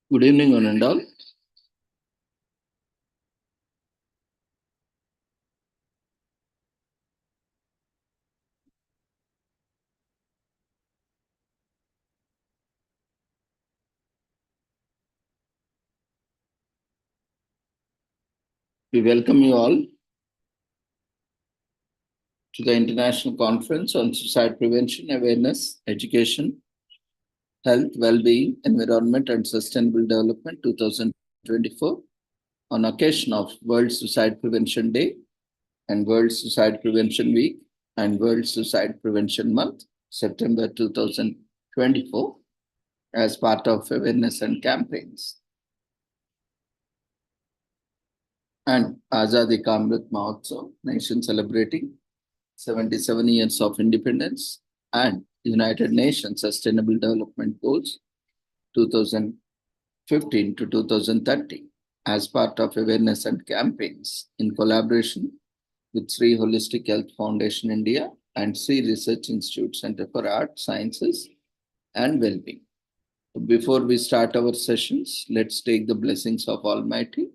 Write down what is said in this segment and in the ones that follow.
Good evening, one and all. We welcome you all to the International Conference on Suicide Prevention, Awareness, Education, Health, Well-being, Environment and Sustainable Development 2024 on occasion of World Suicide Prevention Day and World Suicide Prevention Week and World Suicide Prevention Month, September 2024, as part of awareness and campaigns. And Azadi Ka Amrit Mahotsav, nation celebrating 77 years of independence and United Nations Sustainable Development Goals 2015 to 2030 as part of awareness and campaigns in collaboration with Sri Holistic Health Foundation India and Sri Research Institute Center for Art, Sciences and Wellbeing. Before we start our sessions, let's take the blessings of Almighty.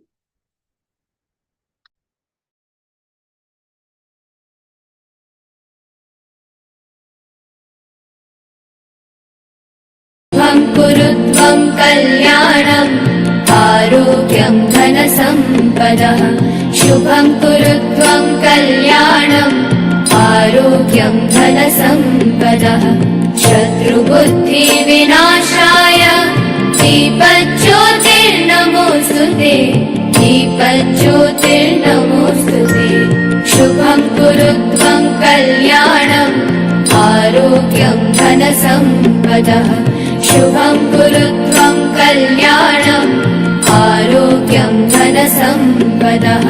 कुरुत्वं कल्याणम् आरोग्यं धनसम्पदः शुभं कुरुत्वं कल्याणम् आरोग्यं धनसम्पदः शत्रुबुद्धिविनाशाय दीपज्योतिर्नमोऽस्तुते दीपज्योतिर्नमोऽस्तुते शुभं कुरुत्वं कल्याणम् आरोग्यं धनसम्पदः शुभं कुरुत्वं कल्याणम् आरोग्यं धनसम्पदः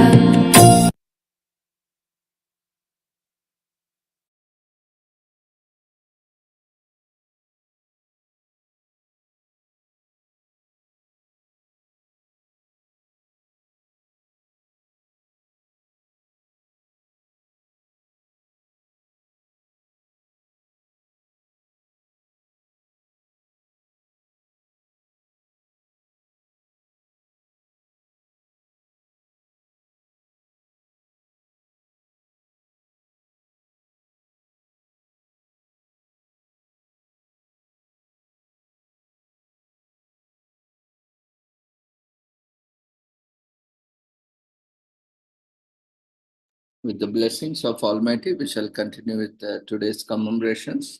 With the blessings of Almighty, we shall continue with today's commemorations.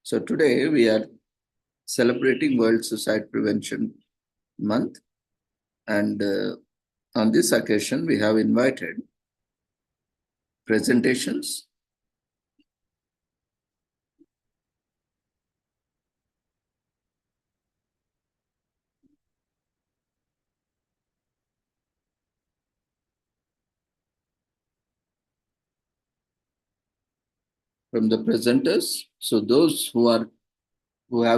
So today we are celebrating World Suicide Prevention Month. And on this occasion, we have invited presentations. From the presenters. So those who have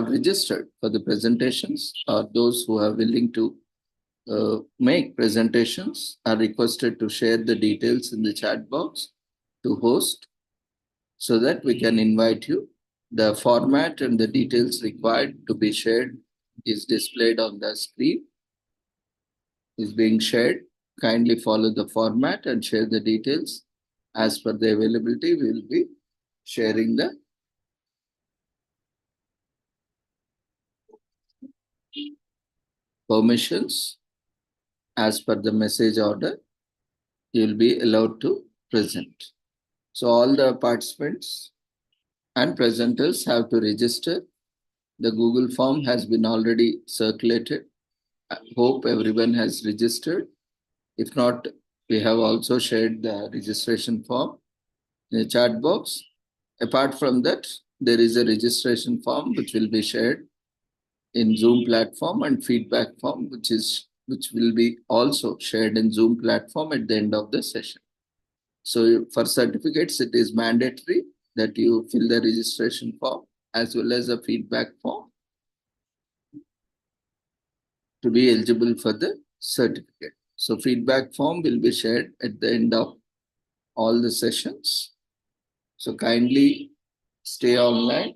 registered for the presentations or those who are willing to make presentations are requested to share the details in the chat box to host so that we can invite you. The format and the details required to be shared is displayed on the screen, is being shared. Kindly follow the format and share the details. As per the availability, we will be sharing the permissions as per the message order. You will be allowed to present. So all the participants and presenters have to register. The Google form has been already circulated. I hope everyone has registered. If not, we have also shared the registration form in the chat box. Apart from that, there is a registration form which will be shared in Zoom platform and feedback form, which will be also shared in Zoom platform at the end of the session. So for certificates, it is mandatory that you fill the registration form as well as a feedback form to be eligible for the certificate. So feedback form will be shared at the end of all the sessions. So kindly stay online.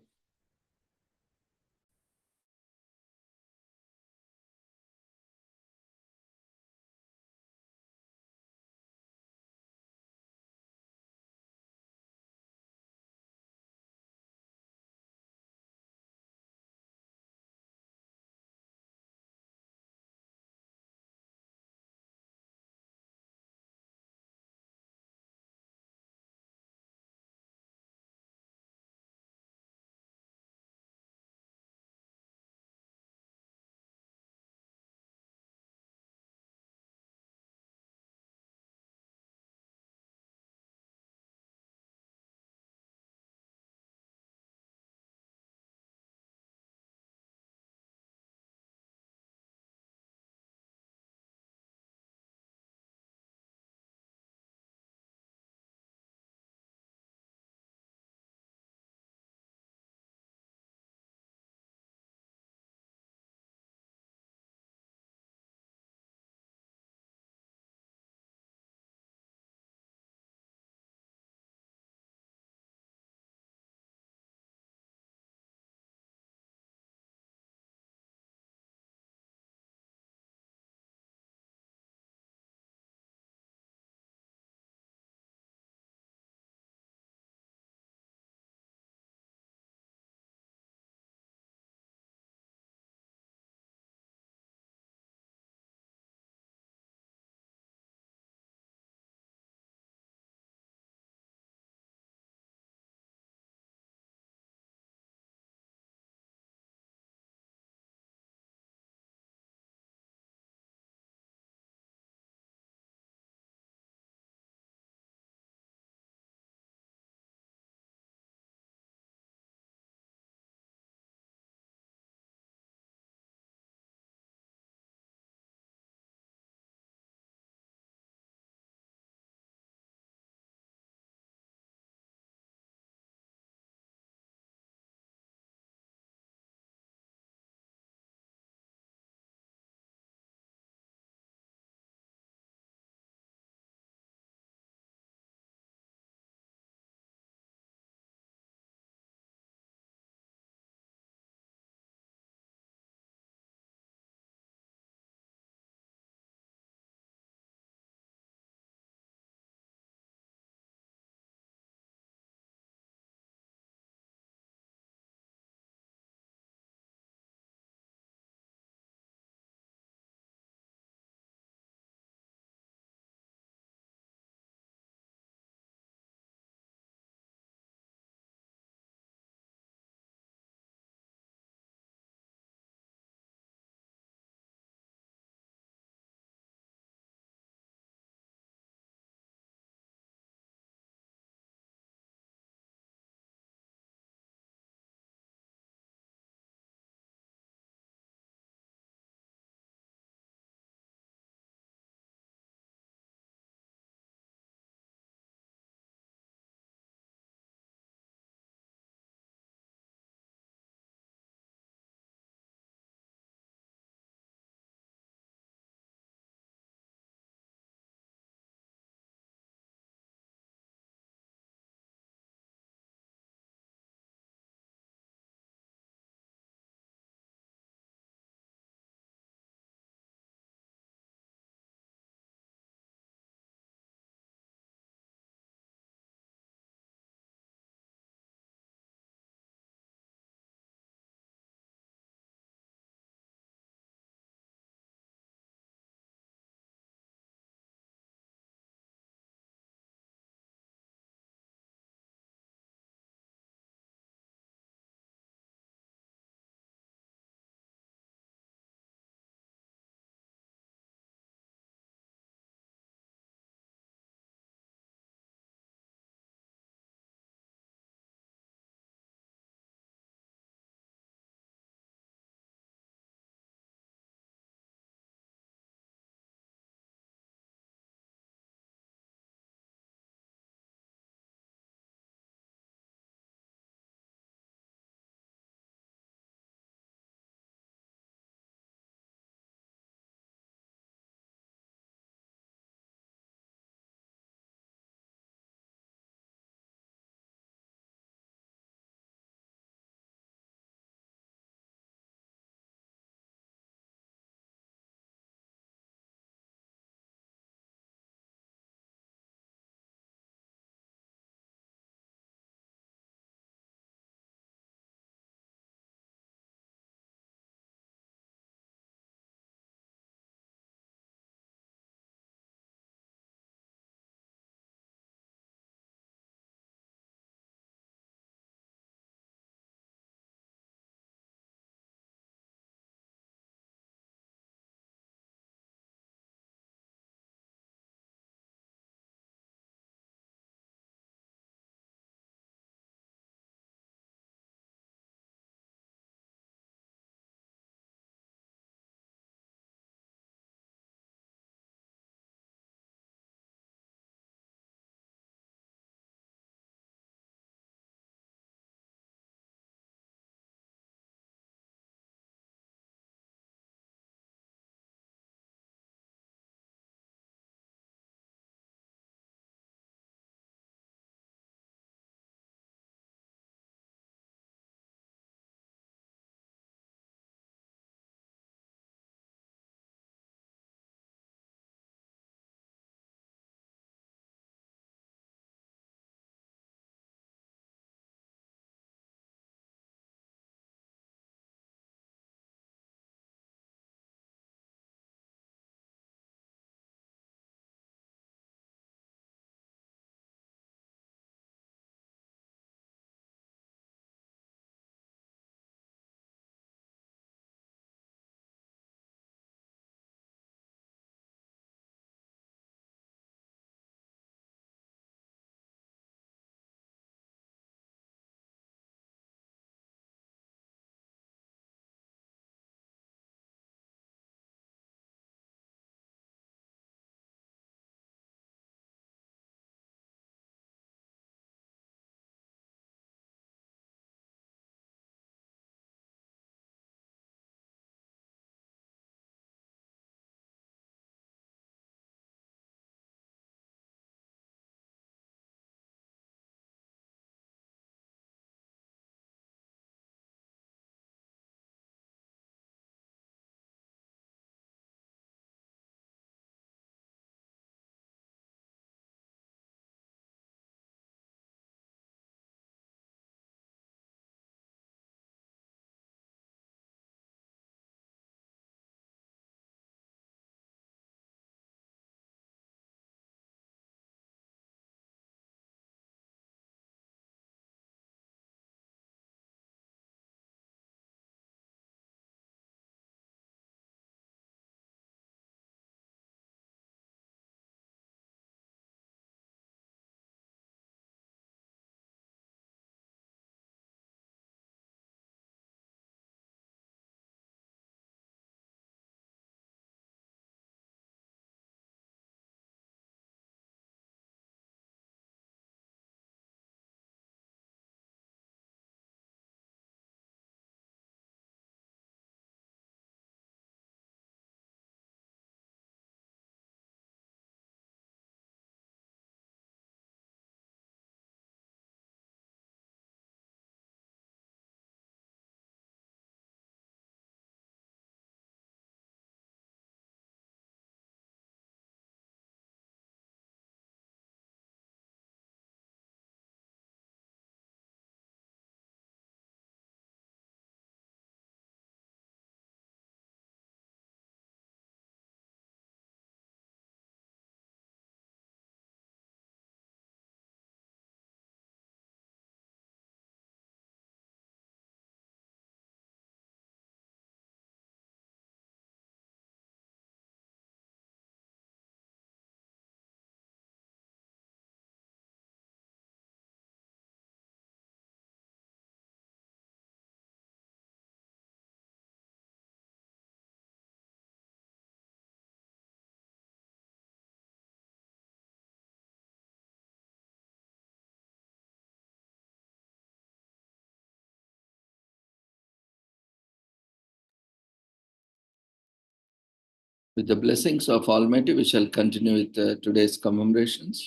With the blessings of Almighty, we shall continue with today's commemorations.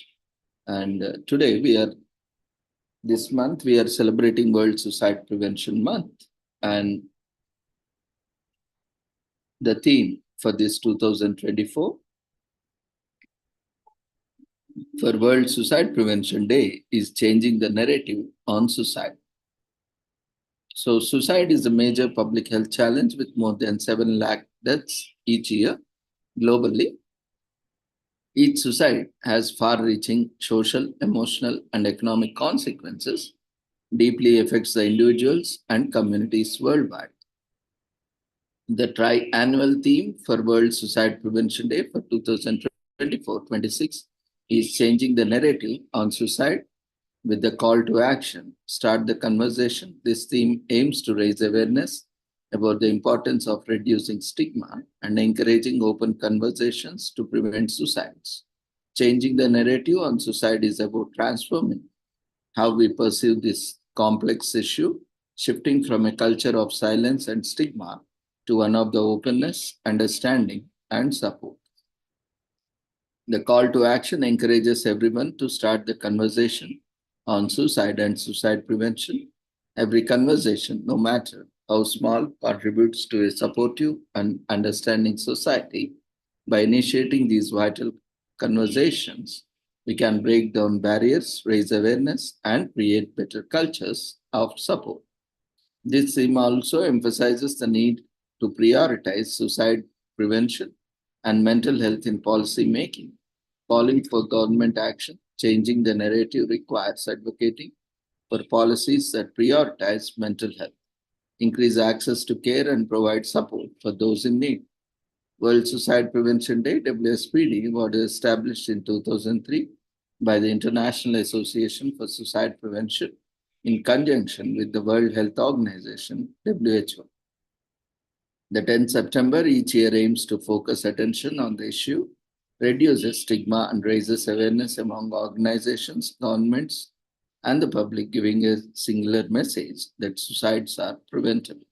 And this month, we are celebrating World Suicide Prevention Month. And the theme for this 2024 for World Suicide Prevention Day is changing the narrative on suicide. So, suicide is a major public health challenge with more than 7 lakh deaths each year globally. Each suicide has far reaching social, emotional, and economic consequences, deeply affects the individuals and communities worldwide. The tri-annual theme for World Suicide Prevention Day for 2024-26 is changing the narrative on suicide with the call to action. Start the conversation. This theme aims to raise awareness about the importance of reducing stigma and encouraging open conversations to prevent suicides. Changing the narrative on suicide is about transforming how we perceive this complex issue, shifting from a culture of silence and stigma to one of the openness, understanding, and support. The call to action encourages everyone to start the conversation on suicide and suicide prevention. Every conversation, no matter how small, contributes to a supportive and understanding society. By initiating these vital conversations, we can break down barriers, raise awareness, and create better cultures of support. This theme also emphasizes the need to prioritize suicide prevention and mental health in policy making. Calling for government action, changing the narrative requires advocating for policies that prioritize mental health, increase access to care, and provide support for those in need. World Suicide Prevention Day, WSPD, was established in 2003 by the International Association for Suicide Prevention in conjunction with the World Health Organization, WHO. The 10th September each year aims to focus attention on the issue, reduces stigma, and raises awareness among organizations, governments, and the public, giving a singular message that suicides are preventable.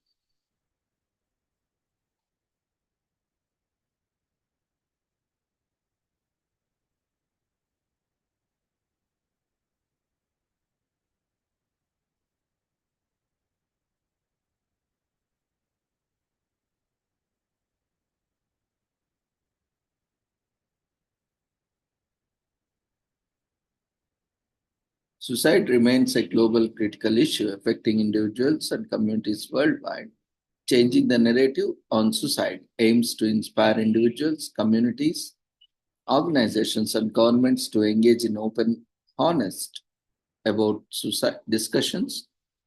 Suicide remains a global critical issue affecting individuals and communities worldwide. Changing the narrative on suicide aims to inspire individuals, communities, organizations, and governments to engage in open, honest about suicide discussions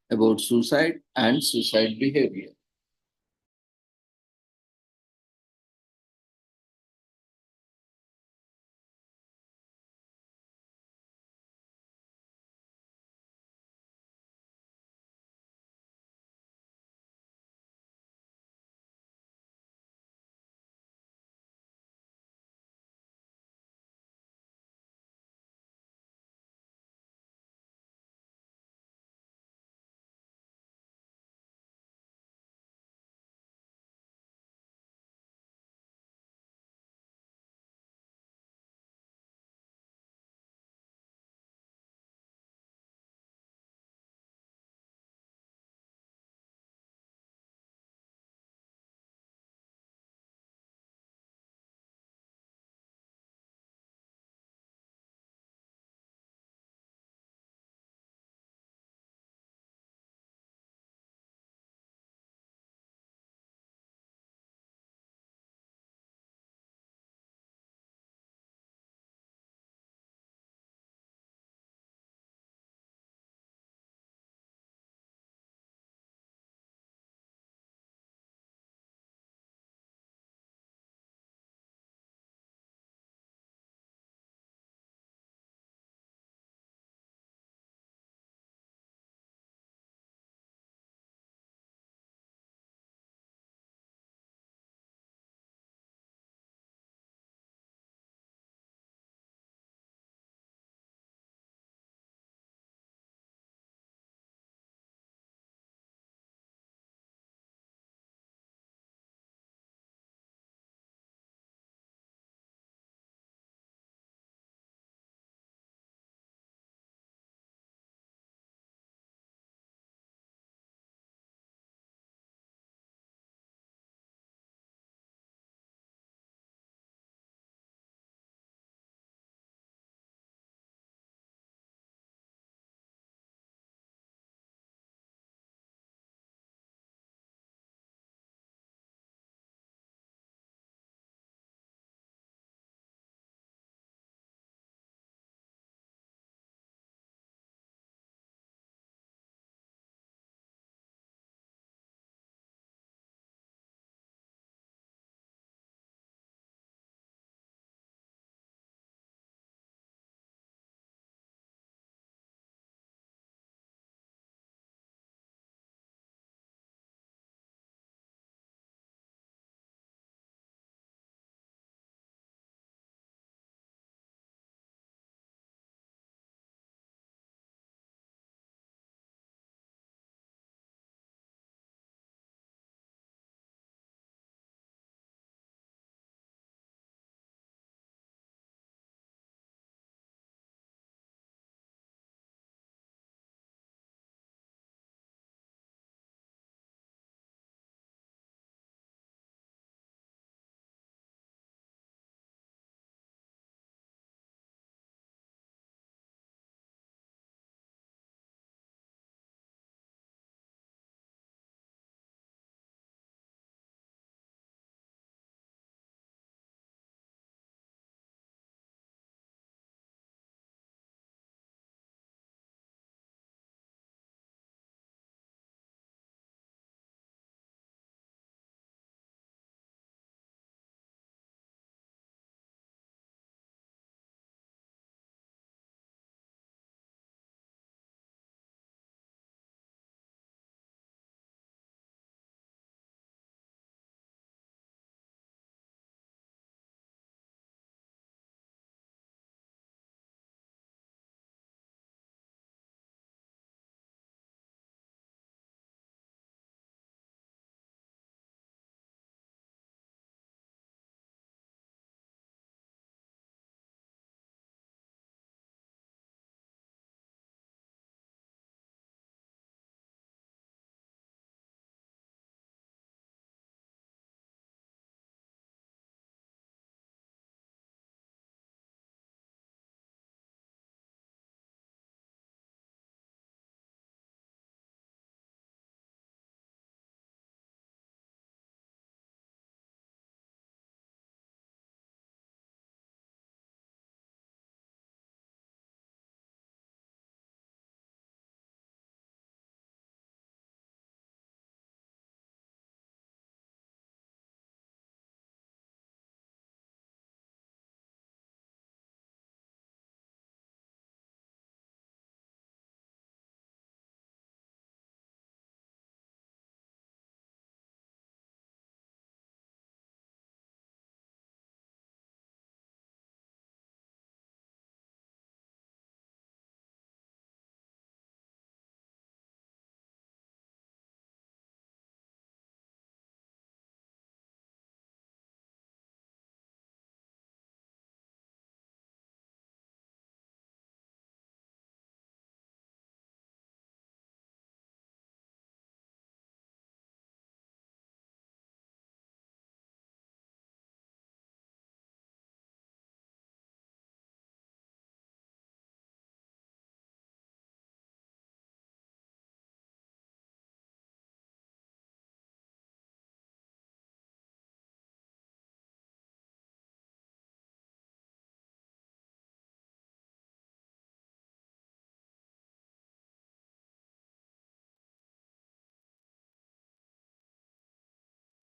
about suicide and suicide behavior.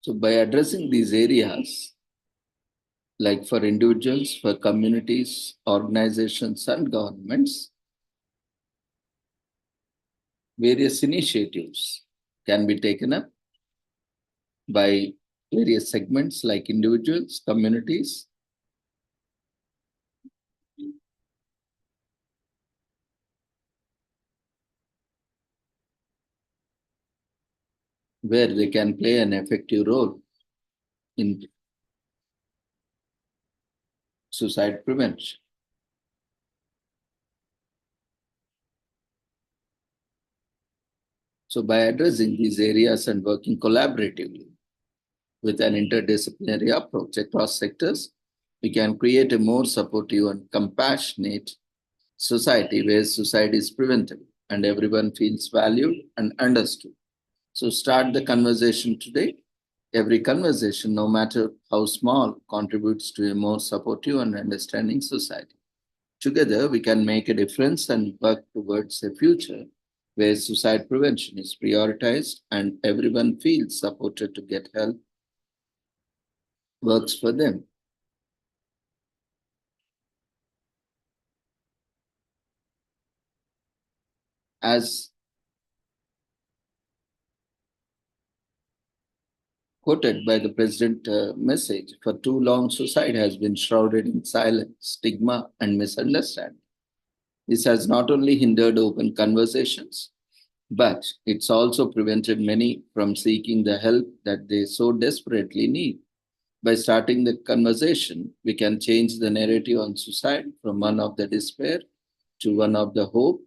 So by addressing these areas, like for individuals, for communities, organizations, and governments, various initiatives can be taken up by various segments like individuals, communities, where they can play an effective role in suicide prevention. So by addressing these areas and working collaboratively with an interdisciplinary approach across sectors, we can create a more supportive and compassionate society where suicide is preventable and everyone feels valued and understood. So start the conversation today. Every conversation, no matter how small, contributes to a more supportive and understanding society. Together, we can make a difference and work towards a future where suicide prevention is prioritized and everyone feels supported to get help works for them. As quoted by the president message, for too long, suicide has been shrouded in silence, stigma, and misunderstanding. This has not only hindered open conversations, but it's also prevented many from seeking the help that they so desperately need. By starting the conversation, we can change the narrative on suicide from one of the despair to one of the hope.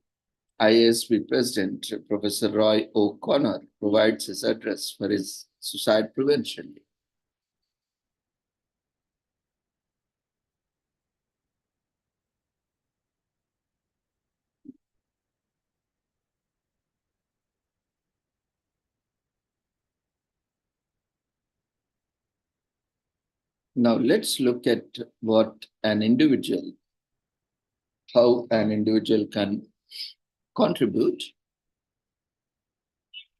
IASB President Professor Roy O'Connor provides his address for his suicide prevention day. Now let's look at how an individual can contribute.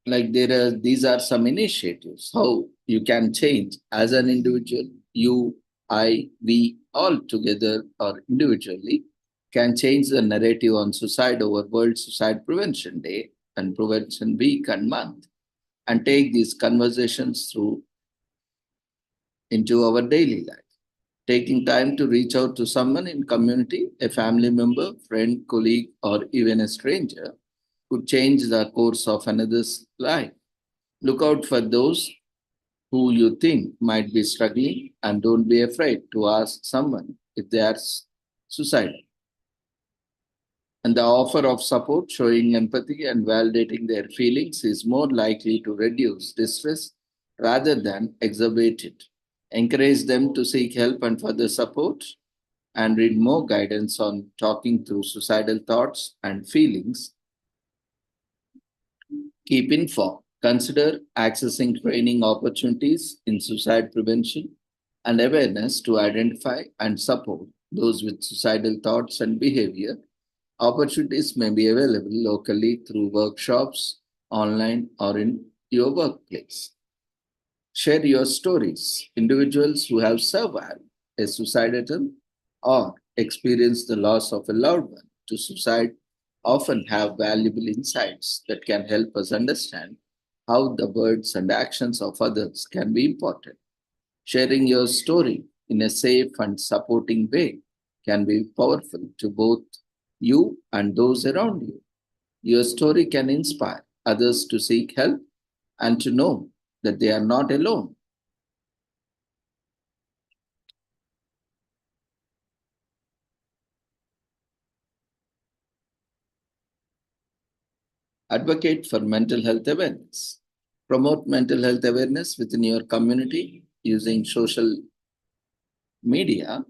Like these are some initiatives how you can change as an individual. You, I, we all together or individually can change the narrative on suicide over World Suicide Prevention Day and Prevention Week and month, and take these conversations through into our daily life. Taking time to reach out to someone in community, a family member, friend, colleague, or even a stranger could change the course of another's life. Look out for those who you think might be struggling and don't be afraid to ask someone if they are suicidal. And the offer of support, showing empathy and validating their feelings is more likely to reduce distress rather than exacerbate it. Encourage them to seek help and further support and read more guidance on talking through suicidal thoughts and feelings. Keep informed. Consider accessing training opportunities in suicide prevention and awareness to identify and support those with suicidal thoughts and behavior. Opportunities may be available locally through workshops, online, or in your workplace. Share your stories. Individuals who have survived a suicide attempt or experienced the loss of a loved one to suicide often have valuable insights that can help us understand how the words and actions of others can be important. Sharing your story in a safe and supporting way can be powerful to both you and those around you. Your story can inspire others to seek help and to know that they are not alone. Advocate for mental health awareness. Promote mental health awareness within your community using social media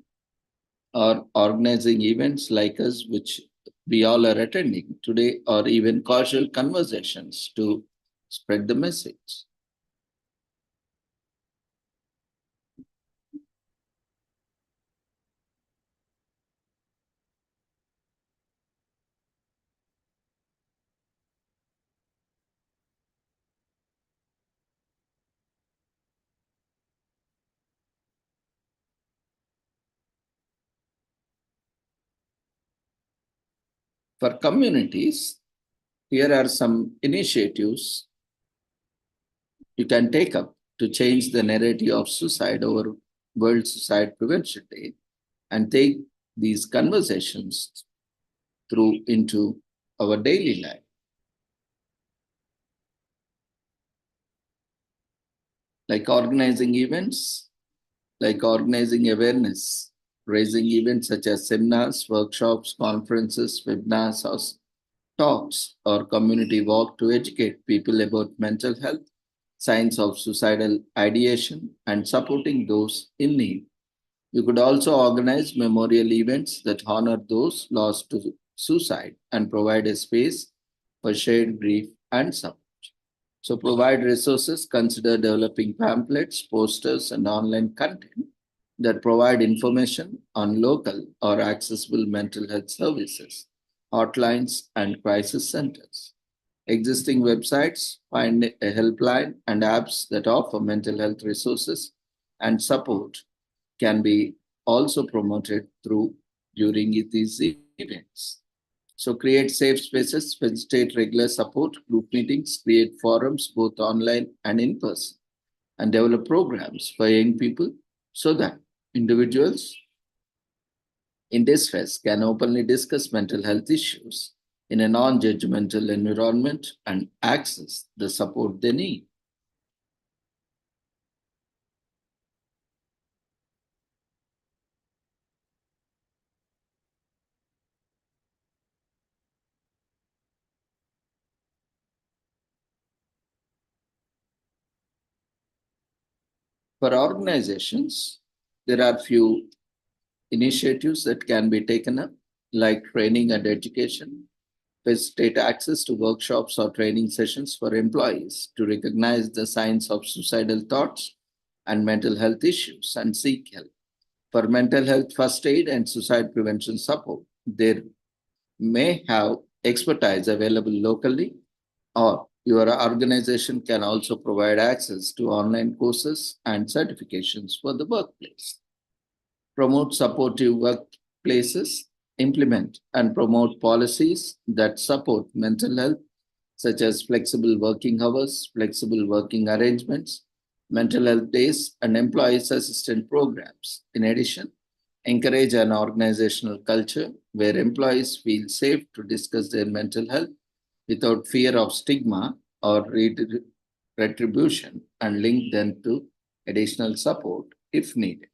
or organizing events like us, which we all are attending today, or even casual conversations to spread the message. For communities, here are some initiatives you can take up to change the narrative of suicide over World Suicide Prevention Day and take these conversations through into our daily life. Like organizing events, like organizing awareness, raising events such as seminars, workshops, conferences, webinars, or talks, or community walk to educate people about mental health, signs of suicidal ideation, and supporting those in need. You could also organize memorial events that honor those lost to suicide and provide a space for shared grief and support. So, provide resources, consider developing pamphlets, posters, and online content that provide information on local or accessible mental health services, hotlines, and crisis centers. Existing websites, find a helpline, and apps that offer mental health resources and support can be also promoted through during these events. So create safe spaces, facilitate regular support, group meetings, create forums both online and in person, and develop programs for young people so that individuals in distress can openly discuss mental health issues in a non-judgmental environment and access the support they need. For organizations, there are few initiatives that can be taken up, like training and education, facilitate access to workshops or training sessions for employees to recognize the signs of suicidal thoughts and mental health issues and seek help. For mental health first aid and suicide prevention support, there may have expertise available locally, or your organization can also provide access to online courses and certifications for the workplace. Promote supportive workplaces, implement and promote policies that support mental health, such as flexible working hours, flexible working arrangements, mental health days, and employees assistance programs. In addition, encourage an organizational culture where employees feel safe to discuss their mental health without fear of stigma or retribution, and link them to additional support if needed.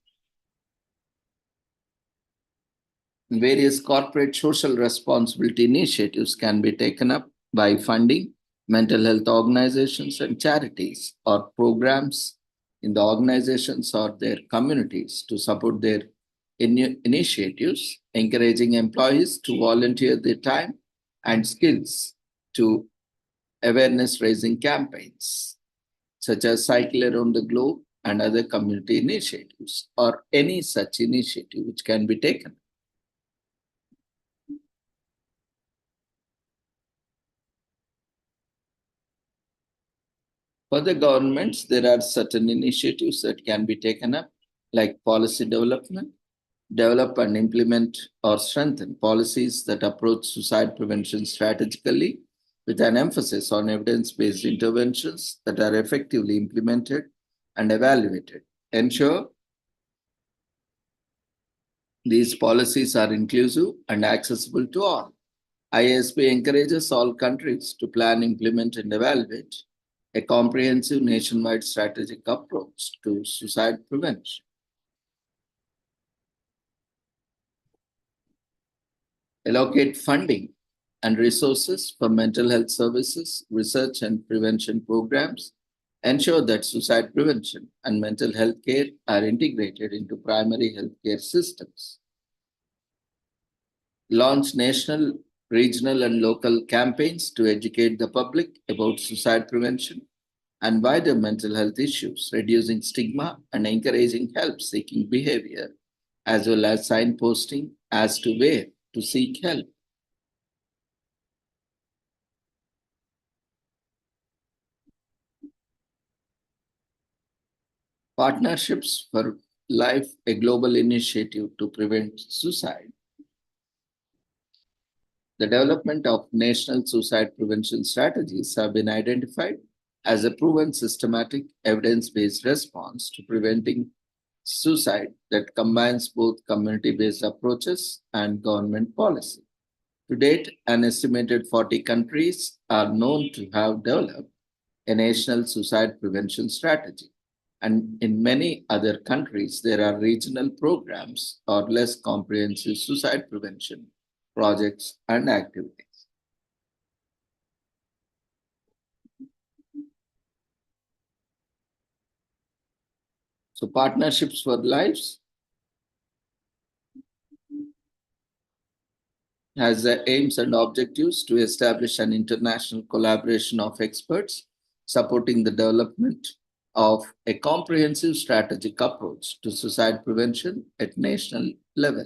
Various corporate social responsibility initiatives can be taken up by funding mental health organizations and charities or programs in the organizations or their communities to support their initiatives, encouraging employees to volunteer their time and skills to awareness raising campaigns, such as Cycle Around the Globe and other community initiatives, or any such initiative which can be taken. For the governments, there are certain initiatives that can be taken up, like policy development, develop and implement or strengthen policies that approach suicide prevention strategically with an emphasis on evidence-based interventions that are effectively implemented and evaluated. Ensure these policies are inclusive and accessible to all. ISP encourages all countries to plan, implement, and evaluate a comprehensive nationwide strategic approach to suicide prevention. Allocate funding and resources for mental health services, research, and prevention programs. Ensure that suicide prevention and mental health care are integrated into primary healthcare systems. Launch national, regional, and local campaigns to educate the public about suicide prevention and wider mental health issues, reducing stigma and encouraging help seeking behavior, as well as signposting as to where to seek help. Partnerships for Life, a global initiative to prevent suicide. The development of national suicide prevention strategies have been identified as a proven systematic evidence-based response to preventing suicide that combines both community-based approaches and government policy. To date, an estimated 40 countries are known to have developed a national suicide prevention strategy. And in many other countries, there are regional programs or less comprehensive suicide prevention projects and activities. So, Partnerships for Lives has the aims and objectives to establish an international collaboration of experts supporting the development of a comprehensive strategic approach to suicide prevention at national level,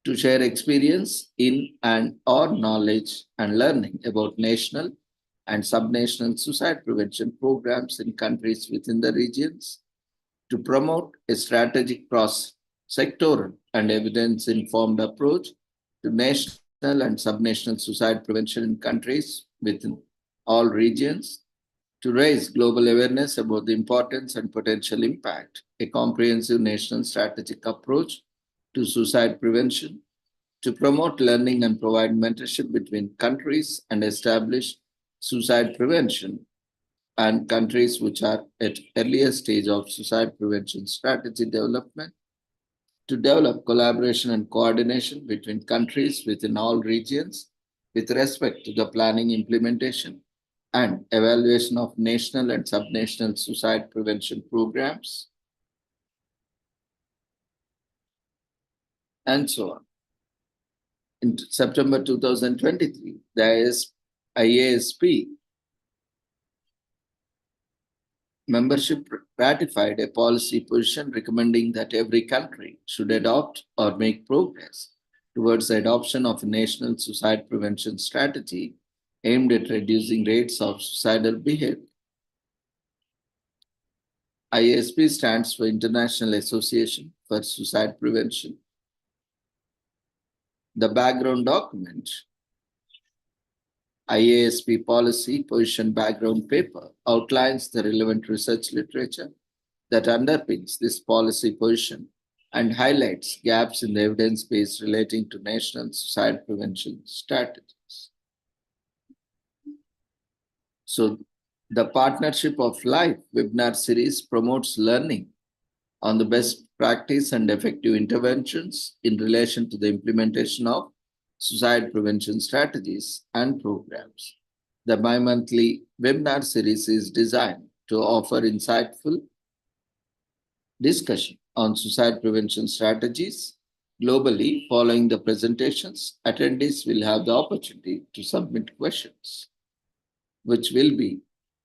to share experience in and or knowledge and learning about national and subnational suicide prevention programs in countries within the regions, to promote a strategic cross sectoral and evidence informed approach to national and subnational suicide prevention in countries within all regions, to raise global awareness about the importance and potential impact, a comprehensive national strategic approach to suicide prevention, to promote learning and provide mentorship between countries and establish suicide prevention and countries which are at earlier stage of suicide prevention strategy development, to develop collaboration and coordination between countries within all regions with respect to the planning, implementation, and evaluation of national and subnational suicide prevention programs, and so on. In September 2023, the IASP membership ratified a policy position recommending that every country should adopt or make progress towards the adoption of a national suicide prevention strategy aimed at reducing rates of suicidal behavior. IASP stands for International Association for Suicide Prevention. The background document, IASP Policy Position Background Paper, outlines the relevant research literature that underpins this policy position and highlights gaps in the evidence base relating to national suicide prevention strategies. So, the Partnership of Life webinar series promotes learning on the best practice and effective interventions in relation to the implementation of suicide prevention strategies and programs. The bi-monthly webinar series is designed to offer insightful discussion on suicide prevention strategies globally. Following the presentations, attendees will have the opportunity to submit questions, which will be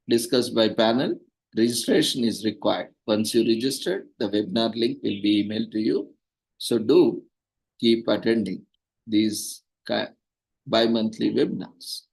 discussed by panel. Registration is required. Once you register, the webinar link will be emailed to you. So do keep attending these bi-monthly webinars.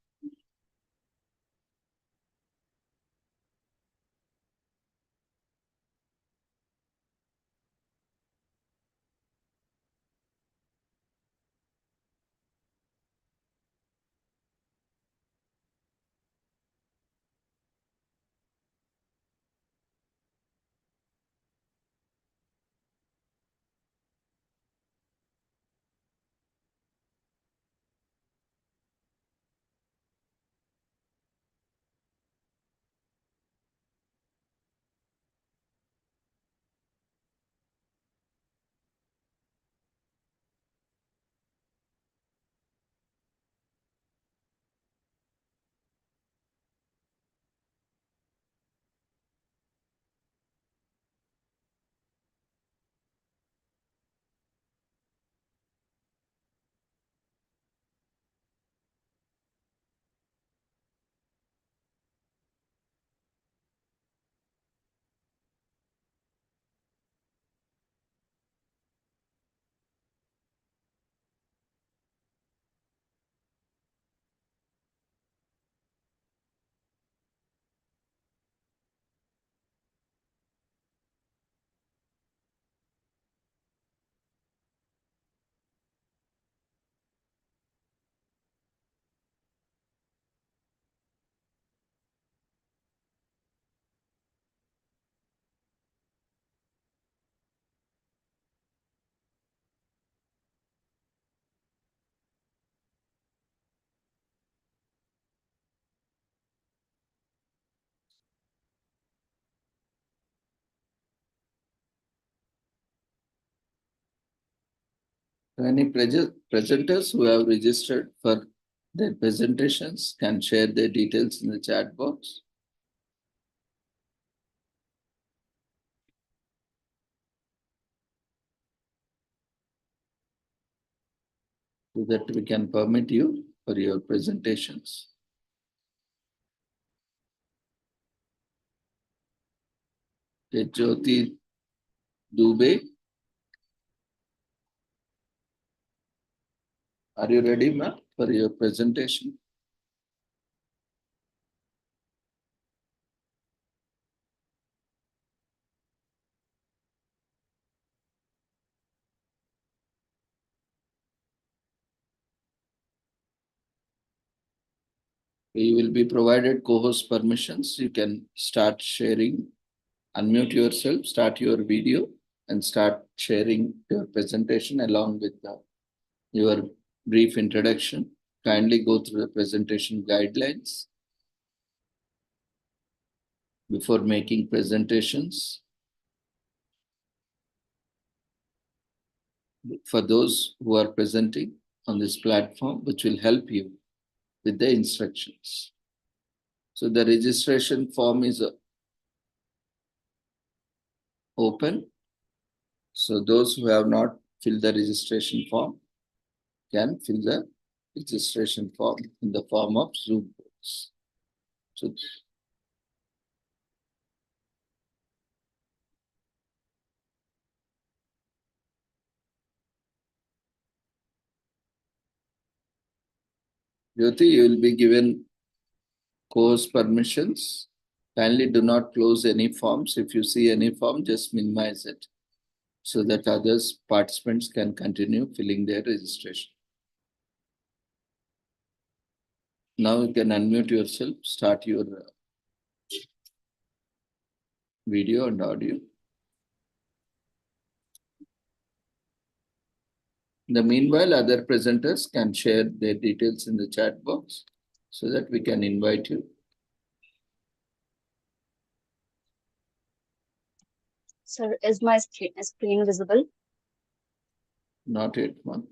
Any presenters who have registered for their presentations can share their details in the chat box. So that we can permit you for your presentations. Jyoti Dubey, are you ready, ma'am, for your presentation? You will be provided co-host permissions. You can start sharing, unmute yourself, start your video, and start sharing your presentation along with your brief introduction. Kindly go through the presentation guidelines before making presentations. For those who are presenting on this platform, which will help you with the instructions. So the registration form is open. So those who have not filled the registration form can fill the registration form in the form of Zoom box. So Jyoti, you will be given course permissions. Kindly do not close any forms. If you see any form, just minimize it so that others participants can continue filling their registration. Now you can unmute yourself, start your video and audio. In the meanwhile, other presenters can share their details in the chat box so that we can invite you. Sir, is my screen visible? Not yet, one.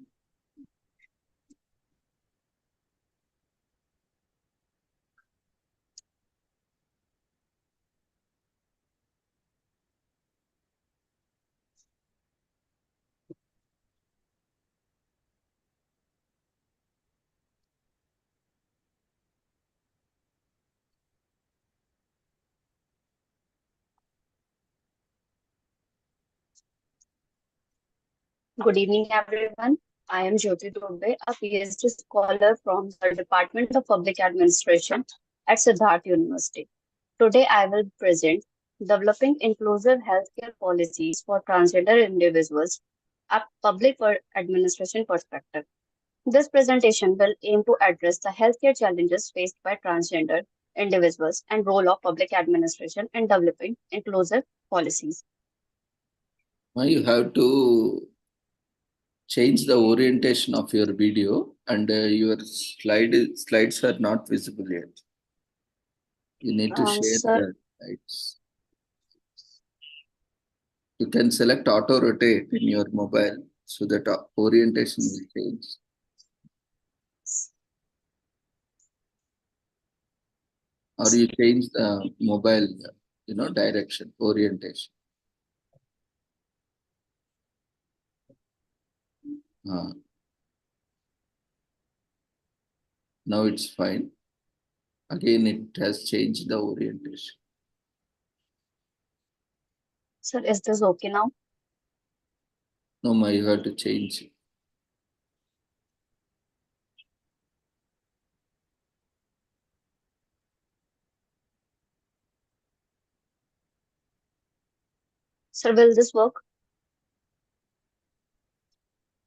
Good evening, everyone. I am Jyoti Dubey, a PhD scholar from the Department of Public Administration at Siddharth University. Today, I will present Developing Inclusive Healthcare Policies for Transgender Individuals, a public administration perspective. This presentation will aim to address the healthcare challenges faced by transgender individuals and role of public administration in developing inclusive policies. Now you have to change the orientation of your video and your slides are not visible yet. You need to share Sir, the slides. You can select auto rotate in your mobile so that orientation will change. Or you change the mobile, direction, orientation. Now it's fine. Again, it has changed the orientation. Sir, is this okay now? No, ma, you have to change it. Sir, will this work?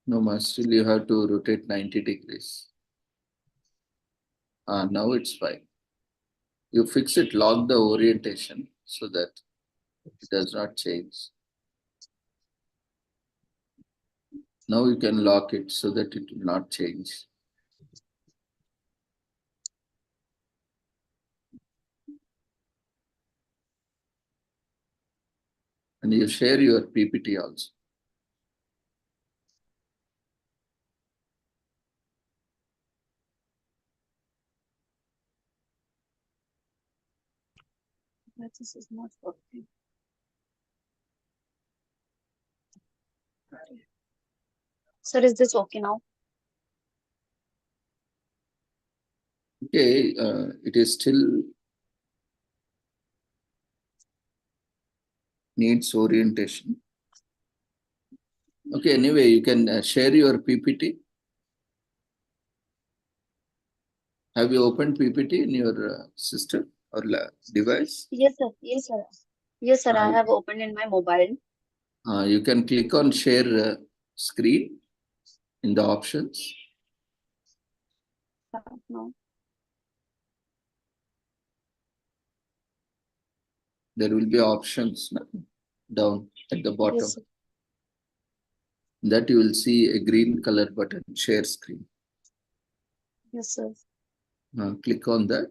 No, ma, still you have to rotate 90 degrees. Now it's fine. You fix it, lock the orientation so that it does not change. Now you can lock it so that it will not change. And you share your PPT also. This is not working. Sir, is this okay now? Okay, it is still needs orientation. Okay, anyway, you can share your PPT. Have you opened PPT in your system or device? Yes, sir. Yes, sir. Yes, sir. I have opened in my mobile. You can click on share screen in the options. No. There will be options down at the bottom. Yes, sir. That you will see a green color button, share screen. Yes, sir. Click on that.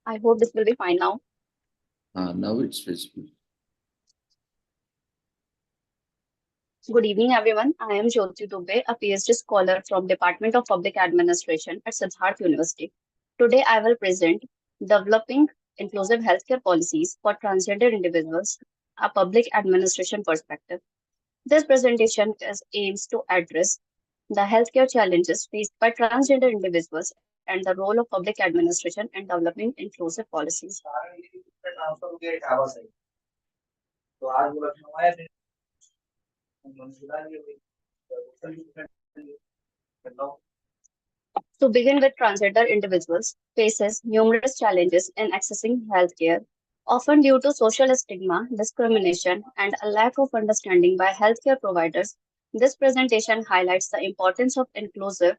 I hope this will be fine now. Now it's visible. Good evening, everyone. I am Jyoti Dubey, a PhD scholar from Department of Public Administration at Siddharth University. Today, I will present Developing Inclusive Healthcare Policies for Transgender Individuals, a Public Administration Perspective. This presentation aims to address the healthcare challenges faced by transgender individuals and the role of public administration in developing inclusive policies. To begin with, transgender individuals faces numerous challenges in accessing healthcare, often due to social stigma, discrimination, and a lack of understanding by healthcare providers. This presentation highlights the importance of inclusive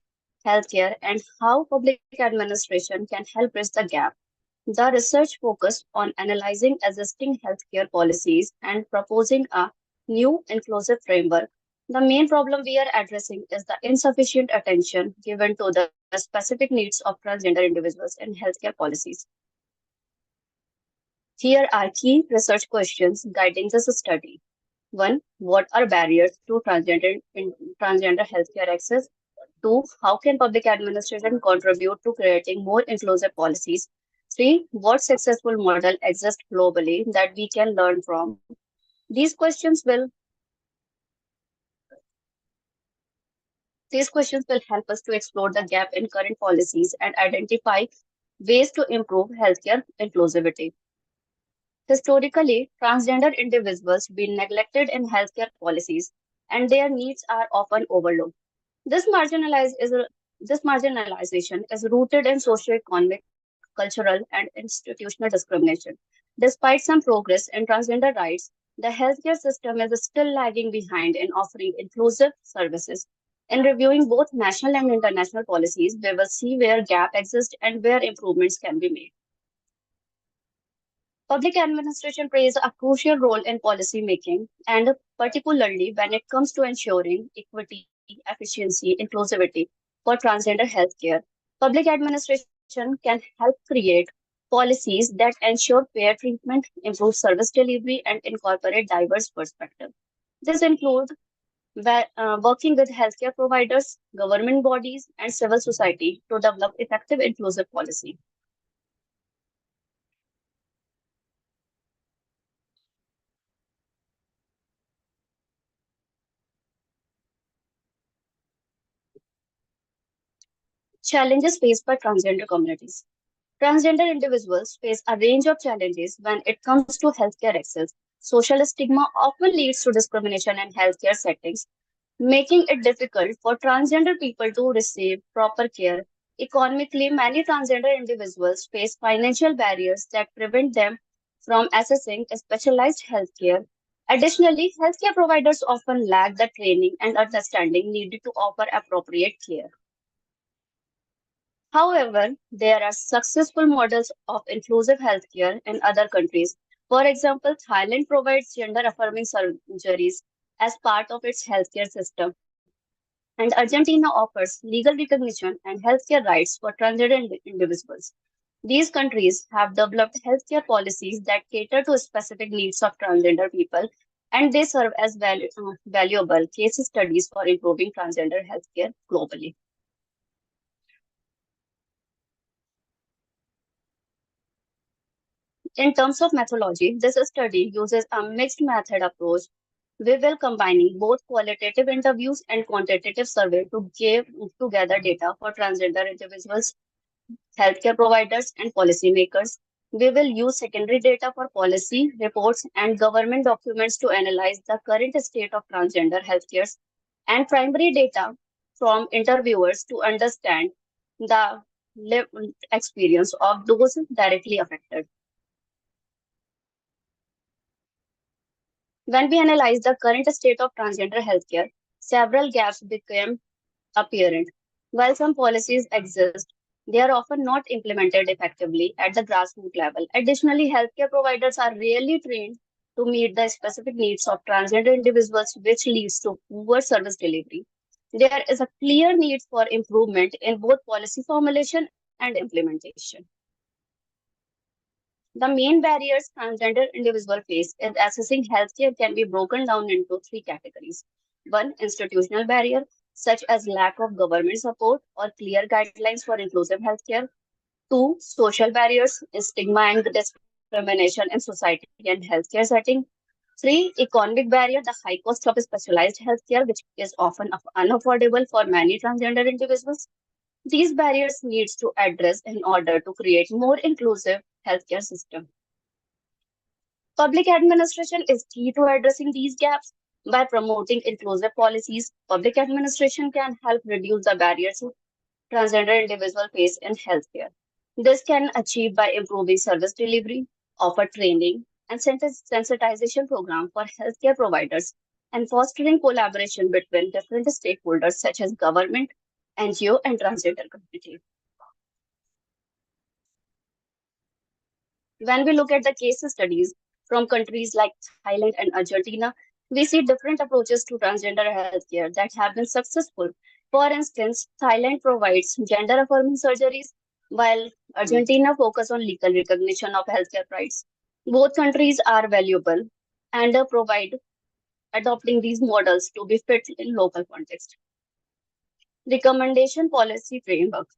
healthcare and how public administration can help bridge the gap. The research focused on analyzing existing healthcare policies and proposing a new inclusive framework. The main problem we are addressing is the insufficient attention given to the specific needs of transgender individuals in healthcare policies. Here are key research questions guiding this study. 1. What are barriers to transgender healthcare access? 2. How can public administration contribute to creating more inclusive policies? 3. What successful model exists globally that we can learn from? These questions will help us to explore the gap in current policies and identify ways to improve healthcare inclusivity. Historically, transgender individuals been neglected in healthcare policies and their needs are often overlooked. This, this marginalization is rooted in socioeconomic, cultural, and institutional discrimination. Despite some progress in transgender rights, the healthcare system is still lagging behind in offering inclusive services. In reviewing both national and international policies, we will see where gaps exist and where improvements can be made. Public administration plays a crucial role in policy making, and particularly when it comes to ensuring equity, efficiency, inclusivity for transgender healthcare. Public administration can help create policies that ensure fair treatment, improve service delivery, and incorporate diverse perspectives. This includes working with healthcare providers, government bodies, and civil society to develop effective inclusive policy. Challenges faced by transgender communities. Transgender individuals face a range of challenges when it comes to healthcare access. Social stigma often leads to discrimination in healthcare settings, making it difficult for transgender people to receive proper care. Economically, many transgender individuals face financial barriers that prevent them from accessing specialized healthcare. Additionally, healthcare providers often lack the training and understanding needed to offer appropriate care. However, there are successful models of inclusive healthcare in other countries. For example, Thailand provides gender affirming surgeries as part of its healthcare system, And Argentina offers legal recognition and healthcare rights for transgender individuals. These countries have developed healthcare policies that cater to specific needs of transgender people, and they serve as valuable case studies for improving transgender healthcare globally. In terms of methodology, this study uses a mixed method approach. We will combining both qualitative interviews and quantitative survey to give together data for transgender individuals, healthcare providers, and policymakers. We will use secondary data for policy, reports, and government documents to analyze the current state of transgender healthcare, and primary data from interviewers to understand the lived experience of those directly affected. When we analyze the current state of transgender healthcare, several gaps became apparent. While some policies exist, they are often not implemented effectively at the grassroots level. Additionally, healthcare providers are rarely trained to meet the specific needs of transgender individuals, which leads to poor service delivery. There is a clear need for improvement in both policy formulation and implementation. The main barriers transgender individuals face in accessing healthcare can be broken down into three categories. One, institutional barrier, such as lack of government support or clear guidelines for inclusive healthcare. Two, social barriers, stigma and discrimination in society and healthcare setting. Three, economic barrier, the high cost of specialized healthcare, which is often unaffordable for many transgender individuals. These barriers needs to address in order to create more inclusive healthcare system. Public administration is key to addressing these gaps. By promoting inclusive policies, public administration can help reduce the barriers transgender individuals face in healthcare. This can achieve by improving service delivery, offer training, and sensitization program for healthcare providers, and fostering collaboration between different stakeholders such as government, NGO, and transgender community. When we look at the case studies from countries like Thailand and Argentina, we see different approaches to transgender healthcare that have been successful. For instance, Thailand provides gender affirming surgeries, while Argentina focuses on legal recognition of healthcare rights. Both countries are valuable and provide adopting these models to be fit in local context. Recommendation policy framework.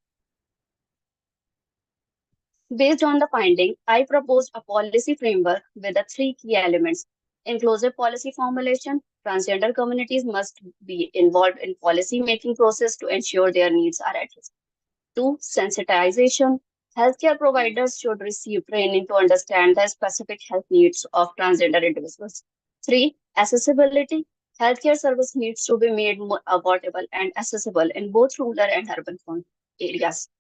Based on the finding, I proposed a policy framework with the three key elements. Inclusive policy formulation. Transgender communities must be involved in policy making process to ensure their needs are addressed. Two, sensitization. Healthcare providers should receive training to understand the specific health needs of transgender individuals. Three, accessibility. Healthcare service needs to be made more affordable and accessible in both rural and urban areas.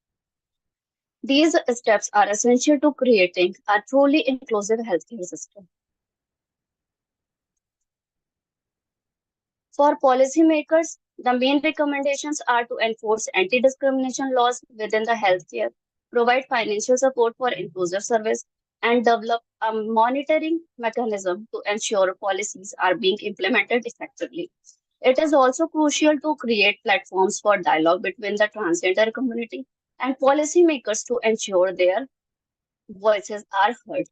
These steps are essential to creating a truly inclusive healthcare system. For policymakers, the main recommendations are to enforce anti-discrimination laws within the healthcare, provide financial support for inclusive service, and develop a monitoring mechanism to ensure policies are being implemented effectively. It is also crucial to create platforms for dialogue between the transgender community and policymakers to ensure their voices are heard.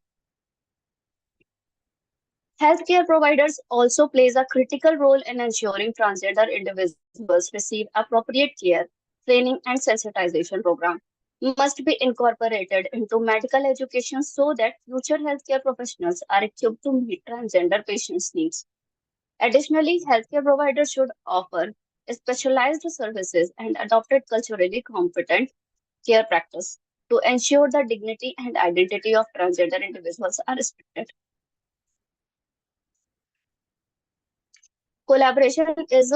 Healthcare providers also plays a critical role in ensuring transgender individuals receive appropriate care, training, and sensitization program must be incorporated into medical education so that future healthcare professionals are equipped to meet transgender patients' needs. Additionally, healthcare providers should offer specialized services and adopted culturally competent care practice to ensure the dignity and identity of transgender individuals are respected. Collaboration is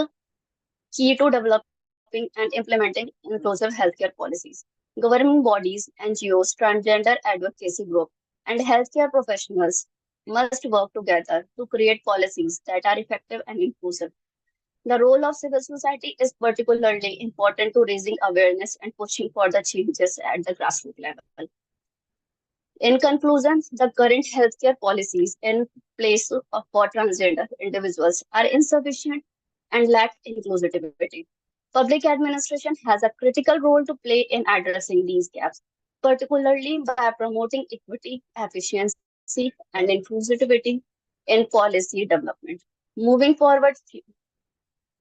key to developing and implementing inclusive healthcare policies. Government bodies, NGOs, transgender advocacy groups, and healthcare professionals must work together to create policies that are effective and inclusive. The role of civil society is particularly important to raising awareness and pushing for the changes at the grassroots level. In conclusion, the current healthcare policies in place for transgender individuals are insufficient and lack inclusivity. Public administration has a critical role to play in addressing these gaps, particularly by promoting equity, efficiency, and inclusivity in policy development. Moving forward,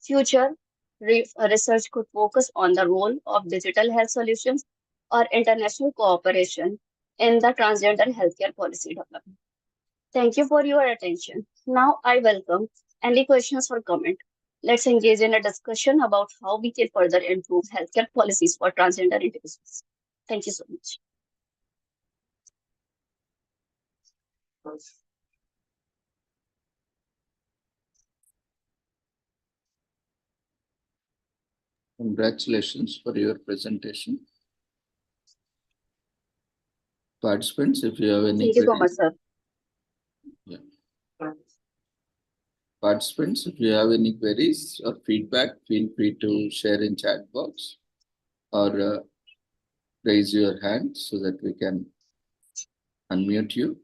future research could focus on the role of digital health solutions or international cooperation in the transgender healthcare policy development. Thank you for your attention. Now I welcome any questions or comment. Let's engage in a discussion about how we can further improve healthcare policies for transgender individuals. Thank you so much. Congratulations for your presentation. Participants, if you have any Thank you so much, queries, sir. participants, if you have any queries or feedback, feel free to share in chat box or raise your hand so that we can unmute you.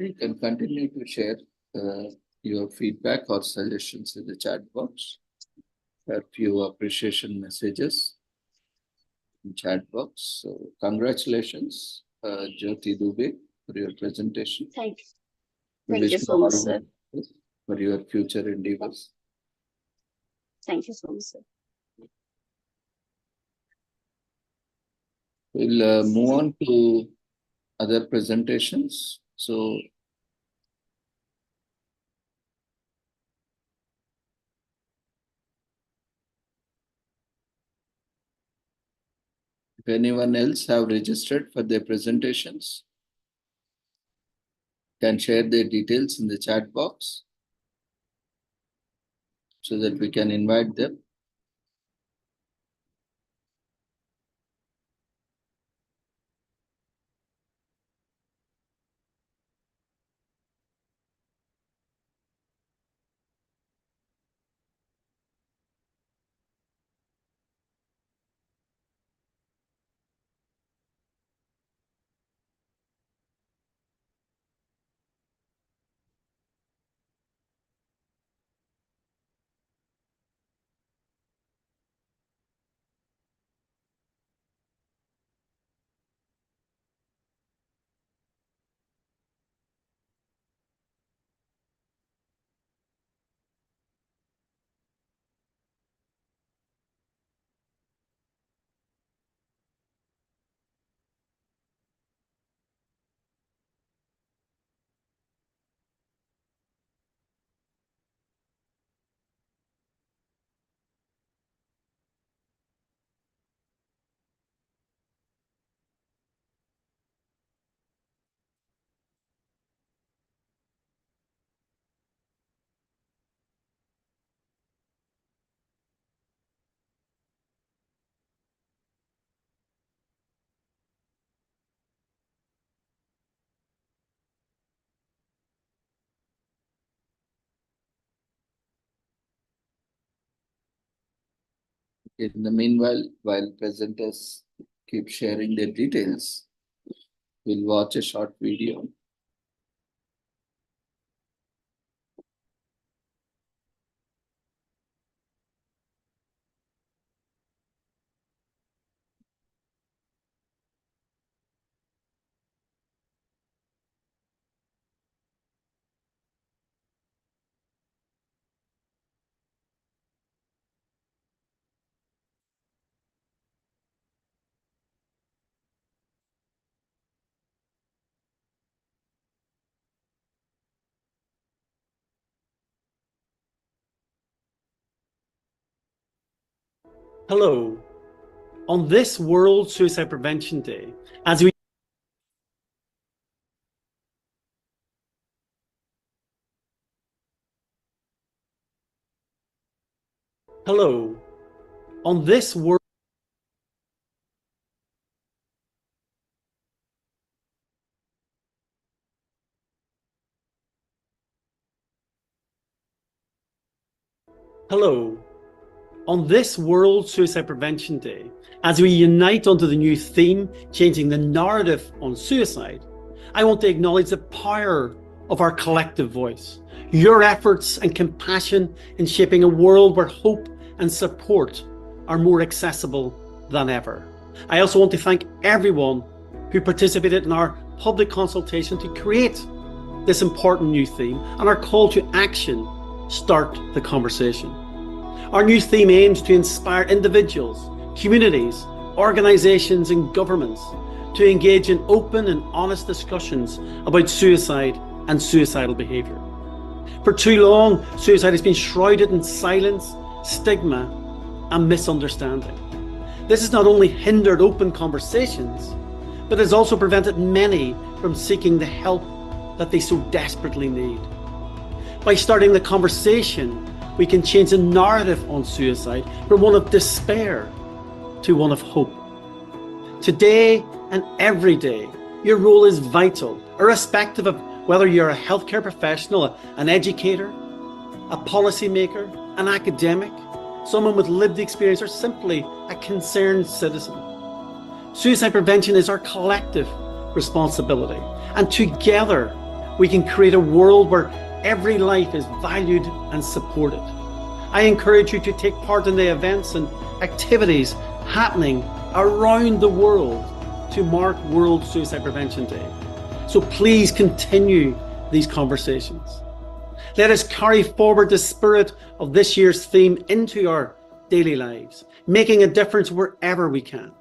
You can continue to share your feedback or suggestions in the chat box. A few appreciation messages in chat box. So congratulations, Jyoti Dubey, for your presentation. Thank you. We Thank wish you you so much, all sir. the best for your future endeavors. Thank you so much, sir. We'll move on to other presentations. So if anyone else have registered for their presentations, can share their details in the chat box so that we can invite them. In the meanwhile, while presenters keep sharing their details, we'll watch a short video. Hello. On this World Suicide Prevention Day, as we Hello. On this World Hello. On this World Suicide Prevention Day, as we unite under the new theme, changing the narrative on suicide, I want to acknowledge the power of our collective voice, your efforts and compassion in shaping a world where hope and support are more accessible than ever. I also want to thank everyone who participated in our public consultation to create this important new theme and our call to action, start the conversation. Our new theme aims to inspire individuals, communities, organisations and governments to engage in open and honest discussions about suicide and suicidal behaviour. For too long, suicide has been shrouded in silence, stigma and misunderstanding. This has not only hindered open conversations, but has also prevented many from seeking the help that they so desperately need. By starting the conversation, we can change the narrative on suicide from one of despair to one of hope. Today and every day, your role is vital, irrespective of whether you're a healthcare professional, an educator, a policymaker, an academic, someone with lived experience, or simply a concerned citizen. Suicide prevention is our collective responsibility, and together we can create a world where every life is valued and supported. I encourage you to take part in the events and activities happening around the world to mark World Suicide Prevention Day. So please continue these conversations. Let us carry forward the spirit of this year's theme into our daily lives, making a difference wherever we can.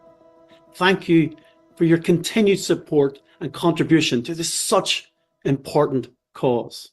Thank you for your continued support and contribution to this such important cause.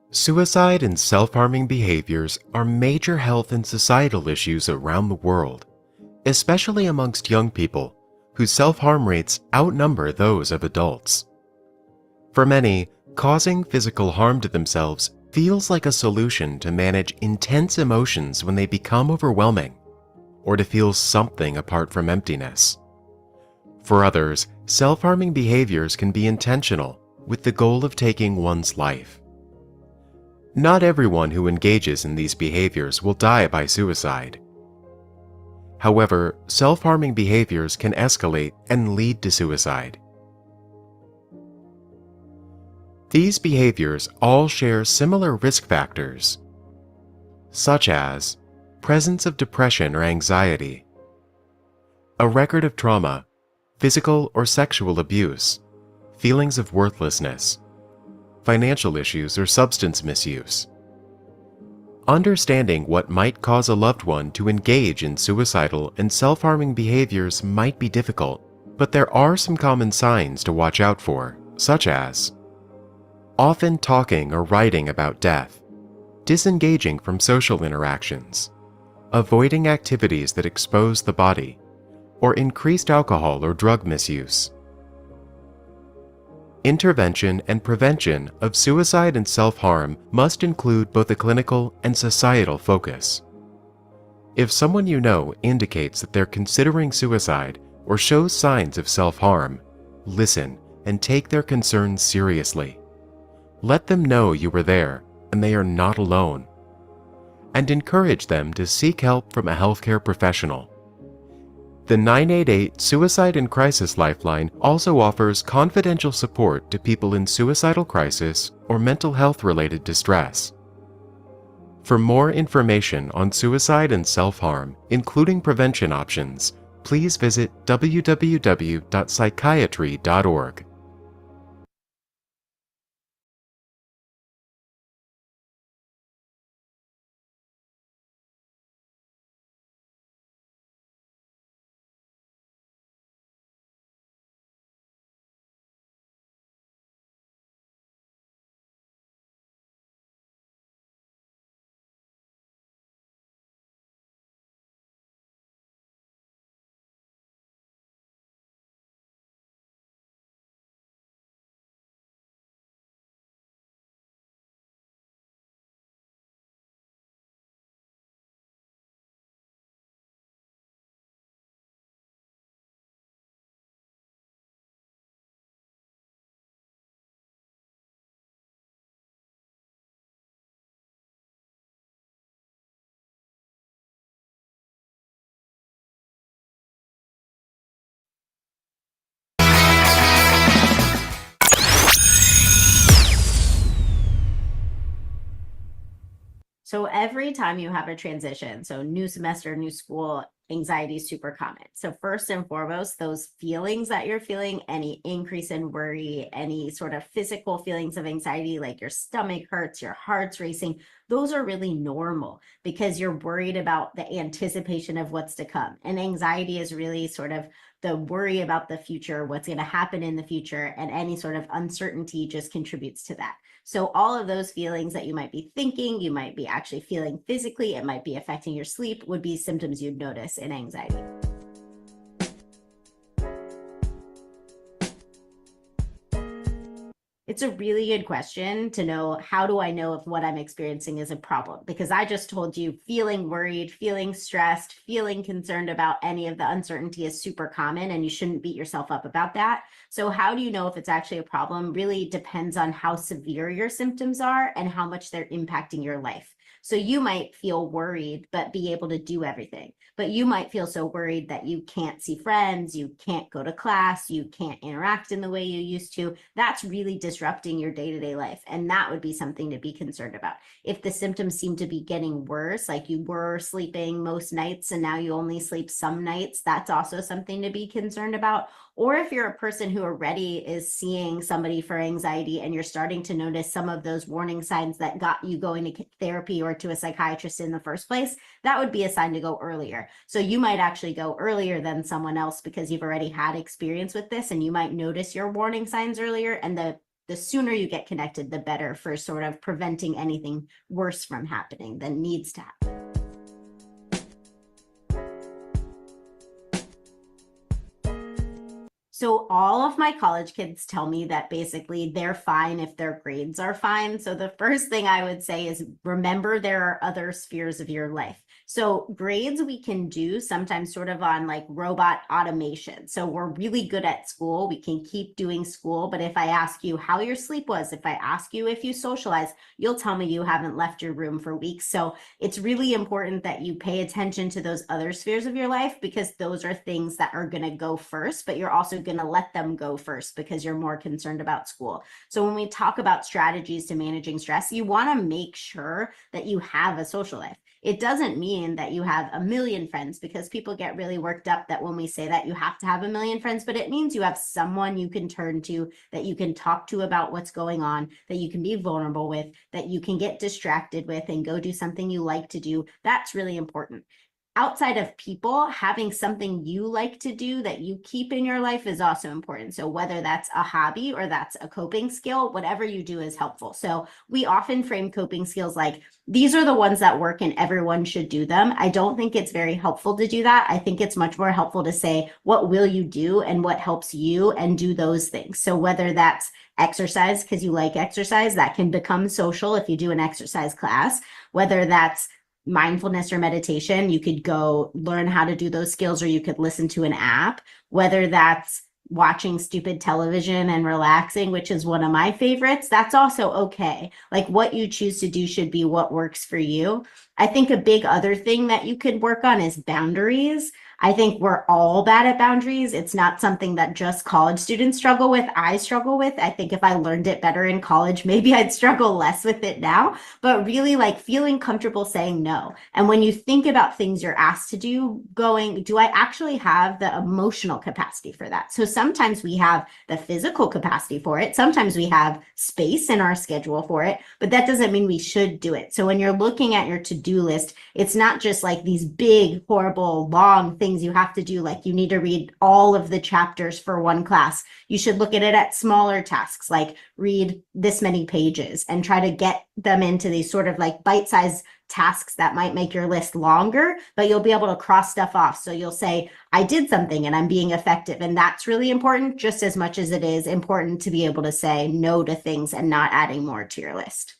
Suicide and self-harming behaviors are major health and societal issues around the world, especially amongst young people whose self-harm rates outnumber those of adults. For many, causing physical harm to themselves feels like a solution to manage intense emotions when they become overwhelming, or to feel something apart from emptiness. For others, self-harming behaviors can be intentional with the goal of taking one's life. Not everyone who engages in these behaviors will die by suicide. However, self-harming behaviors can escalate and lead to suicide. These behaviors all share similar risk factors, such as presence of depression or anxiety, a record of trauma, physical or sexual abuse, feelings of worthlessness, financial issues or substance misuse. Understanding what might cause a loved one to engage in suicidal and self-harming behaviors might be difficult, but there are some common signs to watch out for, such as often talking or writing about death, disengaging from social interactions, avoiding activities that expose the body, or increased alcohol or drug misuse. Intervention and prevention of suicide and self-harm must include both a clinical and societal focus. If someone you know indicates that they're considering suicide or shows signs of self-harm, listen and take their concerns seriously. Let them know you were there and they are not alone. And encourage them to seek help from a healthcare professional. The 988 Suicide and Crisis Lifeline also offers confidential support to people in suicidal crisis or mental health-related distress. For more information on suicide and self-harm, including prevention options, please visit www.psychiatry.org. So every time you have a transition, so new semester, new school, anxiety is super common. So first and foremost, those feelings that you're feeling, any increase in worry, any sort of physical feelings of anxiety, like your stomach hurts, your heart's racing, those are really normal because you're worried about the anticipation of what's to come. And anxiety is really sort of the worry about the future, what's going to happen in the future, and any sort of uncertainty just contributes to that. So all of those feelings that you might be thinking, you might be actually feeling physically, it might be affecting your sleep, would be symptoms you'd notice in anxiety. It's a really good question to know, how do I know if what I'm experiencing is a problem? Because I just told you feeling worried, feeling stressed, feeling concerned about any of the uncertainty is super common and you shouldn't beat yourself up about that. So how do you know if it's actually a problem? Really depends on how severe your symptoms are and how much they're impacting your life. So you might feel worried, but be able to do everything. But you might feel so worried that you can't see friends, you can't go to class, you can't interact in the way you used to. That's really disrupting your day-to-day life. And that would be something to be concerned about. If the symptoms seem to be getting worse, like you were sleeping most nights and now you only sleep some nights, that's also something to be concerned about. Or if you're a person who already is seeing somebody for anxiety and you're starting to notice some of those warning signs that got you going to therapy or to a psychiatrist in the first place, that would be a sign to go earlier. So you might actually go earlier than someone else because you've already had experience with this, and you might notice your warning signs earlier. And the sooner you get connected, the better for sort of preventing anything worse from happening than needs to happen. So all of my college kids tell me that basically they're fine if their grades are fine. So the first thing I would say is, remember there are other spheres of your life. So grades we can do sometimes sort of on like robot automation. So we're really good at school. We can keep doing school. But if I ask you how your sleep was, if I ask you if you socialized, you'll tell me you haven't left your room for weeks. So it's really important that you pay attention to those other spheres of your life, because those are things that are going to go first, but you're also going to let them go first because you're more concerned about school. So when we talk about strategies to managing stress, you want to make sure that you have a social life. It doesn't mean that you have a million friends, because people get really worked up that when we say that you have to have a million friends, but it means you have someone you can turn to, that you can talk to about what's going on, that you can be vulnerable with, that you can get distracted with and go do something you like to do. That's really important. Outside of people, having something you like to do that you keep in your life is also important. So whether that's a hobby or that's a coping skill, whatever you do is helpful. So we often frame coping skills like, these are the ones that work and everyone should do them. I don't think it's very helpful to do that. I think it's much more helpful to say, what will you do and what helps you, and do those things. So whether that's exercise because you like exercise, that can become social if you do an exercise class. Whether that's mindfulness or meditation, you could go learn how to do those skills, or you could listen to an app. Whether that's watching stupid television and relaxing, which is one of my favorites, that's also okay. Like, what you choose to do should be what works for you. I think a big other thing that you could work on is boundaries. I think we're all bad at boundaries. It's not something that just college students struggle with. I struggle with. I think if I learned it better in college, maybe I'd struggle less with it now. But really, like, feeling comfortable saying no. And when you think about things you're asked to do, going, do I actually have the emotional capacity for that? So sometimes we have the physical capacity for it. Sometimes we have space in our schedule for it, but that doesn't mean we should do it. So when you're looking at your to-do list, it's not just like these big, horrible, long things you have to do, like you need to read all of the chapters for one class. You should look at it at smaller tasks, like read this many pages, and try to get them into these sort of like bite-sized tasks that might make your list longer, but you'll be able to cross stuff off. So you'll say, I did something and I'm being effective. And that's really important, just as much as it is important to be able to say no to things and not adding more to your list.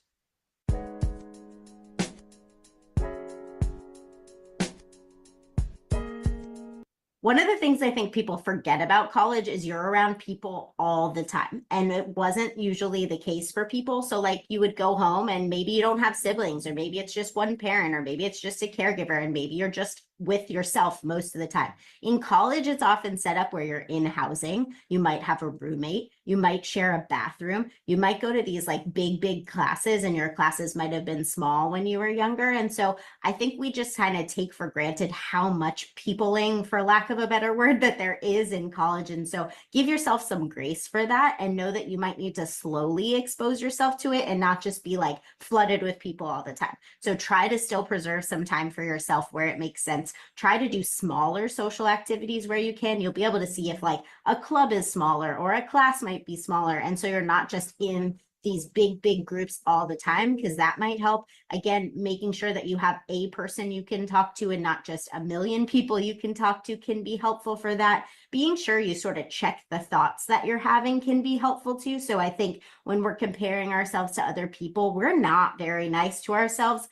One of the things I think people forget about college is you're around people all the time. And it wasn't usually the case for people. So like, you would go home and maybe you don't have siblings, or maybe it's just one parent, or maybe it's just a caregiver, and maybe you're just with yourself most of the time. In college, it's often set up where you're in housing. You might have a roommate. You might share a bathroom. You might go to these like big classes, and your classes might have been small when you were younger. And so I think we just kind of take for granted how much peopling, for lack of a better word, that there is in college. And so give yourself some grace for that, and know that you might need to slowly expose yourself to it and not just be like flooded with people all the time. So try to still preserve some time for yourself where it makes sense. Try to do smaller social activities where you can. You'll be able to see if like a club is smaller or a class might be smaller. And so you're not just in these big groups all the time, because that might help. Again, making sure that you have a person you can talk to and not just a million people you can talk to can be helpful for that. Being sure you sort of check the thoughts that you're having can be helpful too. So I think when we're comparing ourselves to other people, we're not very nice to ourselves.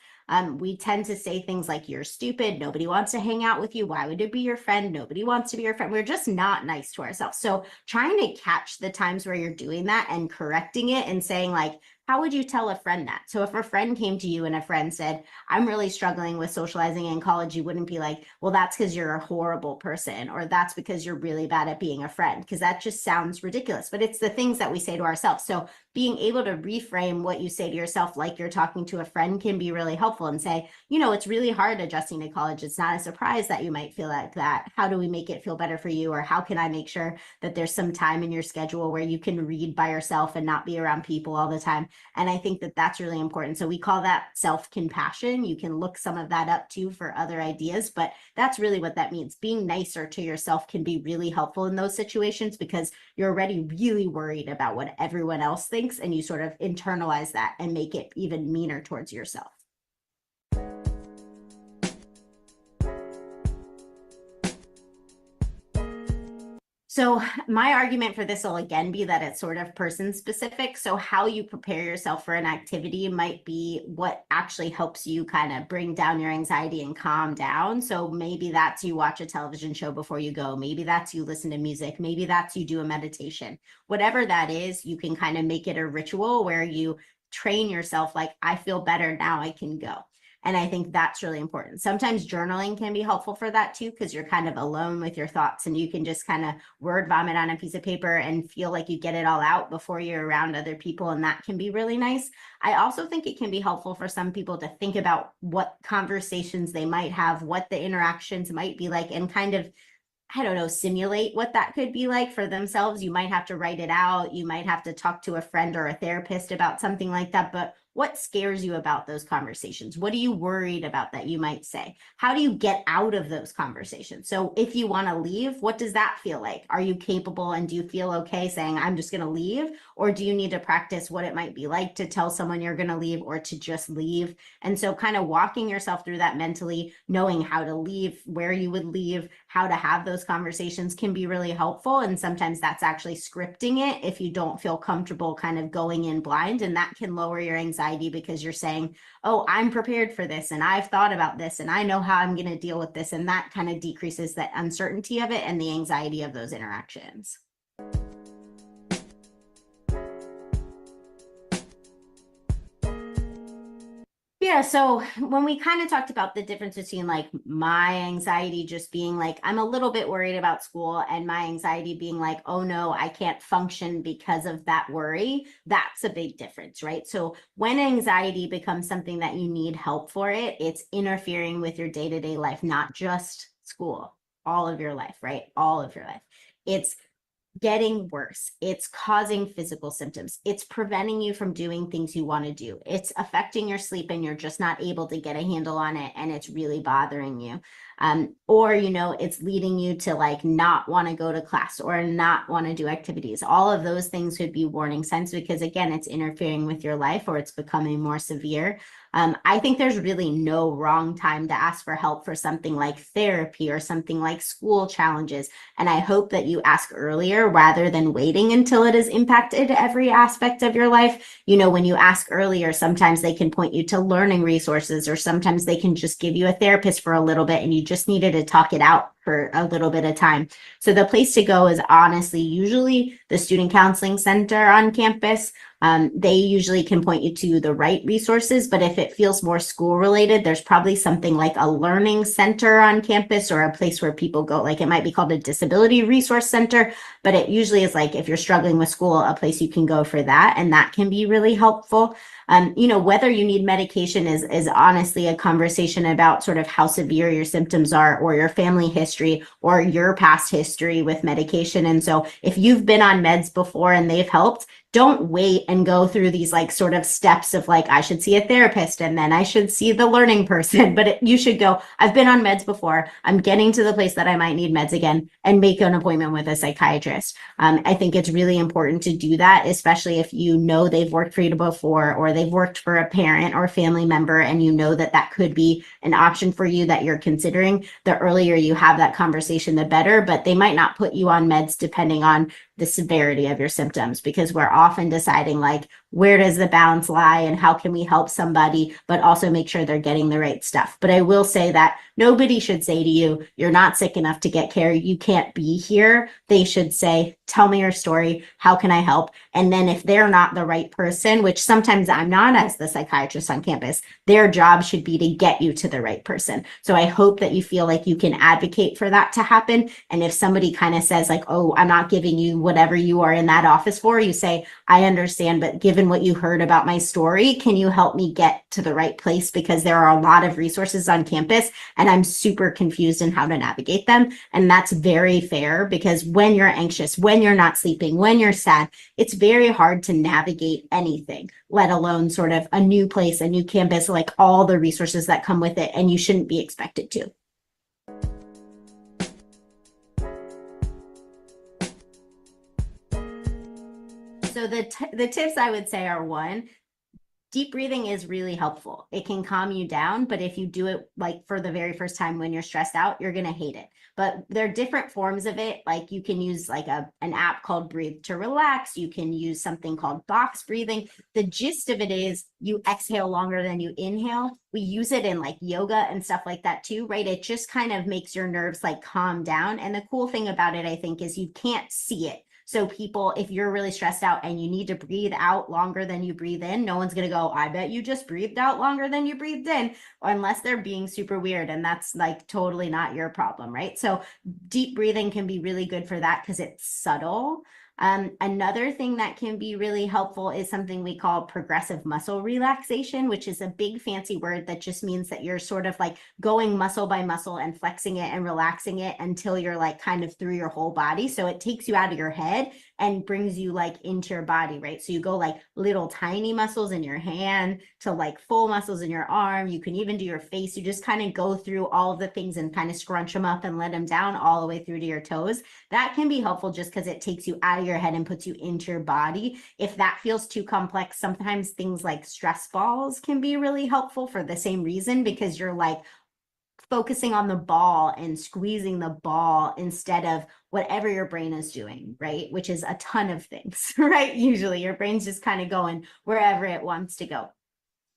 We tend to say things like, you're stupid, nobody wants to hang out with you, why would it be your friend, nobody wants to be your friend. We're just not nice to ourselves. So trying to catch the times where you're doing that and correcting it and saying like, how would you tell a friend that? So if a friend came to you and a friend said, I'm really struggling with socializing in college, you wouldn't be like, well, that's because you're a horrible person, or that's because you're really bad at being a friend, because that just sounds ridiculous. But it's the things that we say to ourselves. So being able to reframe what you say to yourself like you're talking to a friend can be really helpful, and say, you know, it's really hard adjusting to college. It's not a surprise that you might feel like that. How do we make it feel better for you? Or how can I make sure that there's some time in your schedule where you can read by yourself and not be around people all the time? And I think that that's really important. So we call that self-compassion. You can look some of that up too for other ideas, but that's really what that means. Being nicer to yourself can be really helpful in those situations, because you're already really worried about what everyone else thinks, and you sort of internalize that and make it even meaner towards yourself. So my argument for this will again be that it's sort of person specific. So how you prepare yourself for an activity might be what actually helps you kind of bring down your anxiety and calm down. So maybe that's you watch a television show before you go. Maybe that's you listen to music. Maybe that's you do a meditation. Whatever that is, you can kind of make it a ritual where you train yourself like, I feel better now, I can go. And I think that's really important. Sometimes journaling can be helpful for that too, because you're kind of alone with your thoughts and you can just kind of word vomit on a piece of paper and feel like you get it all out before you're around other people. And that can be really nice. I also think it can be helpful for some people to think about what conversations they might have, what the interactions might be like, and kind of, I don't know, simulate what that could be like for themselves. You might have to write it out. You might have to talk to a friend or a therapist about something like that. But what scares you about those conversations? What are you worried about that you might say? How do you get out of those conversations? So if you want to leave, what does that feel like? Are you capable and do you feel okay saying, I'm just going to leave? Or do you need to practice what it might be like to tell someone you're going to leave or to just leave? And so kind of walking yourself through that mentally, knowing how to leave, where you would leave, how to have those conversations can be really helpful. And sometimes that's actually scripting it if you don't feel comfortable kind of going in blind, and that can lower your anxiety because you're saying, oh, I'm prepared for this and I've thought about this and I know how I'm going to deal with this. And that kind of decreases the uncertainty of it and the anxiety of those interactions. Yeah, so when we kind of talked about the difference between like my anxiety just being like, I'm a little bit worried about school, and my anxiety being like, oh no, I can't function because of that worry, that's a big difference, right? So when anxiety becomes something that you need help for it, it's interfering with your day-to-day life, not just school, all of your life, right? All of your life. It's getting worse. It's causing physical symptoms. It's preventing you from doing things you want to do. It's affecting your sleep and you're just not able to get a handle on it and it's really bothering you. Or, you know, it's leading you to like not want to go to class or not want to do activities. All of those things would be warning signs because again, it's interfering with your life or it's becoming more severe. I think there's really no wrong time to ask for help for something like therapy or something like school challenges. And I hope that you ask earlier rather than waiting until it has impacted every aspect of your life. You know, when you ask earlier, sometimes they can point you to learning resources, or sometimes they can just give you a therapist for a little bit and you just needed to talk it out for a little bit of time. So the place to go is honestly usually the student counseling center on campus. They usually can point you to the right resources, but if it feels more school related, there's probably something like a learning center on campus or a place where people go, like it might be called a disability resource center, but it usually is like if you're struggling with school, a place you can go for that, and that can be really helpful. You know, whether you need medication is honestly a conversation about sort of how severe your symptoms are or your family history or your past history with medication. And so if you've been on meds before and they've helped, don't wait and go through these like sort of steps of like, I should see a therapist and then I should see the learning person, but you should go, I've been on meds before. I'm getting to the place that I might need meds again, and make an appointment with a psychiatrist. I think it's really important to do that, especially if you know they've worked for you before or they've worked for a parent or family member and you know that that could be an option for you that you're considering. The earlier you have that conversation, the better, but they might not put you on meds depending on the severity of your symptoms, because we're often deciding like, where does the balance lie and how can we help somebody, but also make sure they're getting the right stuff. But I will say that nobody should say to you, you're not sick enough to get care, you can't be here. They should say, tell me your story, how can I help? And then if they're not the right person, which sometimes I'm not as the psychiatrist on campus, their job should be to get you to the right person. So I hope that you feel like you can advocate for that to happen. And if somebody kind of says like, oh, I'm not giving you whatever you are in that office for, you say, I understand, but given what you heard about my story, can you help me get to the right place? Because there are a lot of resources on campus and I'm super confused in how to navigate them. And that's very fair, because when you're anxious, when you're not sleeping, when you're sad, it's very hard to navigate anything, let alone sort of a new place, a new campus, like all the resources that come with it. And you shouldn't be expected to. So the tips I would say are, one, deep breathing is really helpful. It can calm you down, but if you do it like for the very first time when you're stressed out, you're going to hate it. But there are different forms of it. Like you can use like an app called Breathe to Relax. You can use something called box breathing. The gist of it is you exhale longer than you inhale. We use it in like yoga and stuff like that too, right? It just kind of makes your nerves like calm down. And the cool thing about it, I think, is you can't see it. So people, if you're really stressed out and you need to breathe out longer than you breathe in, no one's going to go, I bet you just breathed out longer than you breathed in, unless they're being super weird. And that's like totally not your problem, right? So deep breathing can be really good for that because it's subtle. Another thing that can be really helpful is something we call progressive muscle relaxation, which is a big fancy word that just means that you're sort of like going muscle by muscle and flexing it and relaxing it until you're like kind of through your whole body. So it takes you out of your head and brings you like into your body, right? So you go like little tiny muscles in your hand to like full muscles in your arm. You can even do your face. You just kind of go through all of the things and kind of scrunch them up and let them down all the way through to your toes. That can be helpful just because it takes you out of your head and puts you into your body. If that feels too complex, sometimes things like stress balls can be really helpful for the same reason, because you're like focusing on the ball and squeezing the ball instead of whatever your brain is doing, right? Which is a ton of things, right? Usually your brain's just kind of going wherever it wants to go.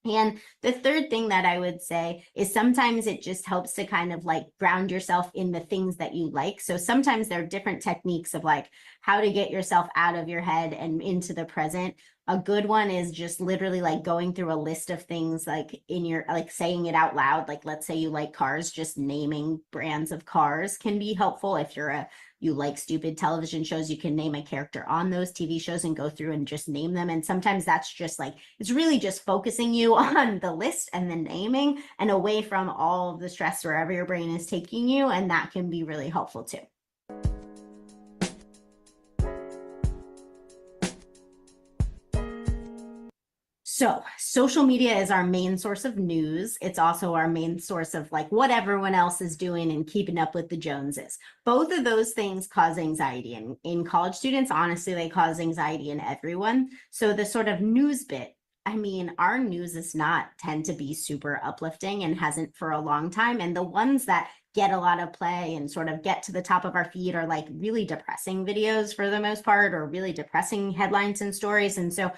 And the third thing that I would say is sometimes it just helps to kind of like ground yourself in the things that you like. So sometimes there are different techniques of like how to get yourself out of your head and into the present. A good one is just literally like going through a list of things, like in your, like saying it out loud. Like, let's say you like cars, just naming brands of cars can be helpful. If you like stupid television shows, you can name a character on those TV shows and go through and just name them. And sometimes that's just like, it's really just focusing you on the list and the naming and away from all of the stress wherever your brain is taking you. And that can be really helpful too. So social media is our main source of news. It's also our main source of like what everyone else is doing and keeping up with the Joneses. Both of those things cause anxiety. And in college students, honestly, they cause anxiety in everyone. So the sort of news bit, I mean, our news is not tend to be super uplifting and hasn't for a long time. And the ones that get a lot of play and sort of get to the top of our feed are like really depressing videos for the most part, or really depressing headlines and stories. And so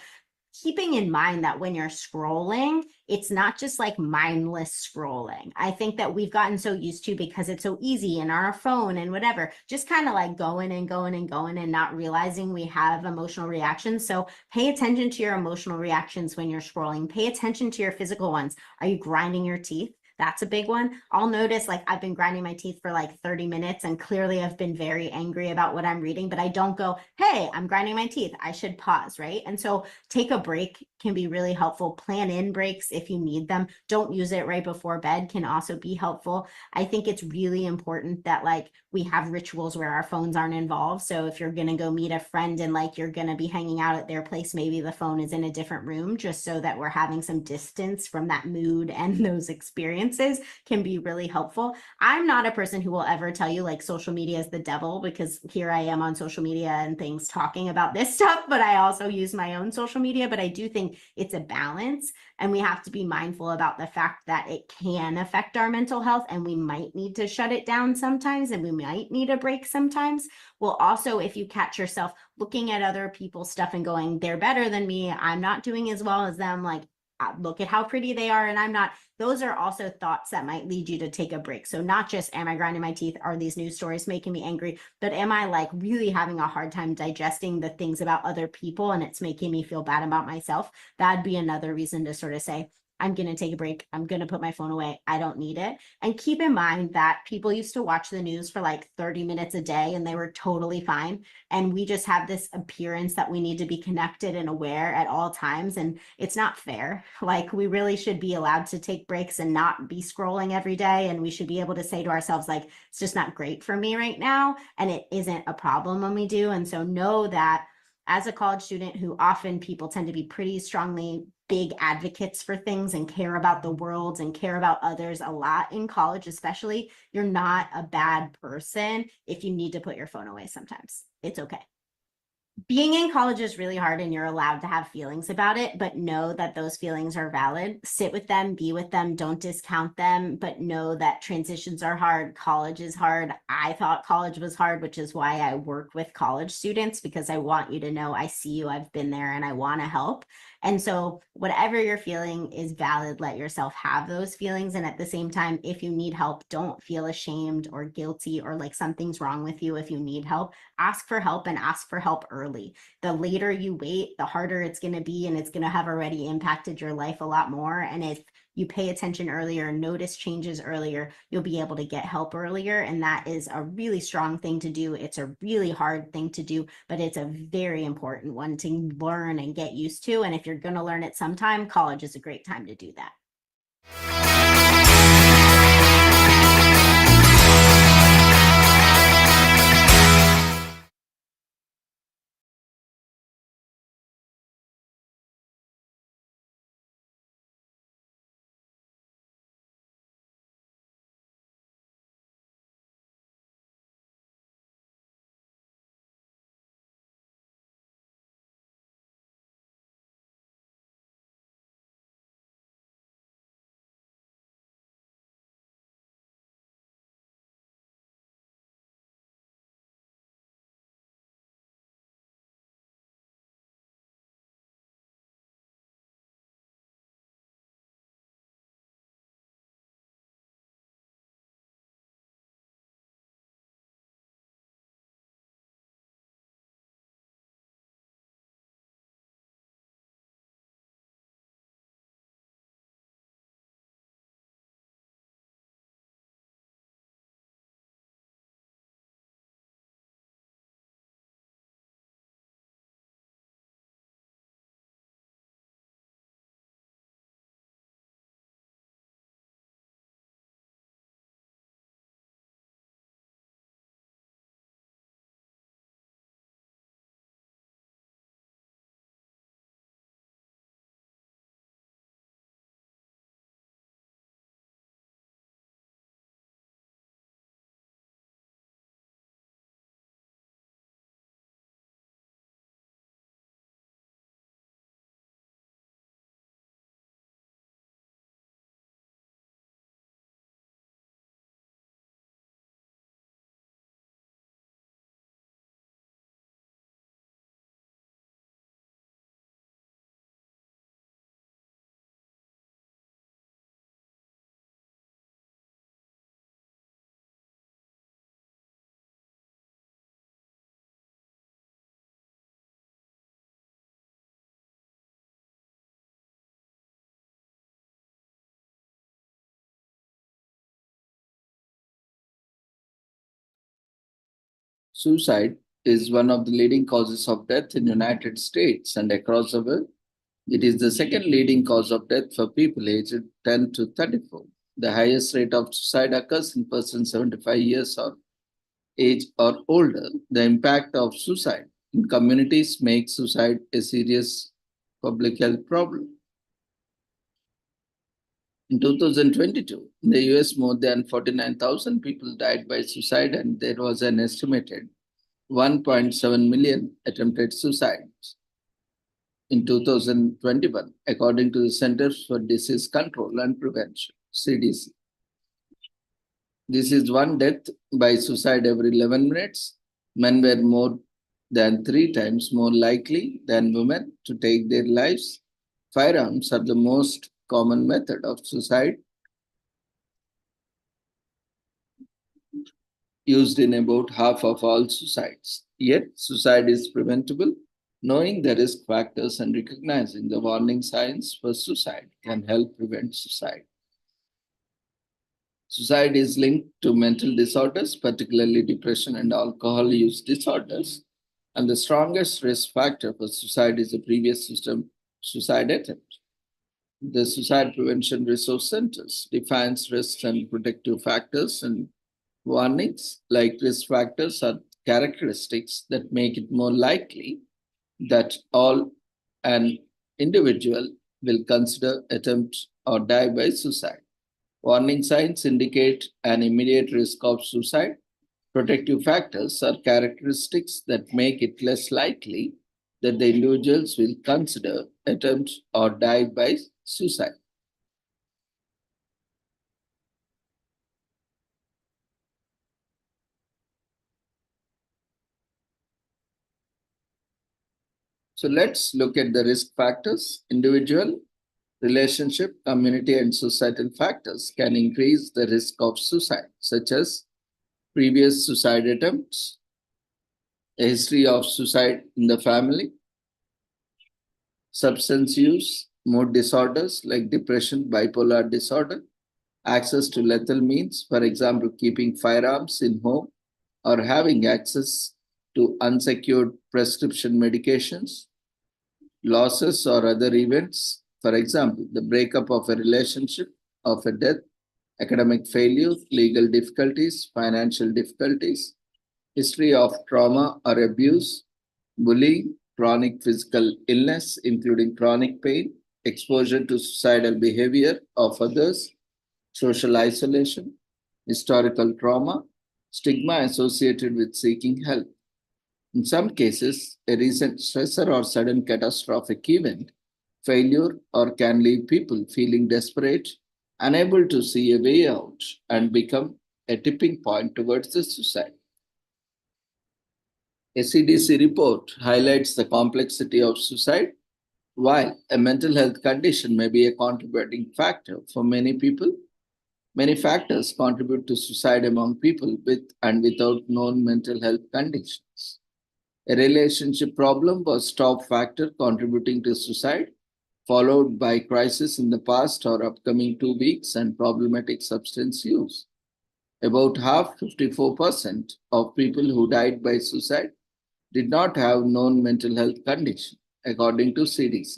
keeping in mind that when you're scrolling, it's not just like mindless scrolling. I think that we've gotten so used to, because it's so easy in our phone and whatever, just kind of like going and going and going and not realizing we have emotional reactions. So pay attention to your emotional reactions when you're scrolling. Pay attention to your physical ones. Are you grinding your teeth? That's a big one. I'll notice like I've been grinding my teeth for like 30 minutes and clearly I've been very angry about what I'm reading, but I don't go, hey, I'm grinding my teeth, I should pause, right? And so take a break can be really helpful. Plan in breaks if you need them. Don't use it right before bed can also be helpful. I think it's really important that like we have rituals where our phones aren't involved. So if you're going to go meet a friend and like you're going to be hanging out at their place, maybe the phone is in a different room, just so that we're having some distance from that mood and those experiences can be really helpful. I'm not a person who will ever tell you like social media is the devil, because here I am on social media and things talking about this stuff, but I also use my own social media. But I do think it's a balance, and we have to be mindful about the fact that it can affect our mental health and we might need to shut it down sometimes, and we might need a break sometimes. Well, also, if you catch yourself looking at other people's stuff and going, they're better than me, I'm not doing as well as them, like look at how pretty they are and I'm not, those are also thoughts that might lead you to take a break. So not just, am I grinding my teeth? Are these news stories making me angry? But am I like really having a hard time digesting the things about other people and it's making me feel bad about myself? That'd be another reason to sort of say, I'm going to take a break. I'm going to put my phone away. I don't need it. And keep in mind that people used to watch the news for like 30 minutes a day and they were totally fine. And we just have this appearance that we need to be connected and aware at all times. And it's not fair. Like we really should be allowed to take breaks and not be scrolling every day. And we should be able to say to ourselves, like, it's just not great for me right now. And it isn't a problem when we do. And so know that as a college student, who often people tend to be pretty strongly big advocates for things and care about the world and care about others a lot in college, especially, you're not a bad person if you need to put your phone away sometimes. It's okay. being in college is really hard and you're allowed to have feelings about it, but know that those feelings are valid. Sit with them, be with them, don't discount them, but know that transitions are hard. College is hard. I thought college was hard, which is why I work with college students, because I want you to know I see you, I've been there, and I want to help. And so, whatever you're feeling is valid. Let yourself have those feelings. And at the same time, if you need help, don't feel ashamed or guilty or like something's wrong with you if you need help. Ask for help and ask for help early. The later you wait, the harder it's going to be, and it's going to have already impacted your life a lot more. And if you pay attention earlier, notice changes earlier, you'll be able to get help earlier. And that is a really strong thing to do. It's a really hard thing to do, but it's a very important one to learn and get used to. And if you're going to learn it sometime, college is a great time to do that. Suicide is one of the leading causes of death in United States and across the world. It is the second leading cause of death for people aged 10 to 34. The highest rate of suicide occurs in persons 75 years of age or older. The impact of suicide in communities makes suicide a serious public health problem. In 2022, in the US, more than 49,000 people died by suicide, and there was an estimated 1.7 million attempted suicides in 2021, according to the Centers for Disease Control and Prevention, CDC. This is one death by suicide every 11 minutes. Men were more than 3 times more likely than women to take their lives. Firearms are the most common method of suicide, used in about half of all suicides. Yet, suicide is preventable. Knowing the risk factors and recognizing the warning signs for suicide can help prevent suicide. Suicide is linked to mental disorders, particularly depression and alcohol use disorders. And the strongest risk factor for suicide is a previous system suicide attempt. The Suicide Prevention Resource Centers defines risks and protective factors and warnings. Like risk factors are characteristics that make it more likely that an individual will consider attempt or die by suicide. Warning signs indicate an immediate risk of suicide. Protective factors are characteristics that make it less likely that the individuals will consider, attempt, or die by suicide. So let's look at the risk factors. Individual, relationship, community, and societal factors can increase the risk of suicide, such as previous suicide attempts, a history of suicide in the family, substance use, mood disorders like depression, bipolar disorder, access to lethal means, for example, keeping firearms in home or having access to unsecured prescription medications, losses or other events, for example, the breakup of a relationship, of a death, academic failure, legal difficulties, financial difficulties, history of trauma or abuse, bullying, chronic physical illness, including chronic pain, exposure to suicidal behavior of others, social isolation, historical trauma, stigma associated with seeking help. In some cases, a recent stressor or sudden catastrophic event, failure, or can leave people feeling desperate, unable to see a way out, and become a tipping point towards the suicide. A CDC report highlights the complexity of suicide. While a mental health condition may be a contributing factor for many people, many factors contribute to suicide among people with and without known mental health conditions. A relationship problem was top factor contributing to suicide, followed by crisis in the past or upcoming 2 weeks and problematic substance use. About half, 54%, of people who died by suicide did not have known mental health condition, according to CDC.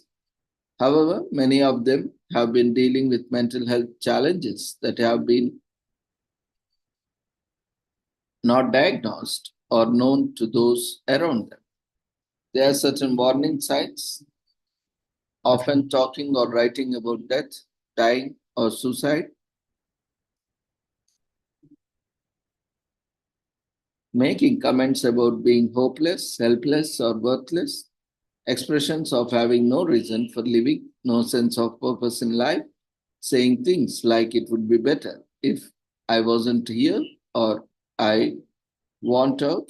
However, many of them have been dealing with mental health challenges that have been not diagnosed or known to those around them. There are certain warning signs, often talking or writing about death, dying, or suicide, making comments about being hopeless, helpless, or worthless, expressions of having no reason for living, no sense of purpose in life, saying things like it would be better if I wasn't here or I want out,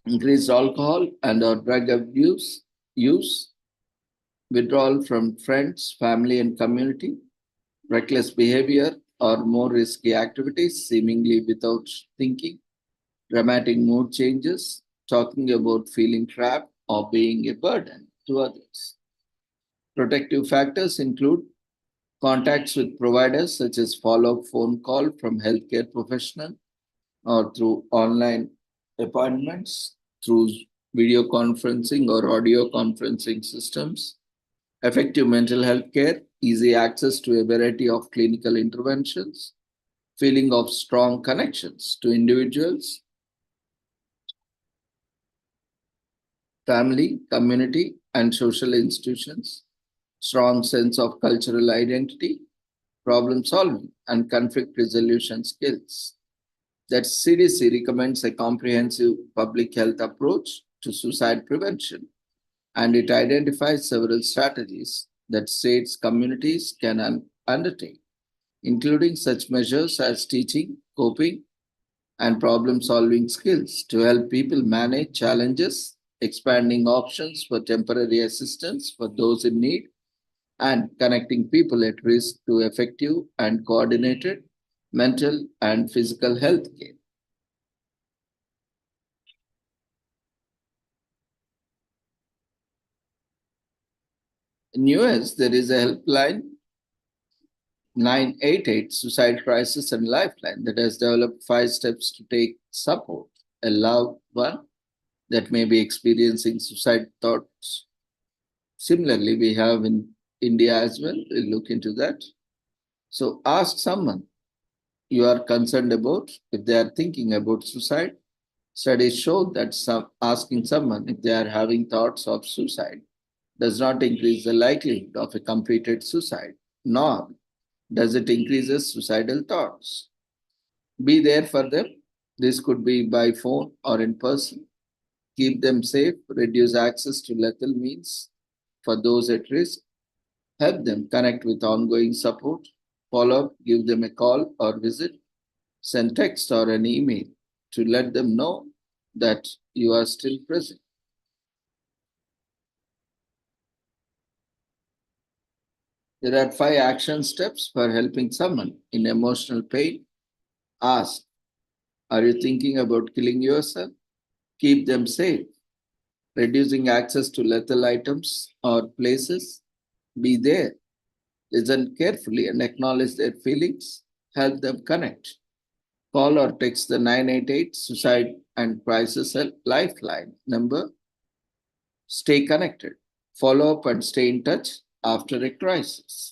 increased alcohol and or drug abuse, use, withdrawal from friends, family, and community, reckless behavior or more risky activities, seemingly without thinking, dramatic mood changes, talking about feeling trapped or being a burden to others. Protective factors include contacts with providers such as follow-up phone call from healthcare professional or through online appointments, through video conferencing or audio conferencing systems, effective mental health care, easy access to a variety of clinical interventions, feeling of strong connections to individuals, family, community, and social institutions, strong sense of cultural identity, problem solving, and conflict resolution skills. That CDC recommends a comprehensive public health approach to suicide prevention, and it identifies several strategies that states communities can undertake, including such measures as teaching, coping, and problem solving skills to help people manage challenges, expanding options for temporary assistance for those in need, and connecting people at risk to effective and coordinated mental and physical health care. In US, there is a helpline 988 Suicide Crisis and Lifeline that has developed 5 steps to take support a loved one that may be experiencing suicide thoughts. Similarly, we have in India as well. We'll look into that. So ask someone you are concerned about if they are thinking about suicide. Studies show that asking someone if they are having thoughts of suicide does not increase the likelihood of a completed suicide, nor does it increase suicidal thoughts. Be there for them. This could be by phone or in person. Keep them safe, reduce access to lethal means for those at risk, help them connect with ongoing support, follow up, give them a call or visit, send text or an email to let them know that you are still present. There are 5 action steps for helping someone in emotional pain. Ask, are you thinking about killing yourself? Keep them safe, reducing access to lethal items or places. Be there, listen carefully and acknowledge their feelings. Help them connect. Call or text the 988 Suicide and Crisis Help Lifeline number. Stay connected. Follow up and stay in touch after a crisis.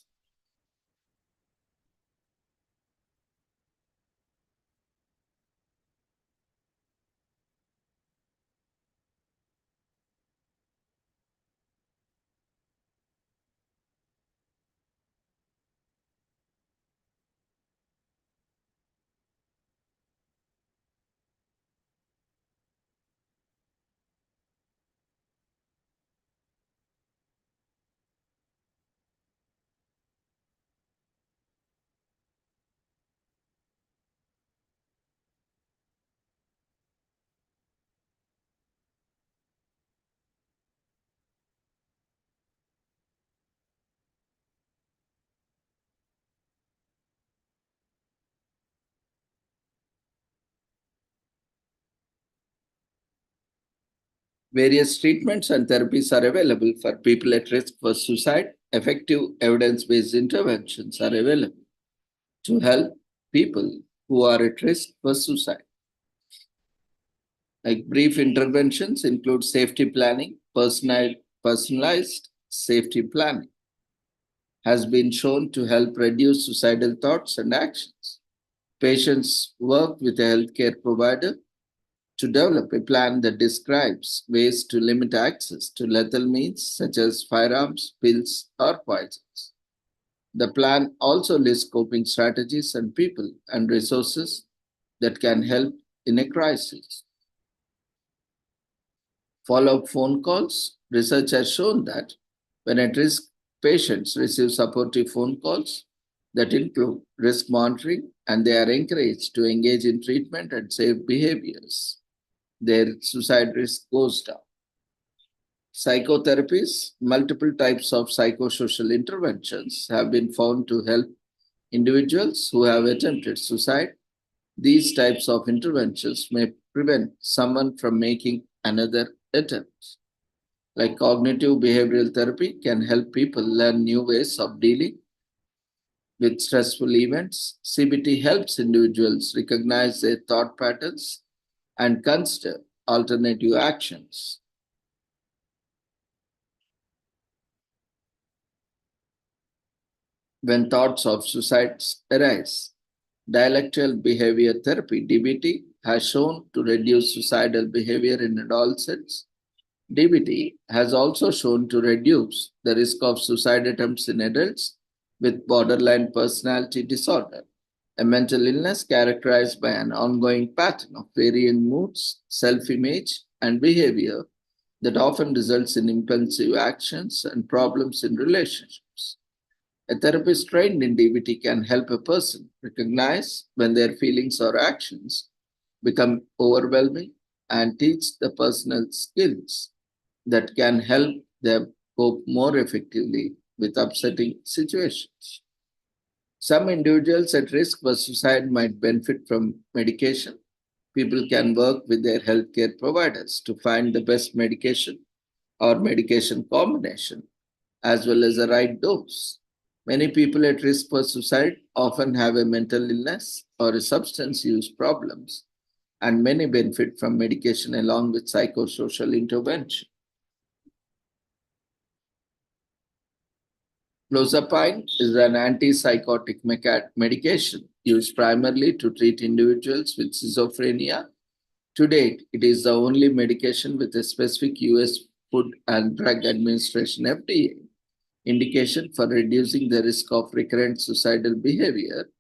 Various treatments and therapies are available for people at risk for suicide. Effective evidence based interventions are available to help people who are at risk for suicide. Like brief interventions include safety planning, personalized safety planning has been shown to help reduce suicidal thoughts and actions. Patients work with a healthcare provider to develop a plan that describes ways to limit access to lethal means such as firearms, pills, or poisons. The plan also lists coping strategies and people and resources that can help in a crisis. Follow-up phone calls. Research has shown that when at risk patients receive supportive phone calls that include risk monitoring and they are encouraged to engage in treatment and safe behaviors, their suicide risk goes down. Psychotherapies, multiple types of psychosocial interventions have been found to help individuals who have attempted suicide. These types of interventions may prevent someone from making another attempt. Like cognitive behavioral therapy can help people learn new ways of dealing with stressful events. CBT helps individuals recognize their thought patterns and consider alternative actions. When thoughts of suicide arise, dialectical behavior therapy (DBT) has shown to reduce suicidal behavior in adolescents. DBT has also shown to reduce the risk of suicide attempts in adults with borderline personality disorder, a mental illness characterized by an ongoing pattern of varying moods, self-image, and behavior that often results in impulsive actions and problems in relationships. A therapist trained in DBT can help a person recognize when their feelings or actions become overwhelming and teach the personal skills that can help them cope more effectively with upsetting situations. Some individuals at risk for suicide might benefit from medication. People can work with their healthcare providers to find the best medication or medication combination, as well as the right dose. Many people at risk for suicide often have a mental illness or a substance use problems, and many benefit from medication along with psychosocial intervention. Clozapine is an antipsychotic medication used primarily to treat individuals with schizophrenia. To date, it is the only medication with a specific US Food and Drug Administration (FDA) indication for reducing the risk of recurrent suicidal behavior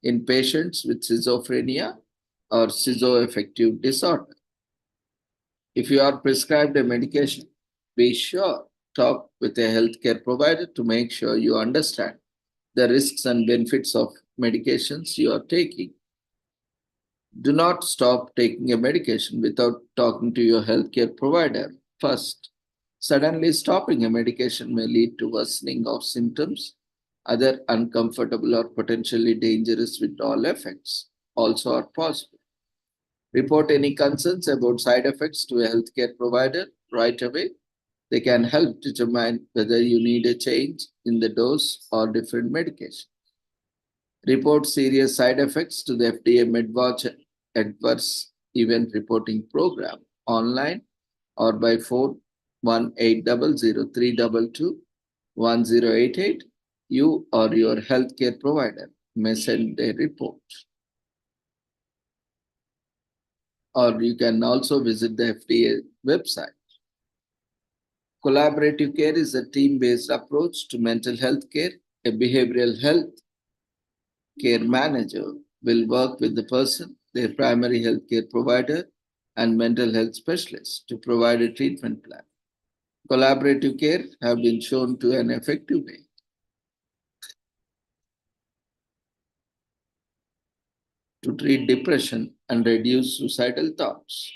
in patients with schizophrenia or schizoaffective disorder. If you are prescribed a medication, be sure talk with a healthcare provider to make sure you understand the risks and benefits of medications you are taking. Do not stop taking a medication without talking to your healthcare provider first. Suddenly stopping a medication may lead to worsening of symptoms. Other uncomfortable or potentially dangerous withdrawal effects also are possible. Report any concerns about side effects to a healthcare provider right away. They can help determine whether you need a change in the dose or different medication. Report serious side effects to the FDA MedWatch Adverse Event Reporting Program online or by phone 1-800-322-1088. You or your healthcare provider may send a report. Or you can also visit the FDA website. Collaborative care is a team-based approach to mental health care. A behavioral health care manager will work with the person, their primary health care provider, and mental health specialist to provide a treatment plan. Collaborative care have been shown to an effective way to treat depression and reduce suicidal thoughts.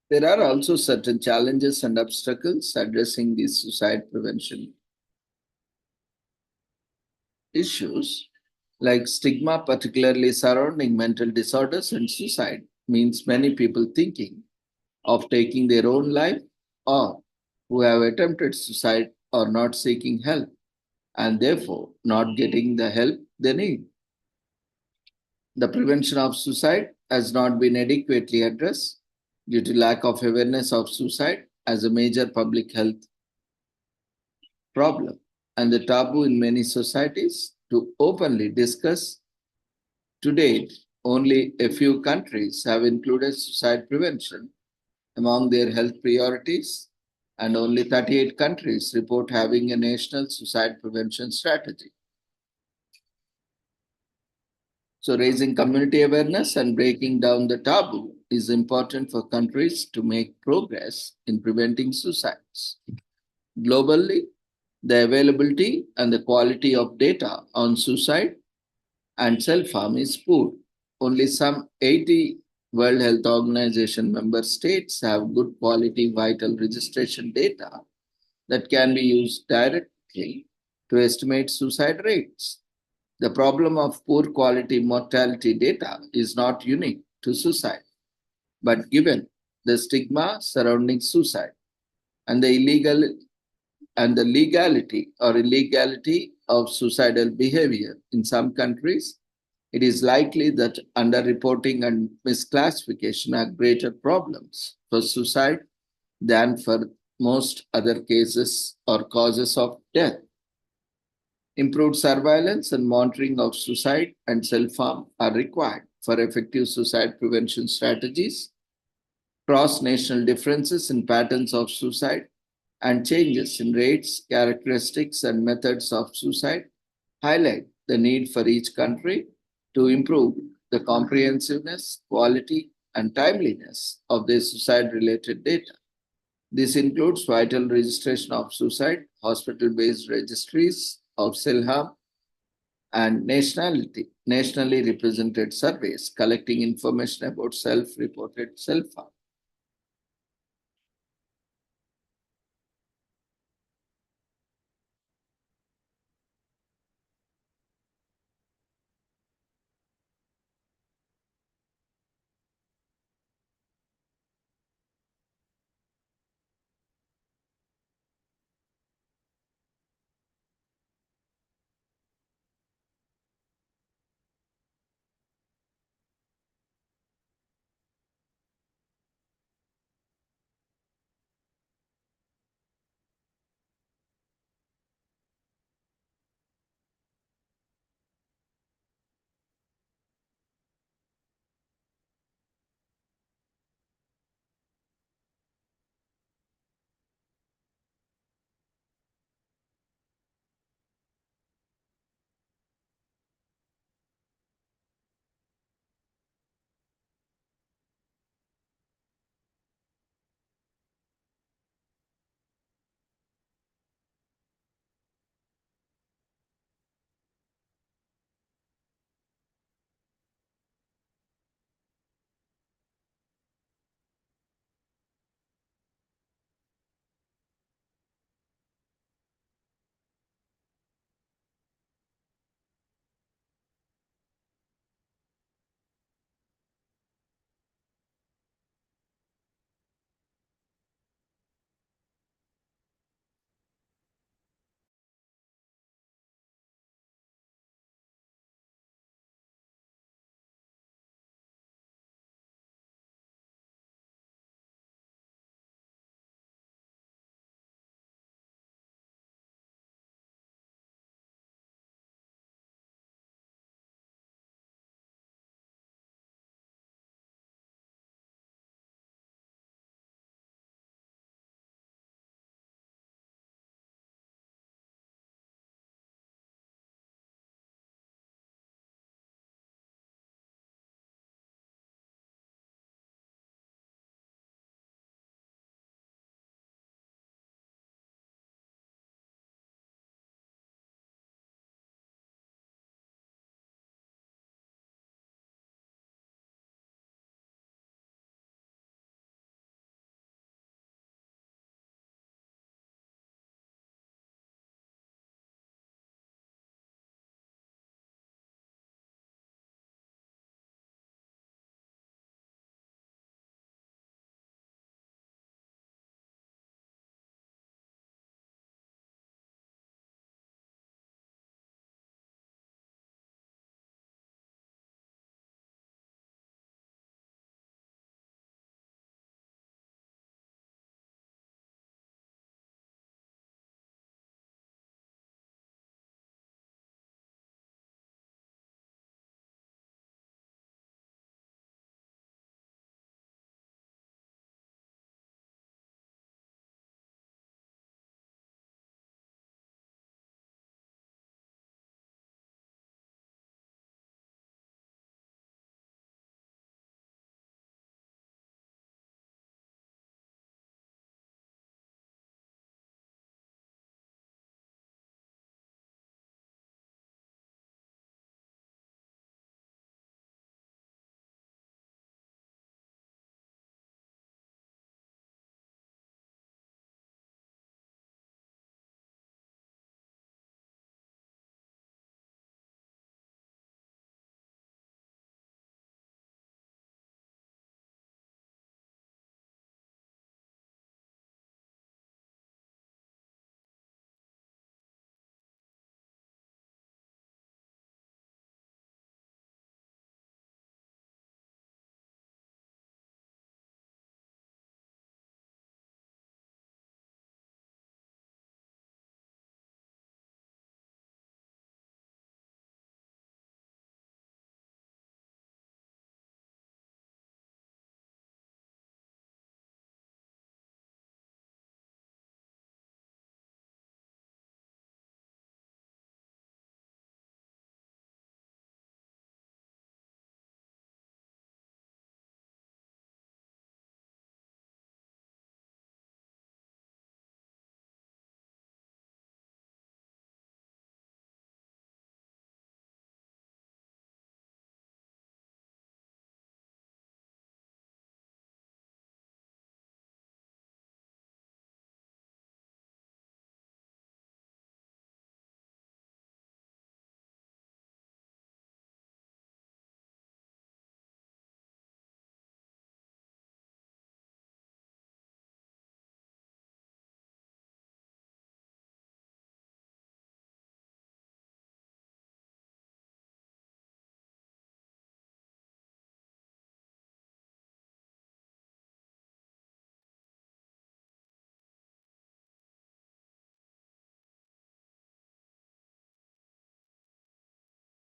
There are also certain challenges and obstacles addressing these suicide prevention issues, like stigma, particularly surrounding mental disorders and suicide, means many people thinking of taking their own life or who have attempted suicide or not seeking help and therefore not getting the help they need. The prevention of suicide has not been adequately addressed due to lack of awareness of suicide as a major public health problem and the taboo in many societies to openly discuss. To date, only a few countries have included suicide prevention among their health priorities, and only 38 countries report having a national suicide prevention strategy. So, raising community awareness and breaking down the taboo is important for countries to make progress in preventing suicides. Globally, the availability and the quality of data on suicide and self-harm is poor. Only some 80 World Health Organization member states have good quality vital registration data that can be used directly to estimate suicide rates. The problem of poor quality mortality data is not unique to suicide, but given the stigma surrounding suicide and the legality or illegality of suicidal behavior in some countries, it is likely that underreporting and misclassification are greater problems for suicide than for most other cases or causes of death. Improved surveillance and monitoring of suicide and self-harm are required for effective suicide prevention strategies. Cross-national differences in patterns of suicide and changes in rates, characteristics, and methods of suicide highlight the need for each country to improve the comprehensiveness, quality, and timeliness of their suicide-related data. This includes vital registration of suicide, hospital-based registries of self-harm, and nationally represented surveys collecting information about self-reported self-harm.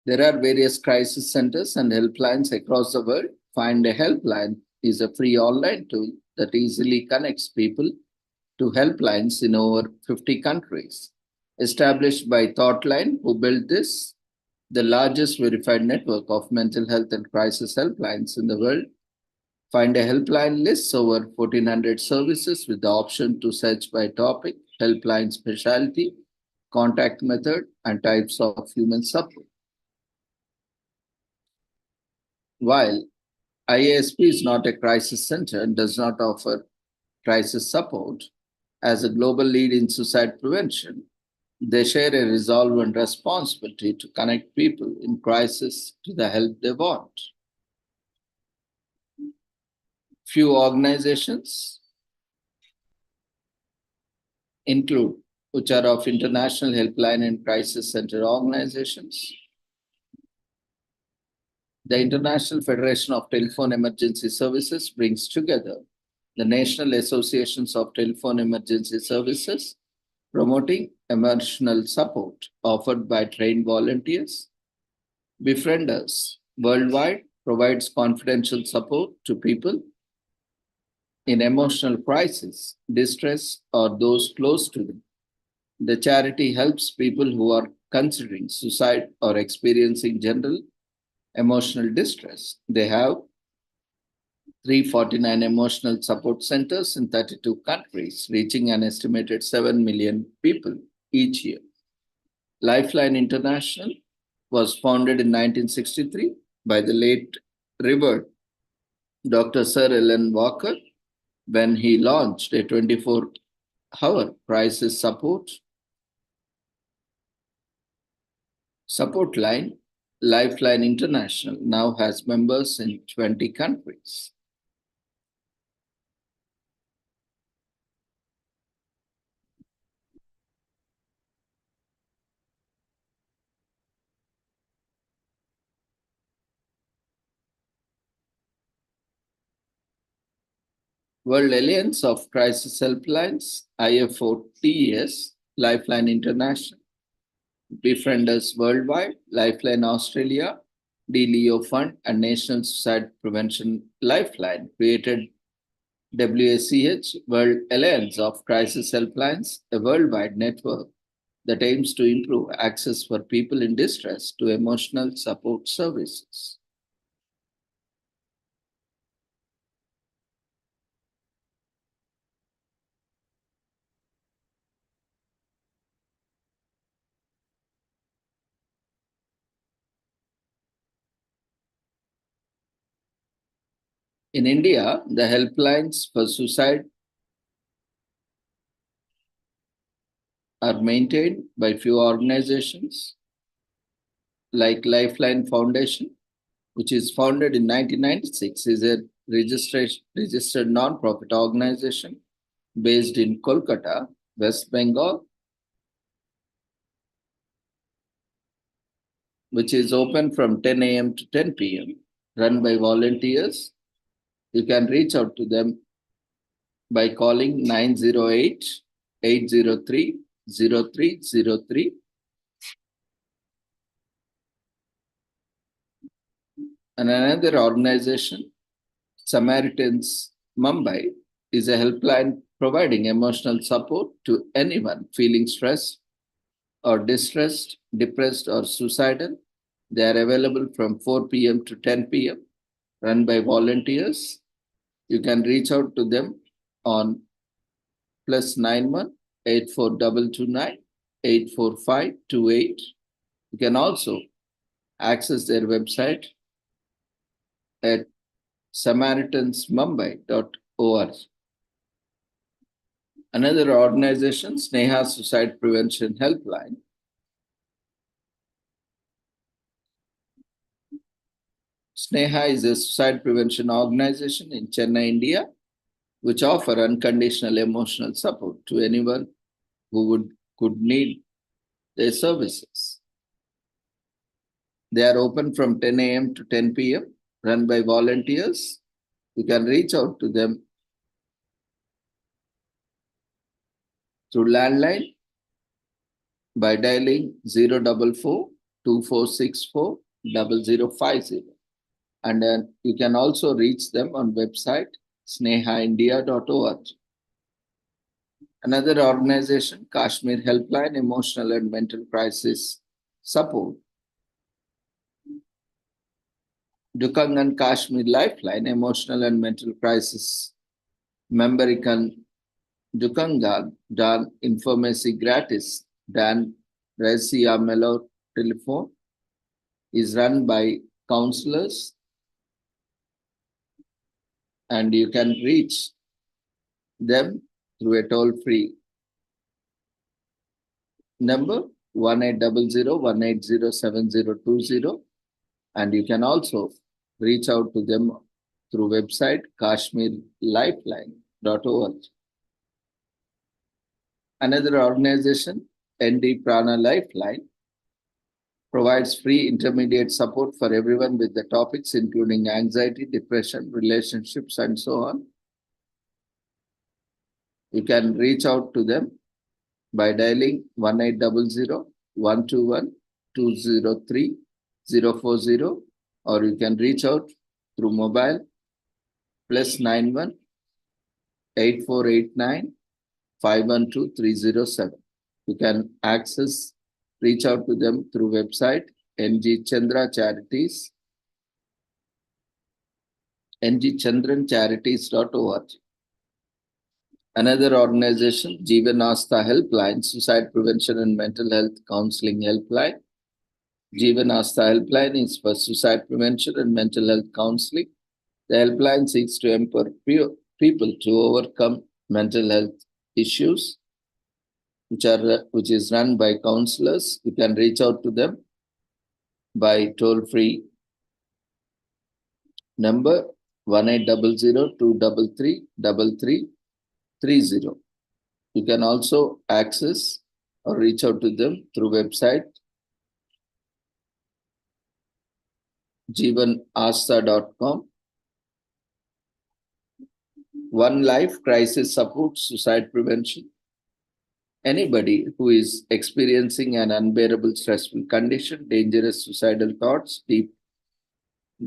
There are various crisis centers and helplines across the world. Find a Helpline is a free online tool that easily connects people to helplines in over 50 countries. Established by Thoughtline, who built this, the largest verified network of mental health and crisis helplines in the world. Find a Helpline lists over 1,400 services with the option to search by topic, helpline specialty, contact method, and types of human support. While IASP is not a crisis center and does not offer crisis support, as a global lead in suicide prevention, they share a resolve and responsibility to connect people in crisis to the help they want. Few organizations include which are of international helpline and crisis center organizations. The International Federation of Telephone Emergency Services brings together the National Associations of Telephone Emergency Services, promoting emotional support offered by trained volunteers. Befrienders worldwide provides confidential support to people in emotional crisis, distress, or those close to them. The charity helps people who are considering suicide or experiencing general emotional distress. They have 349 emotional support centers in 32 countries, reaching an estimated 7 million people each year. Lifeline International was founded in 1963 by the late revered Dr. Sir Alan Walker when he launched a 24-hour crisis support line. Lifeline International now has members in 20 countries. World Alliance of Crisis Helplines, IFOTS, Lifeline International, Befrienders Worldwide, Lifeline Australia, DLEO Fund, and National Suicide Prevention Lifeline created WACH, World Alliance of Crisis Helplines, a worldwide network that aims to improve access for people in distress to emotional support services. In India, the helplines for suicide are maintained by few organizations like Lifeline Foundation, which is founded in 1996, is a registered non-profit organization based in Kolkata, West Bengal, which is open from 10 a.m. to 10 p.m., run by volunteers. You can reach out to them by calling 908-803-0303. And another organization, Samaritans Mumbai, is a helpline providing emotional support to anyone feeling stressed or distressed, depressed, or suicidal. They are available from 4 p.m. to 10 p.m., run by volunteers. You can reach out to them on +91 84 84528. You can also access their website at samaritansmumbai.org. Another organization, Sneha Suicide Prevention Helpline. Sneha is a suicide prevention organization in Chennai, India, which offer unconditional emotional support to anyone who could need their services. They are open from 10 a.m. to 10 p.m., run by volunteers. You can reach out to them through landline by dialing 044 2464 0050. And then you can also reach them on website snehaindia.org. Another organization, Kashmir Helpline, Emotional and Mental Crisis Support. Dukang and Kashmir Lifeline, Emotional and Mental Crisis Memberikan Dukangan dan Informasi Gratis dan Resia Melo Telephone is run by counselors, and you can reach them through a toll-free number 1800-180-7020, and you can also reach out to them through website kashmirlifeline.org. Another organization, ND Prana Lifeline, provides free intermediate support for everyone with the topics including anxiety, depression, relationships, and so on. You can reach out to them by dialing 1800-121-203-040, or you can reach out through mobile +91 8489 512 307. You can reach out to them through website ngchandrancharities.org. Another organization, Jeevan Astha Helpline, Suicide Prevention and Mental Health Counseling Helpline. Jeevan Astha Helpline is for suicide prevention and mental health counseling. The helpline seeks to empower people to overcome mental health issues, which is run by counselors. You can reach out to them by toll-free number 1800-233-3330. You can also access or reach out to them through website jeevanastha.com. One Life Crisis Support Suicide Prevention. Anybody who is experiencing an unbearable stressful condition, dangerous suicidal thoughts, deep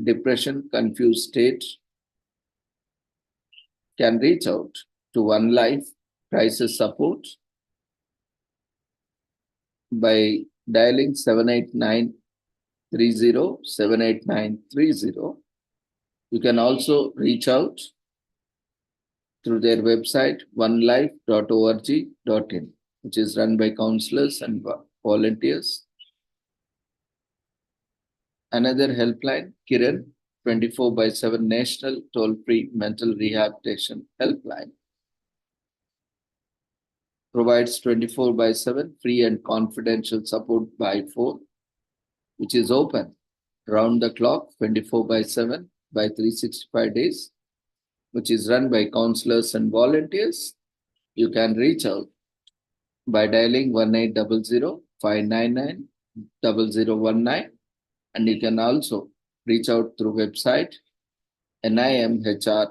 depression, confused state, can reach out to One Life Crisis Support by dialing 789-30-78930. You can also reach out through their website onelife.org.in, which is run by counselors and volunteers. Another helpline, Kiran, 24/7 National Toll-Free Mental Rehabilitation Helpline, provides 24/7 free and confidential support by phone, which is open round the clock, 24/7 by 365 days, which is run by counselors and volunteers. You can reach out by dialing 1800-599-0019, and you can also reach out through website nimhr.ac.in.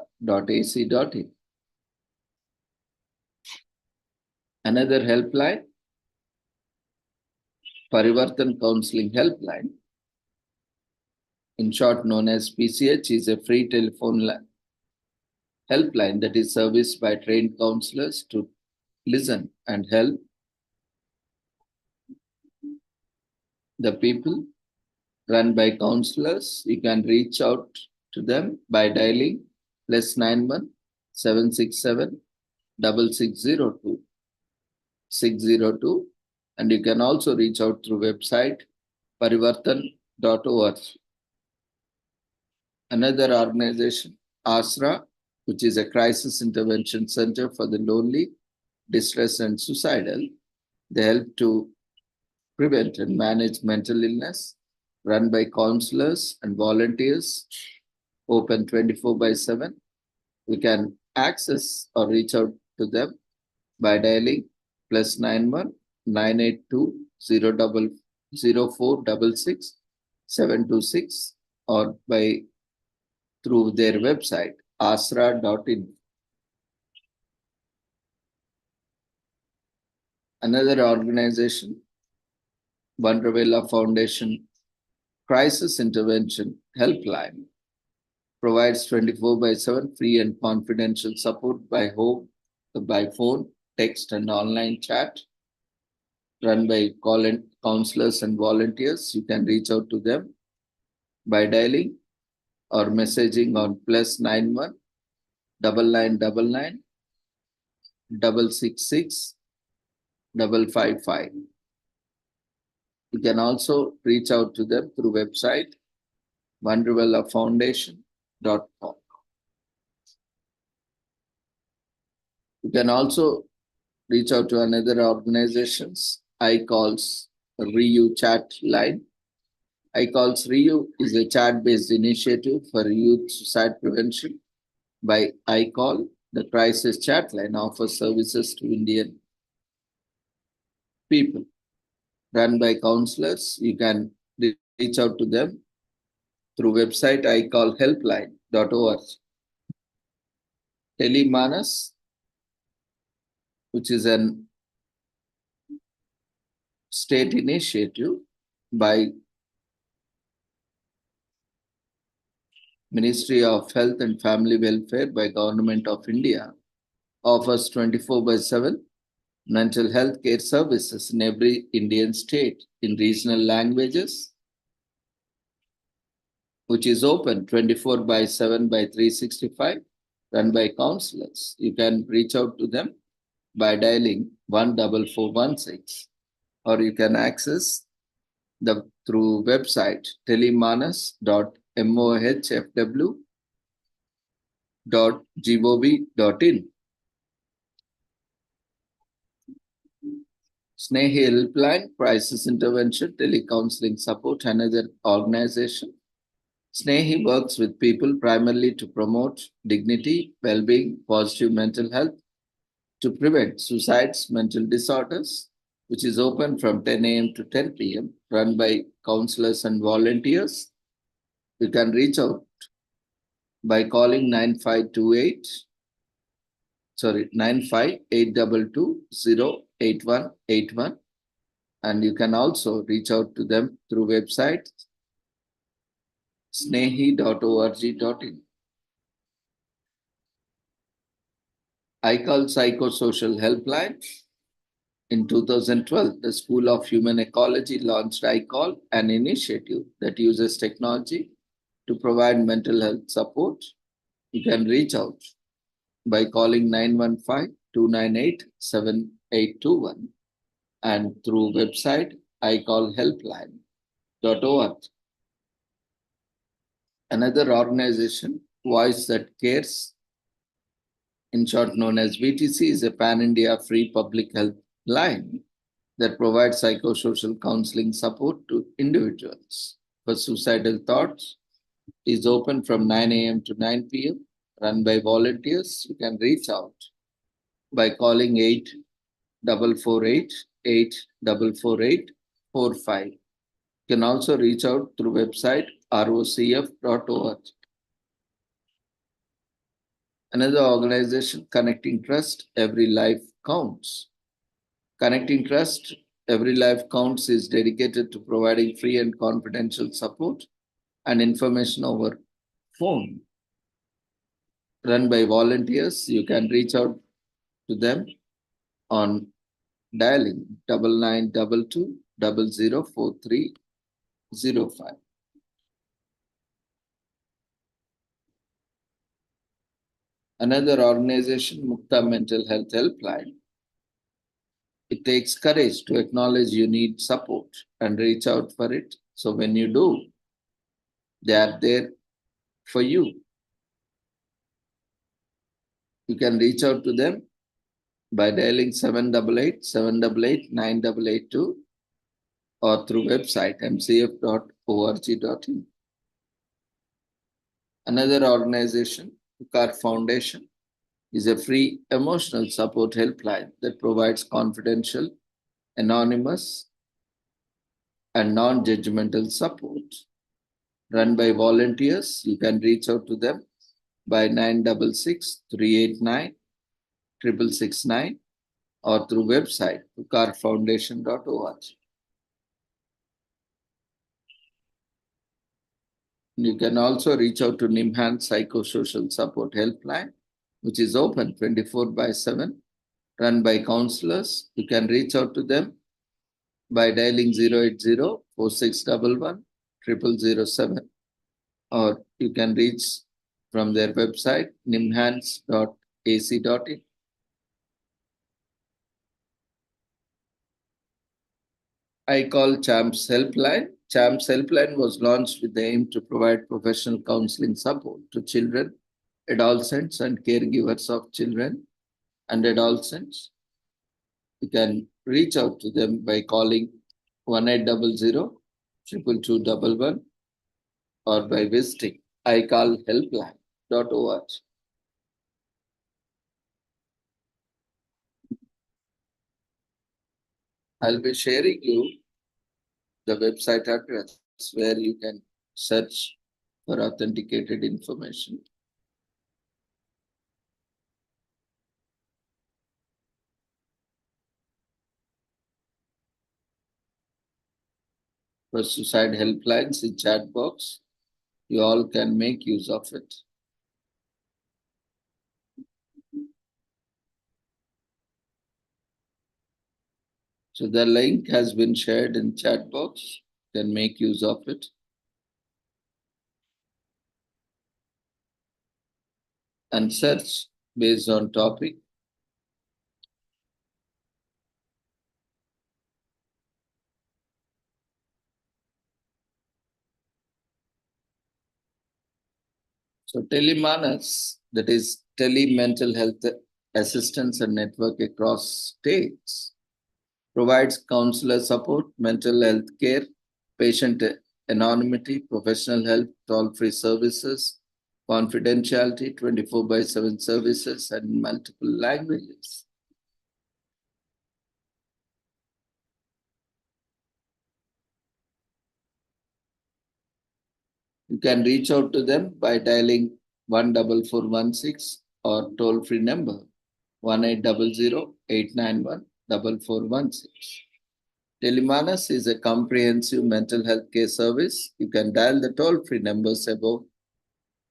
Another helpline, Parivartan Counseling Helpline, in short known as PCH, is a free telephone helpline that is serviced by trained counselors to listen and help the people, run by counselors. You can reach out to them by dialing +91 767 6602 602, and you can also reach out through website parivartan.org. Another organization, ASRA, which is a crisis intervention center for the lonely, distressed, and suicidal. They help to prevent and manage mental illness, run by counselors and volunteers, open 24/7. You can access or reach out to them by dialing +91 982 0466 726, or by through their website asra.in. Another organization, Wondervilla Foundation Crisis Intervention Helpline provides 24/7 free and confidential support by phone, text, and online chat, run by counselors and volunteers. You can reach out to them by dialing or messaging on +91 9999 666 555. You can also reach out to them through website wonderwellafoundation.com. You can also reach out to another organizations. iCalls REU chat line. iCalls REU is a chat-based initiative for youth suicide prevention. By iCall, the crisis chat line offers services to Indian people. Run by counselors, you can reach out to them through website icallhelpline.org. Telemanas, which is an state initiative by Ministry of Health and Family Welfare by Government of India, offers 24/7 mental health care services in every Indian state in regional languages, which is open 24/7 by 365, run by counselors. You can reach out to them by dialing 14416, or you can access through website telemanas.mohfw.gov.in. Snehi Helpline, Crisis Intervention, Telecounseling Support, another organization. Snehi works with people primarily to promote dignity, well-being, positive mental health, to prevent suicides, mental disorders, which is open from 10 a.m. to 10 p.m., run by counselors and volunteers. You can reach out by calling 9582808181, and you can also reach out to them through website snehi.org.in. iCall Psychosocial Helpline. In 2012, the School of Human Ecology launched iCall, an initiative that uses technology to provide mental health support. You can reach out by calling 915-298-7821 and through website icallhelpline.org. Another organization, Voice That Cares, in short known as VTC, is a pan-India free public health line that provides psychosocial counseling support to individuals for suicidal thoughts. It is open from 9 a.m. to 9 p.m., run by volunteers. You can reach out by calling 844884445. You can also reach out through website rocf.org. Another organization, Connecting Trust, Every Life Counts. Connecting Trust, Every Life Counts is dedicated to providing free and confidential support and information over phone. Run by volunteers, you can reach out to them on dialing 9922004305. Another organization, Mukta Mental Health Helpline. It takes courage to acknowledge you need support and reach out for it. So when you do, they are there for you. You can reach out to them by dialing 788-788-9882 or through website mcf.org.in. Another organization, Pukar Foundation, is a free emotional support helpline that provides confidential, anonymous, and non-judgmental support. Run by volunteers, you can reach out to them by 966-389-6669 or through website pukarfoundation.org. You can also reach out to NIMHANS Psychosocial Support Helpline, which is open 24/7, run by counselors. You can reach out to them by dialing 080-4611-0007, or you can reach from their website nimhans.ac.in. I call CHAMPS Helpline. CHAMPS Helpline was launched with the aim to provide professional counseling support to children, adolescents, and caregivers of children and adolescents. You can reach out to them by calling 1800-22211 or by visiting icallhelpline.org. I'll be sharing you the website address where you can search for authenticated information. For suicide helplines in chat box, you all can make use of it. So the link has been shared in chat box. You can make use of it. And search based on topic. So Telemanas, that is tele-mental health assistance and network across states, provides counselor support, mental health care, patient anonymity, professional help, toll-free services, confidentiality, 24/7 services, and multiple languages. You can reach out to them by dialing 14416 or toll-free number 1800-891-4416. Telemanas is a comprehensive mental health care service. You can dial the toll-free numbers above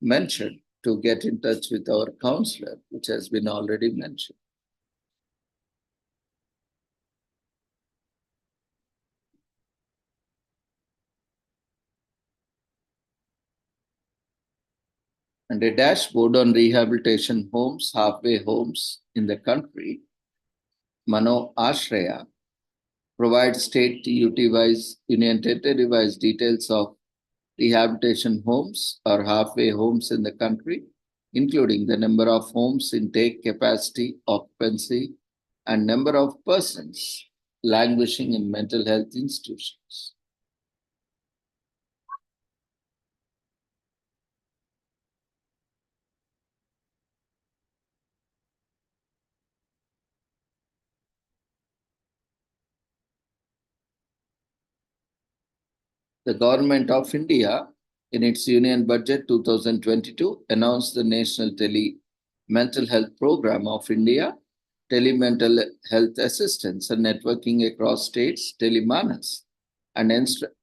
mentioned to get in touch with our counselor, which has been already mentioned. And a dashboard on rehabilitation homes, halfway homes in the country, Mano Ashraya, provides state TUT-wise, Union Territory-wise details of rehabilitation homes or halfway homes in the country, including the number of homes, intake capacity, occupancy, and number of persons languishing in mental health institutions. The Government of India, in its Union Budget 2022, announced the National Mental Health Program of India, Telemental Health Assistance and Networking Across States, Telemanas, and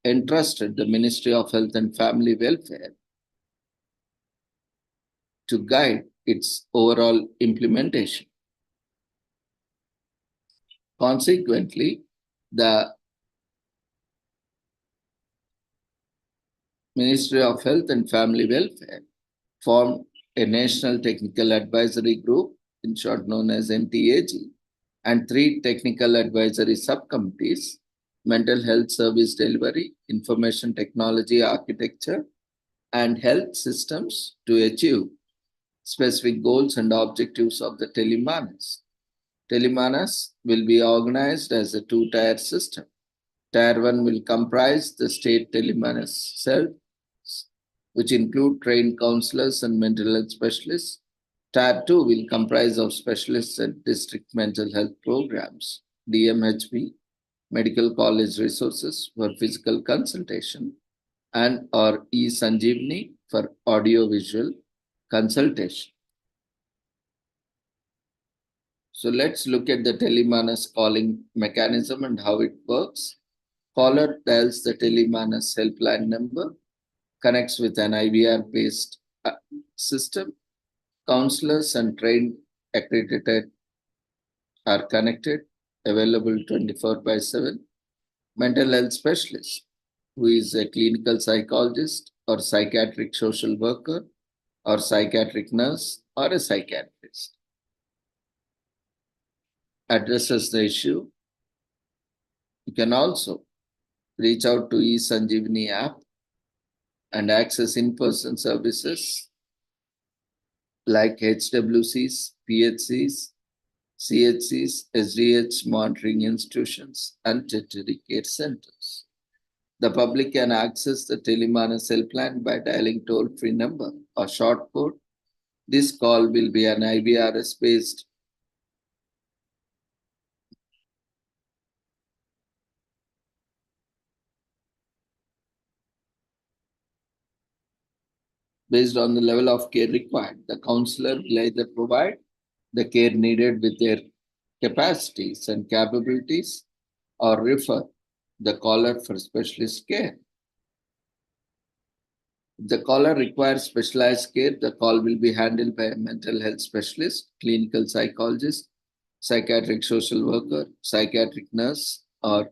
entrusted the Ministry of Health and Family Welfare to guide its overall implementation. Consequently, the Ministry of Health and Family Welfare formed a National Technical Advisory Group, in short known as NTAG, and 3 technical advisory subcommittees: mental health service delivery, information technology architecture, and health systems to achieve specific goals and objectives of the Telemanas. Telemanas will be organized as a 2-tier system. Tier 1 will comprise the state Telemanas cells, which include trained counselors and mental health specialists. Tier 2 will comprise of specialists at district mental health programs, DMHP, medical college resources for physical consultation, and or e-Sanjeevani for audio-visual consultation. So let's look at the Telemanas calling mechanism and how it works. Caller dials the Telemanas helpline number connects with an IVR-based system. Counselors and trained accredited are connected, available 24 by 7. Mental health specialist, who is a clinical psychologist or psychiatric social worker or psychiatric nurse or a psychiatrist, addresses the issue. You can also reach out to eSanjeevani app and access in-person services like HWCs, PHCs, CHCs, SDH monitoring institutions, and tertiary care centers. The public can access the Telemanas helpline by dialing toll-free number or short code. This call will be an IVRS-based based on the level of care required. The counselor will either provide the care needed with their capacities and capabilities or refer the caller for specialist care. If the caller requires specialized care, the call will be handled by a mental health specialist, clinical psychologist, psychiatric social worker, psychiatric nurse, or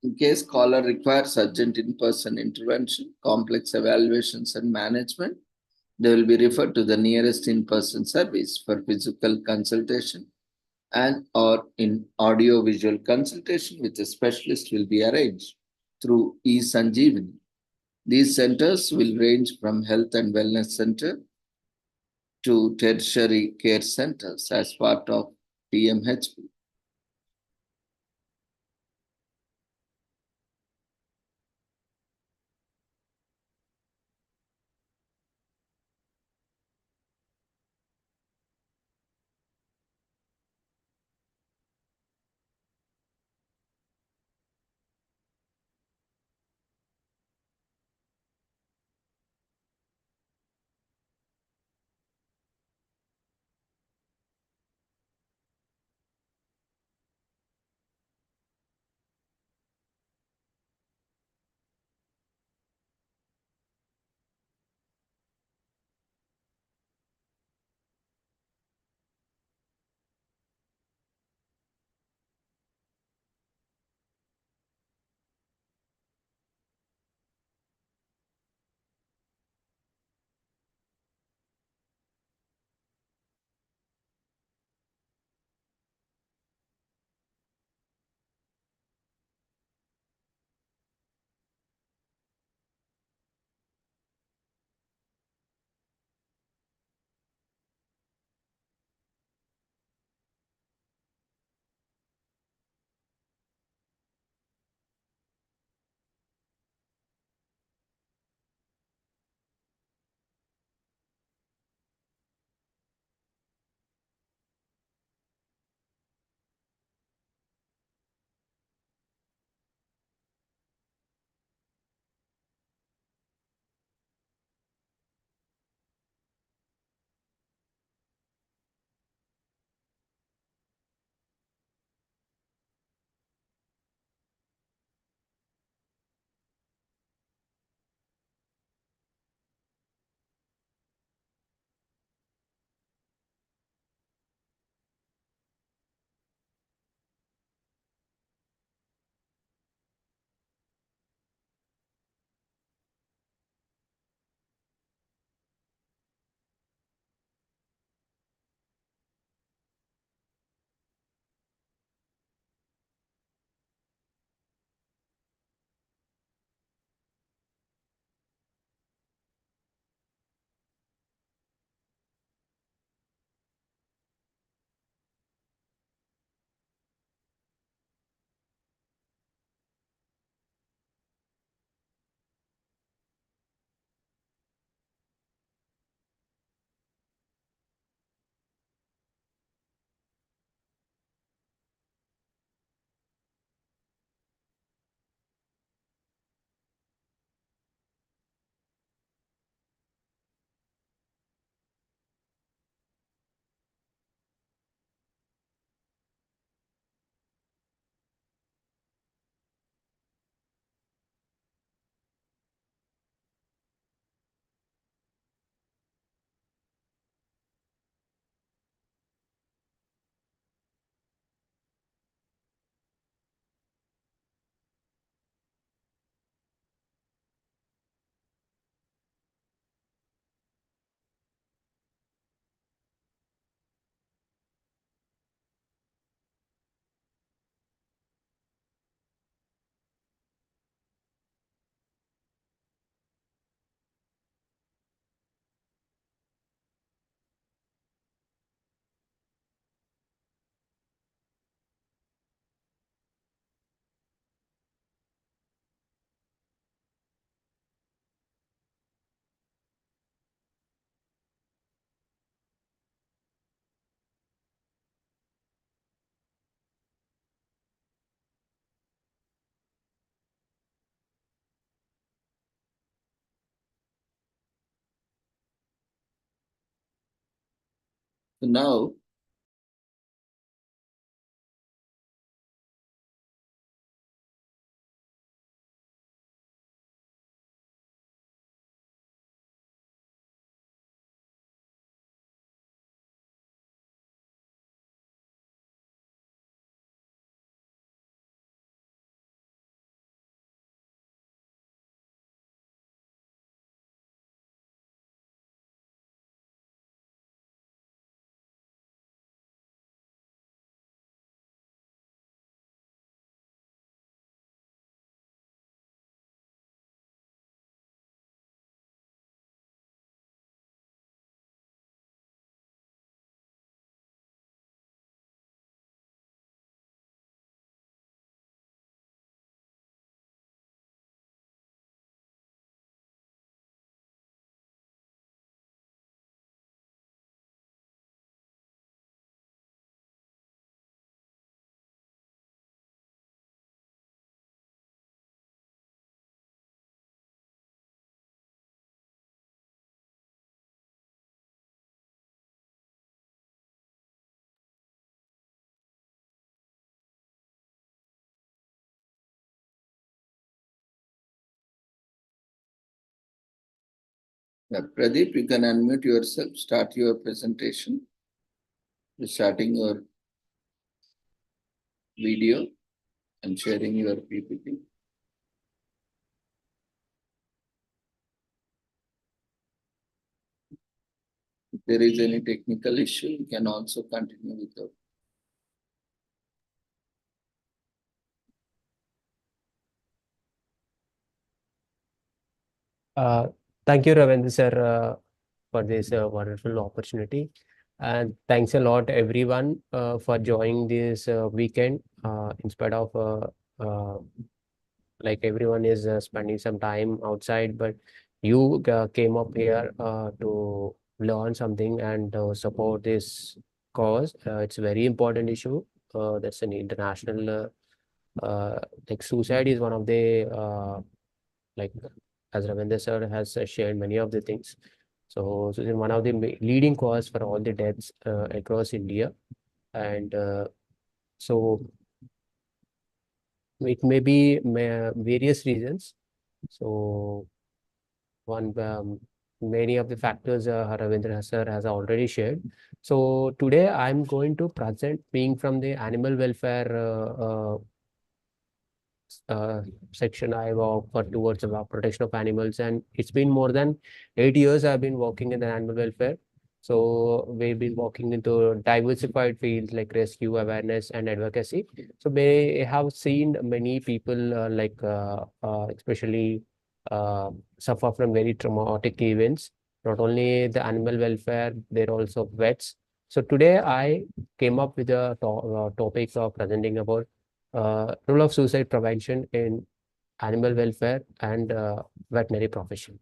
in case caller requires urgent in-person intervention, complex evaluations and management, they will be referred to the nearest in-person service for physical consultation and or in audio-visual consultation with a specialist will be arranged through eSanjeevani. These centers will range from health and wellness center to tertiary care centers as part of TMHP. So now, Pradeep, you can unmute yourself, start your presentation. You're starting your video and sharing your PPT. If there is any technical issue, you can also continue with the. Uh, Thank you, Ravindra sir, for this wonderful opportunity. And thanks a lot, everyone, for joining this weekend. In spite of like everyone is spending some time outside, but you came up here to learn something and support this cause. It's a very important issue. That's an international like suicide is one of the like as Ravindra sir has shared many of the things. So it's one of the leading cause for all the deaths across India. And so it may be various reasons. So one many of the factors Ravindra sir has already shared. So today I'm going to present being from the animal welfare uh, section. I work for towards about protection of animals, and it's been more than 8 years I've been working in the animal welfare. So we've been working into diversified fields like rescue, awareness, and advocacy. So we have seen many people especially suffer from very traumatic events. Not only the animal welfare, they're also vets. So today I came up with a topic of presenting about role of suicide prevention in animal welfare and veterinary profession.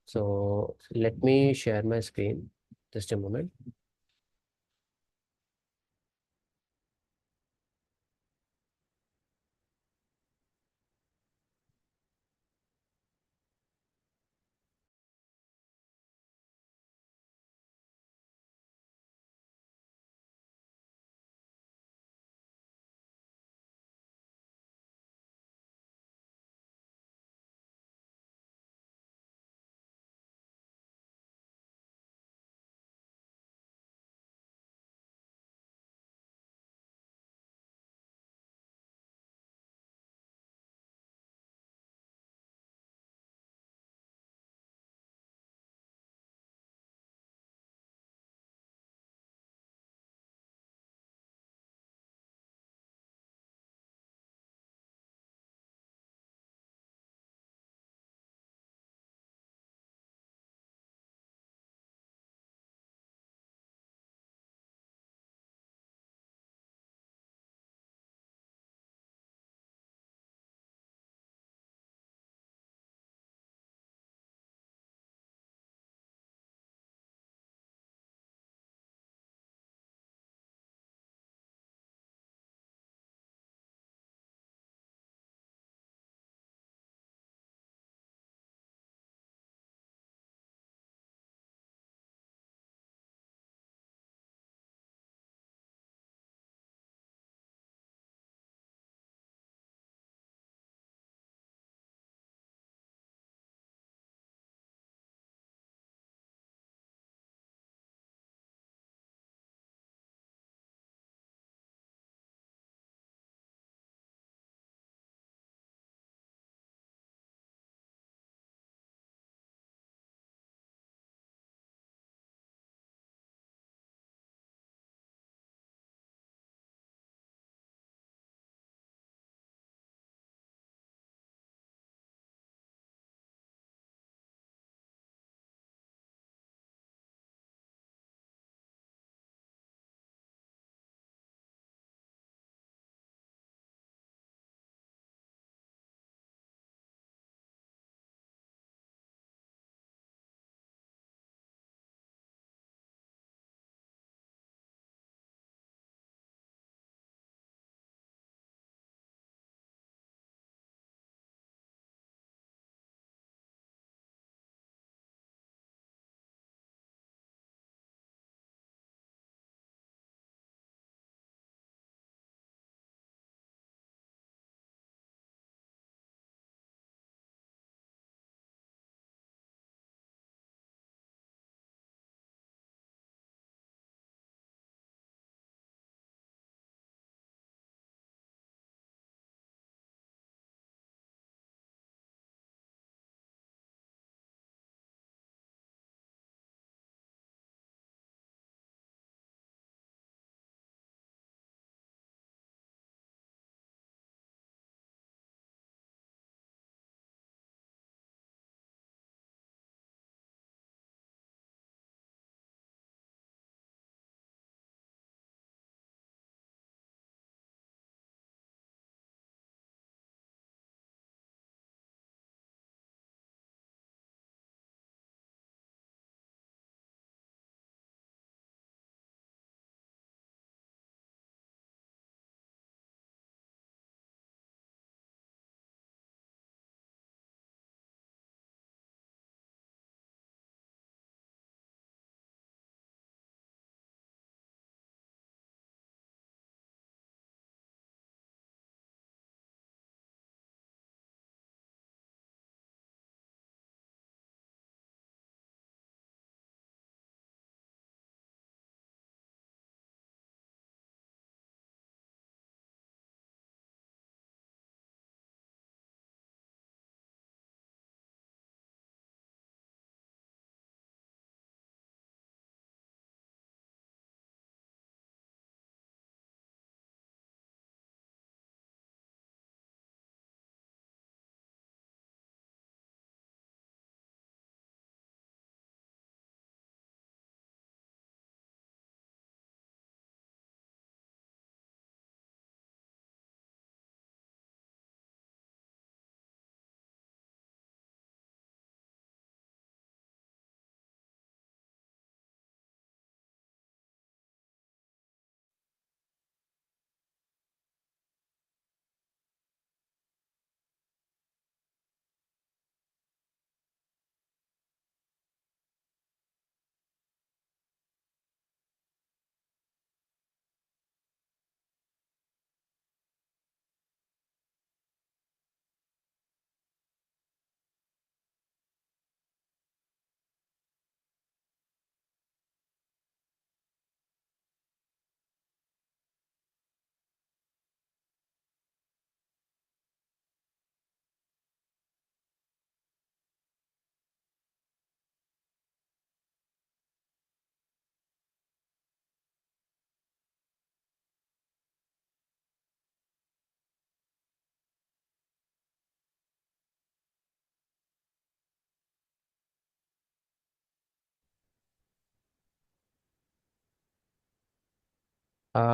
So let me share my screen. Just a moment.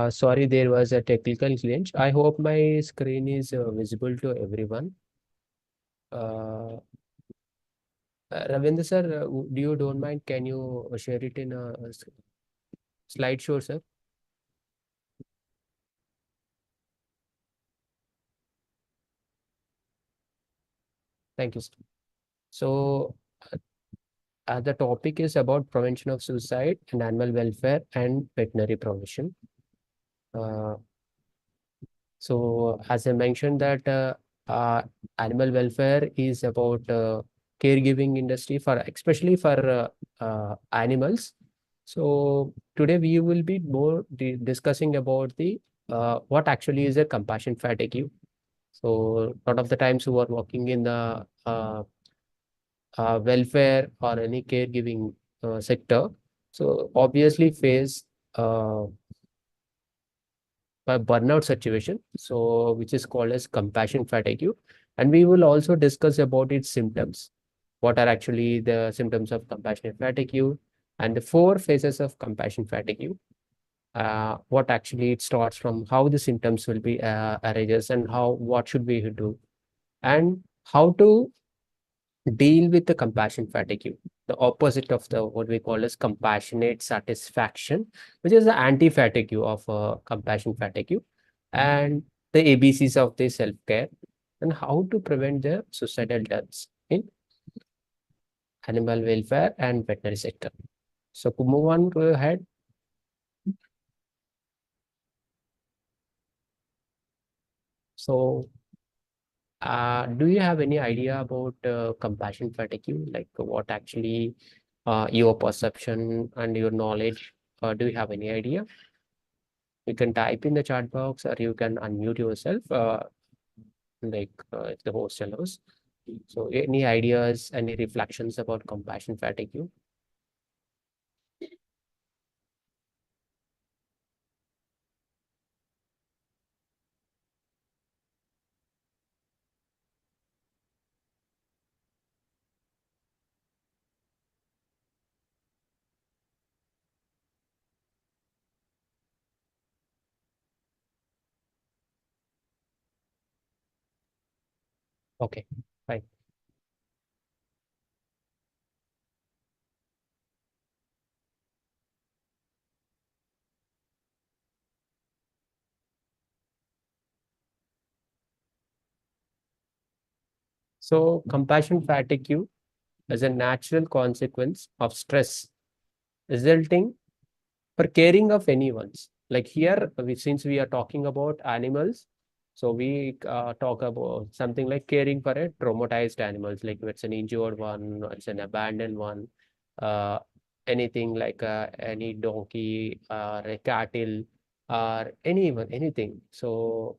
Sorry, there was a technical glitch. I hope my screen is visible to everyone. Ravindra sir, do you don't mind? Can you share it in a slideshow, sir? Thank you, sir. So, the topic is about prevention of suicide and animal welfare and veterinary provision. Uh, so, as I mentioned that animal welfare is about caregiving industry for especially for animals. So today we will be more discussing about the what actually is a compassion fatigue. So a lot of the times who are working in the welfare or any caregiving sector, so obviously face uh, a burnout situation, so which is called as compassion fatigue, and we will also discuss about its symptoms. What are actually the symptoms of compassion fatigue, and the four phases of compassion fatigue. What actually it starts from, how the symptoms will be arises, and how what should we do, and how to deal with the compassion fatigue, the opposite of the what we call as compassionate satisfaction, which is the anti-fatigue of compassion fatigue, and the ABCs of the self-care, and how to prevent the suicidal deaths in animal welfare and veterinary sector. So Kumavan, go ahead. So do you have any idea about compassion fatigue? Like what actually your perception and your knowledge? Do you have any idea? You can type in the chat box, or you can unmute yourself, if the host allows. So any ideas, any reflections about compassion fatigue? Okay, fine. So compassion fatigue is a natural consequence of stress resulting for caring of anyone's. Like here, since we are talking about animals, so we talk about something like caring for a traumatized animals, like if it's an injured one, or it's an abandoned one, uh, anything like any donkey or a cattle or anyone, anything. So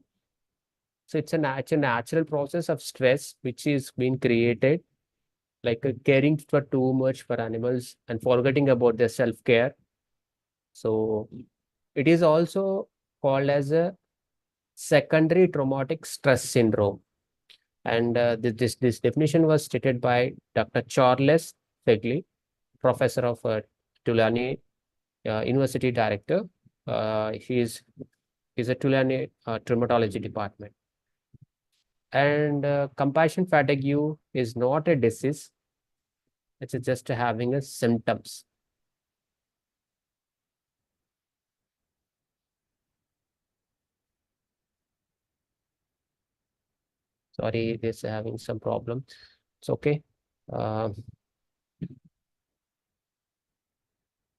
it's a natural process of stress which is being created, like caring for too much for animals and forgetting about their self-care. So it is also called as a secondary traumatic stress syndrome. And this definition was stated by Dr. Charles Fegley, professor of Tulane University director. He's a Tulane traumatology department. And compassion fatigue is not a disease. It's just having a symptoms. Sorry, this is having some problem. It's okay.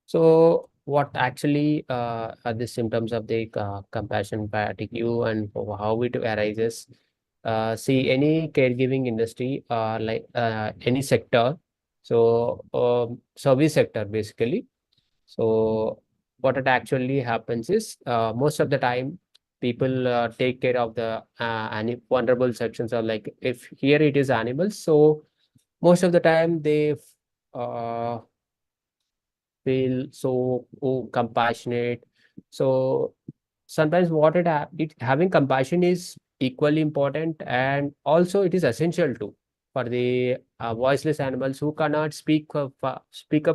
So what actually are the symptoms of the compassion fatigue, and how it arises? See, any caregiving industry, like any sector, so service sector basically. So what it actually happens is most of the time people take care of the any vulnerable sections, or like if here it is animals, so most of the time they uh, feel so compassionate. So sometimes it having compassion is equally important, and also it is essential too for the voiceless animals who cannot speak up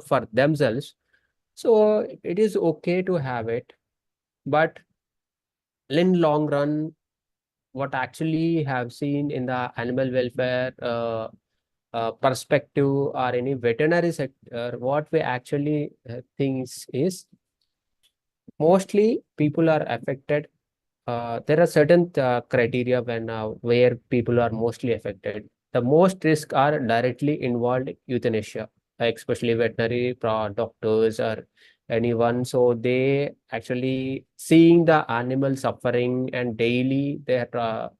for themselves. So it is okay to have it, but in long run, what actually have seen in the animal welfare perspective or any veterinary sector, what we actually thinks is mostly people are affected. There are certain criteria when where people are mostly affected. The most risk are directly involved euthanasia, especially veterinary doctors or anyone. So they actually seeing the animal suffering and daily they're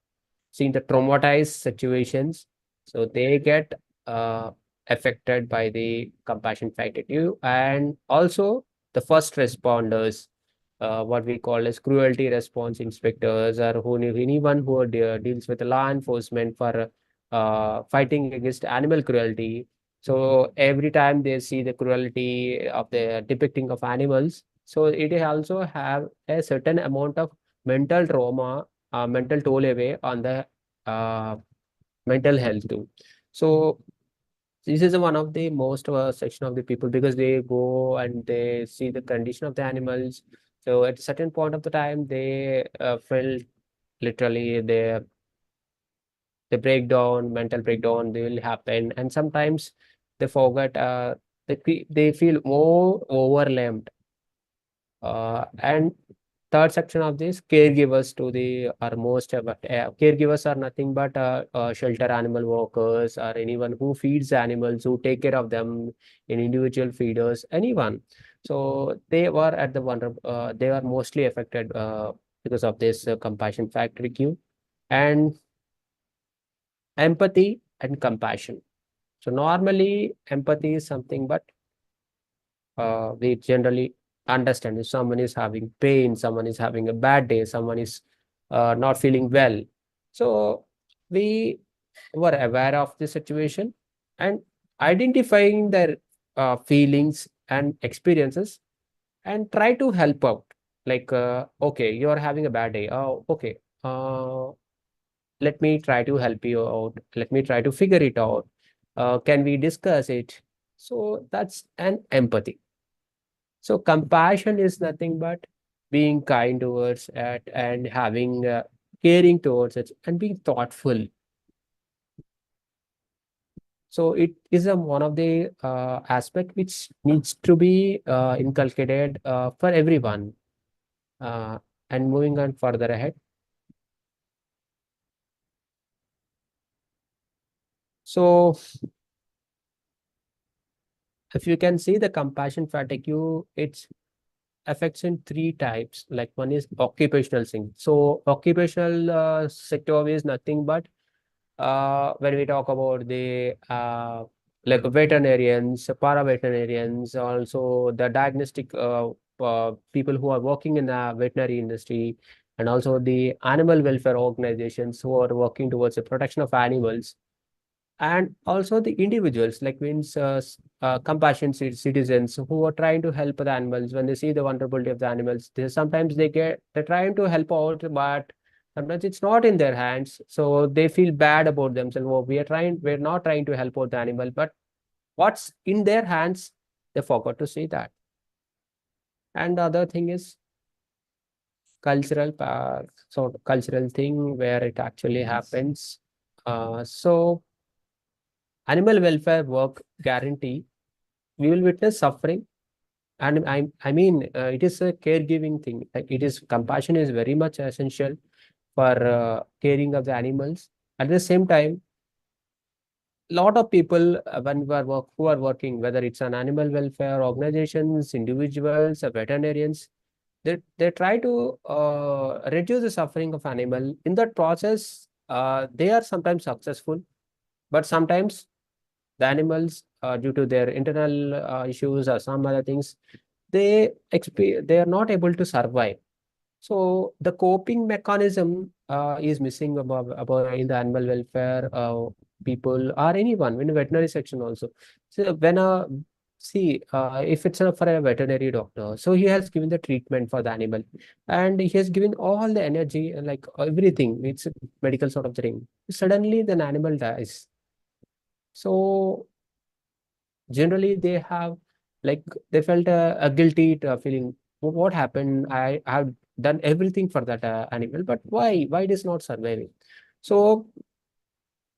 seeing the traumatized situations. So they get uh, affected by the compassion fatigue, and also the first responders, what we call as cruelty response inspectors, or anyone who deals with law enforcement for fighting against animal cruelty. So every time they see the cruelty of the depicting of animals, so it also have a certain amount of mental trauma, mental toll away on the uh, mental health too. So this is one of the most section of the people, because they go and they see the condition of the animals. So at a certain point of the time, they felt literally they breakdown, mental breakdown, they will happen, and sometimes they forget. They feel more overwhelmed. And third section of this, caregivers to the are most caregivers are nothing but shelter animal workers or anyone who feeds animals, who take care of them in individual feeders, anyone. So they were at the they are mostly affected because of this compassion factor queue, and empathy and compassion. So normally empathy is something, but we generally understand if someone is having pain, someone is having a bad day, someone is not feeling well. So we were aware of the situation and identifying their feelings and experiences and try to help out. Like, okay, you're having a bad day. Oh, okay. Let me try to help you out. Let me try to figure it out. Can we discuss it? So that's an empathy. So compassion is nothing but being kind towards it and having caring towards it and being thoughtful. So it is one of the aspect which needs to be inculcated for everyone. Uh, and moving on further ahead. So if you can see the compassion fatigue, it's affects in three types. Like one is occupational thing. So occupational sector is nothing but when we talk about the like veterinarians, para-veterinarians, also the diagnostic people who are working in the veterinary industry, and also the animal welfare organizations who are working towards the protection of animals, and also the individuals like means compassion citizens who are trying to help the animals when they see the vulnerability of the animals. Sometimes they're trying to help out, but sometimes it's not in their hands, so they feel bad about themselves. Oh, we're not trying to help out the animal, but what's in their hands, they forgot to see that. And the other thing is cultural cultural thing where it actually happens. So animal welfare work guarantee, we will witness suffering. And I mean, it is a caregiving thing. Like it is compassion is very much essential for caring of the animals. At the same time, lot of people when we are who are working, whether it's an animal welfare organizations, individuals, or veterinarians, they try to reduce the suffering of animal. In that process, they are sometimes successful, but sometimes the animals, due to their internal issues or some other things, they are not able to survive. So the coping mechanism is missing about in the animal welfare people or anyone in the veterinary section also. So when see if it's for a veterinary doctor, so he has given the treatment for the animal and he has given all the energy and like everything. It's a medical sort of thing. Suddenly, the animal dies. So generally they have like they felt a guilty feeling. What happened? I have done everything for that animal, but why it is not surviving? So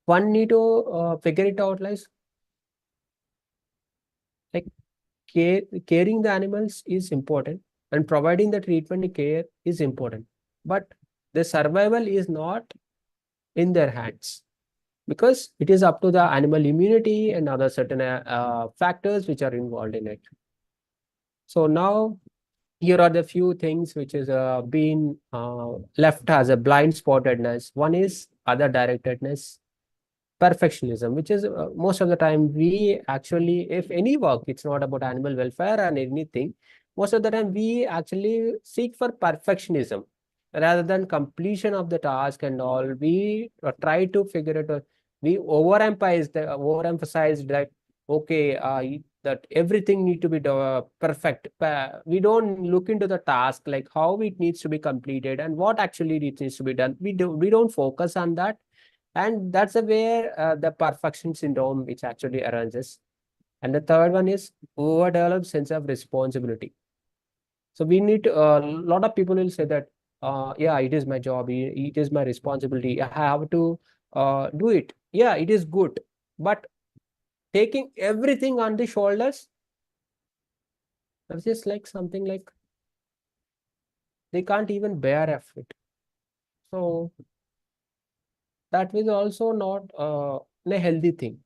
one need to figure it out, like caring the animals is important, and providing the treatment and care is important, but the survival is not in their hands, because it is up to the animal immunity and other certain factors which are involved in it. So now here are the few things which is being left as a blind spottedness. One is other directedness, perfectionism, which is most of the time we actually, if any work, it's not about animal welfare and anything, most of the time we actually seek for perfectionism rather than completion of the task and all. We try to figure it out. We overemphasize that, okay, that everything need to be perfect. We don't look into the task, like how it needs to be completed and what actually it needs to be done. We don't focus on that, and that's where the perfection syndrome which actually arises. And the third one is overdeveloped sense of responsibility. So we need a lot of people will say that, yeah, it is my job, it is my responsibility, I have to do it. Yeah, it is good, but taking everything on the shoulders, that's just like something like they can't even bear of it. So that is also not a healthy thing.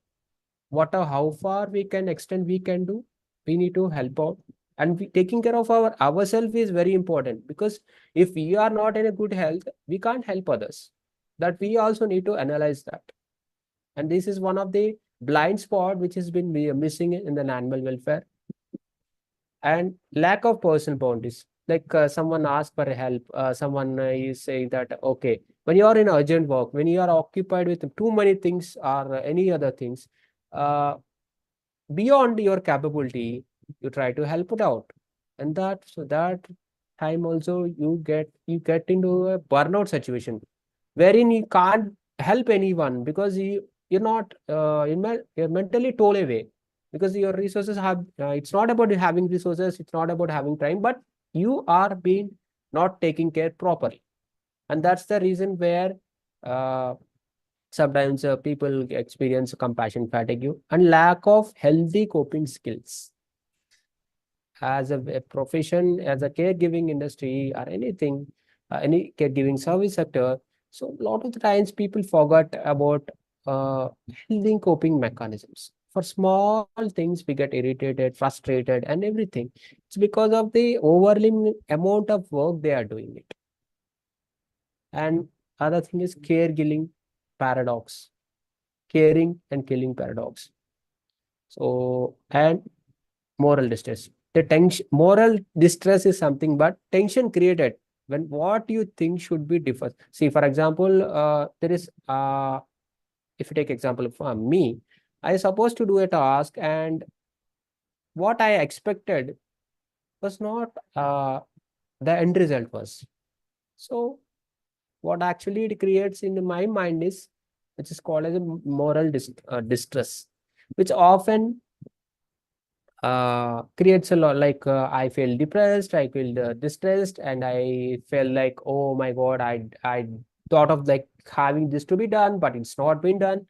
How far we can extend, we can do, we need to help out, and taking care of ourselves is very important, because if we are not in a good health, we can't help others. That we also need to analyze that, and this is one of the blind spot which has been missing in the animal welfare. And lack of personal boundaries, like someone asks for help, someone is saying that, okay, when you are in urgent work, when you are occupied with too many things or any other things, uh, beyond your capability, you try to help it out, and that time also you get into a burnout situation wherein you can't help anyone, because you're not you're mentally torn away, because your resources have it's not about having resources, it's not about having time, but you are being not taking care properly. And that's the reason where uh, sometimes people experience compassion fatigue and lack of healthy coping skills. As a profession, as a caregiving industry or anything, any caregiving service sector, so a lot of the times people forgot about healthy coping mechanisms. For small things, we get irritated, frustrated, and everything. It's because of the overwhelming amount of work they are doing it. And other thing is caregiving paradox, caring and killing paradox. So, and moral distress. The tension, moral distress is something, but tension created when what you think should be differs. See, for example, there is, if you take example from me, I supposed to do a task, and what I expected was not the end result was. So, what actually it creates in my mind is, which is called as a moral distress, which often creates a lot, like I feel depressed, I feel distressed, and I feel like, oh my god, I thought of like having this to be done, but it's not been done.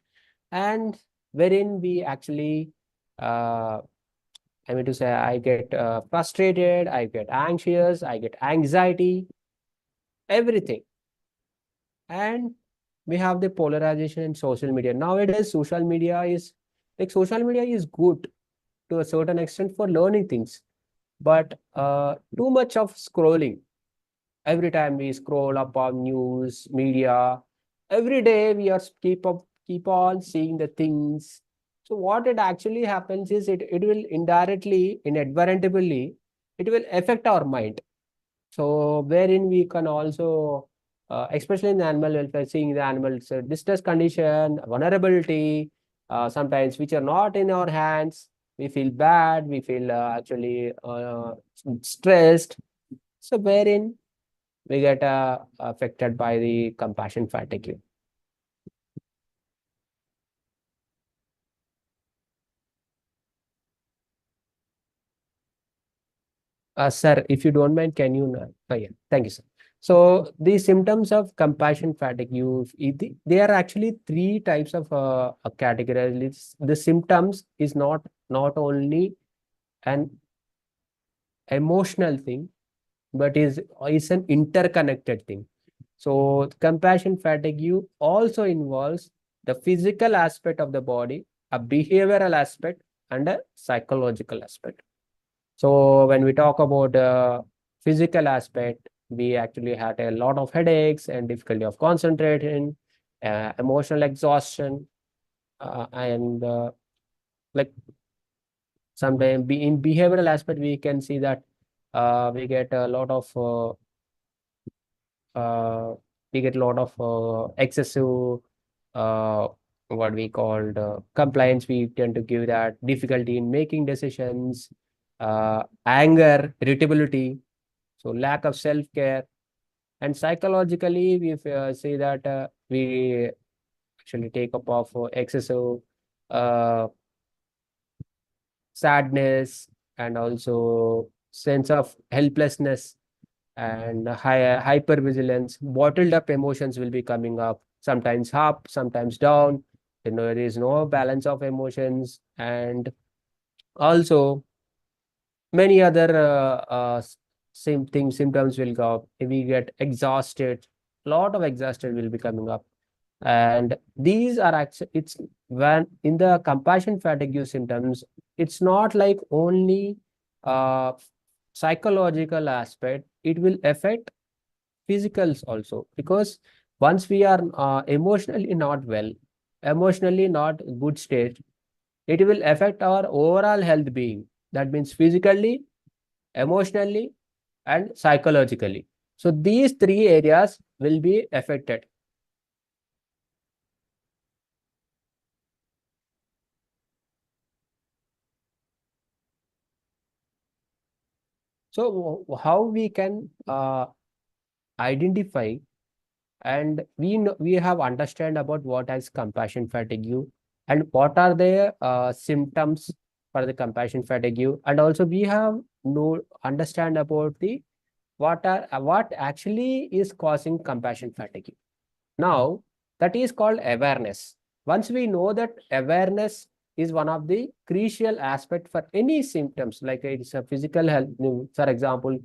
And wherein we actually uh I mean to say, I get frustrated, I get anxious, I get anxiety, everything. And we have the polarization in social media nowadays. Social media is good to a certain extent for learning things, but too much of scrolling. Every time we scroll up on news media, every day we are keep on seeing the things. So what it actually happens is, it will indirectly, inadvertently, it will affect our mind. So wherein we can also especially in the animal welfare, seeing the animals distress condition, vulnerability, sometimes which are not in our hands, we feel bad, we feel actually stressed. So wherein we get affected by the compassion fatigue. Sir, if you don't mind, can you? Yeah, thank you, sir. So the symptoms of compassion fatigue, there are actually three types of categories. The symptoms is not only an emotional thing, but is an interconnected thing. So compassion fatigue also involves the physical aspect of the body, a behavioral aspect, and a psychological aspect. So when we talk about physical aspect, we actually had a lot of headaches and difficulty of concentrating, emotional exhaustion, and like sometimes in behavioral aspect, we can see that we get a lot of excessive uh, what we called compliance. We tend to give that difficulty in making decisions, anger, irritability, so lack of self-care. And psychologically, we say that we actually take up of excessive uh, sadness, and also sense of helplessness, and hypervigilance. Bottled up emotions will be coming up, sometimes up, sometimes down. There is no balance of emotions, and also many other same thing symptoms will go up. We get exhausted, lot of exhausted will be coming up. And these are actually, it's when in the compassion fatigue symptoms, it's not like only uh psychological aspect, it will affect physicals also, because once we are emotionally not well, emotionally not good state, it will affect our overall health being. That means physically, emotionally, and psychologically. So these three areas will be affected. So how we can identify, and we have understand about what is compassion fatigue, and what are the symptoms for the compassion fatigue, and also we have no understand about the what actually is causing compassion fatigue. Now that is called awareness. Once we know that, awareness is one of the crucial aspect for any symptoms, like it's a physical health. For example,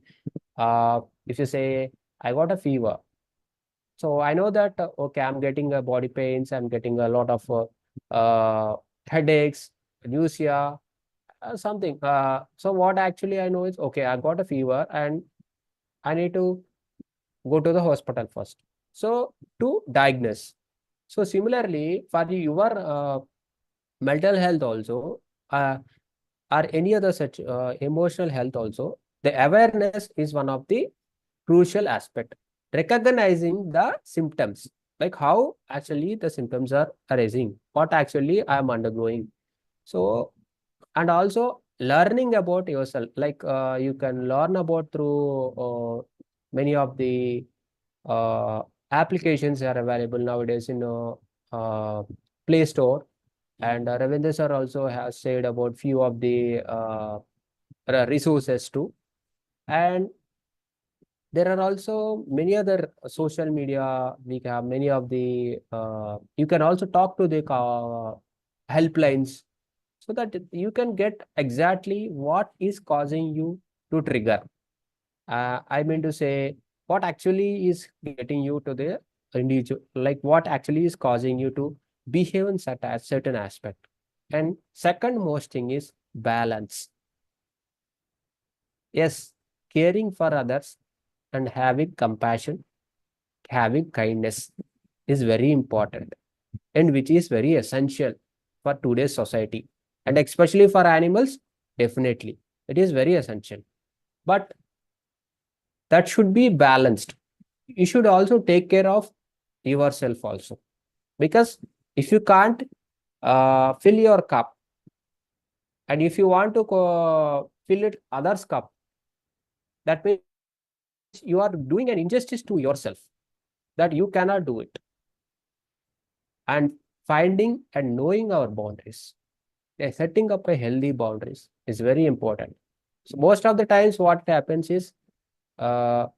if you say I got a fever, so I know that okay, I'm getting body pains, I'm getting a lot of headaches, nausea, something. So what actually I know is, okay, I got a fever and I need to go to the hospital first. So to diagnose. So similarly, for your mental health also, or any other such emotional health also, the awareness is one of the crucial aspect. Recognizing the symptoms, like how actually the symptoms are arising, what actually I am undergoing. So, and also learning about yourself, like you can learn about through many of the uh, applications are available nowadays in Play Store. And Ravindra sir also has said about few of the resources too. And there are also many other social media. We have many of the you can also talk to the helplines, so that you can get exactly what is causing you to trigger. I mean to say, what actually is getting you to the individual, like what actually is causing you to behave in certain aspect. And second most thing is balance. Yes, caring for others and having compassion, having kindness is very important, and which is very essential for today's society, and especially for animals. Definitely it is very essential, but that should be balanced. You should also take care of yourself also, because if you can't fill your cup, and if you want to fill it others cup, that means you are doing an injustice to yourself, that you cannot do it. And finding and knowing our boundaries, setting up a healthy boundaries is very important. So most of the times what happens is, uh,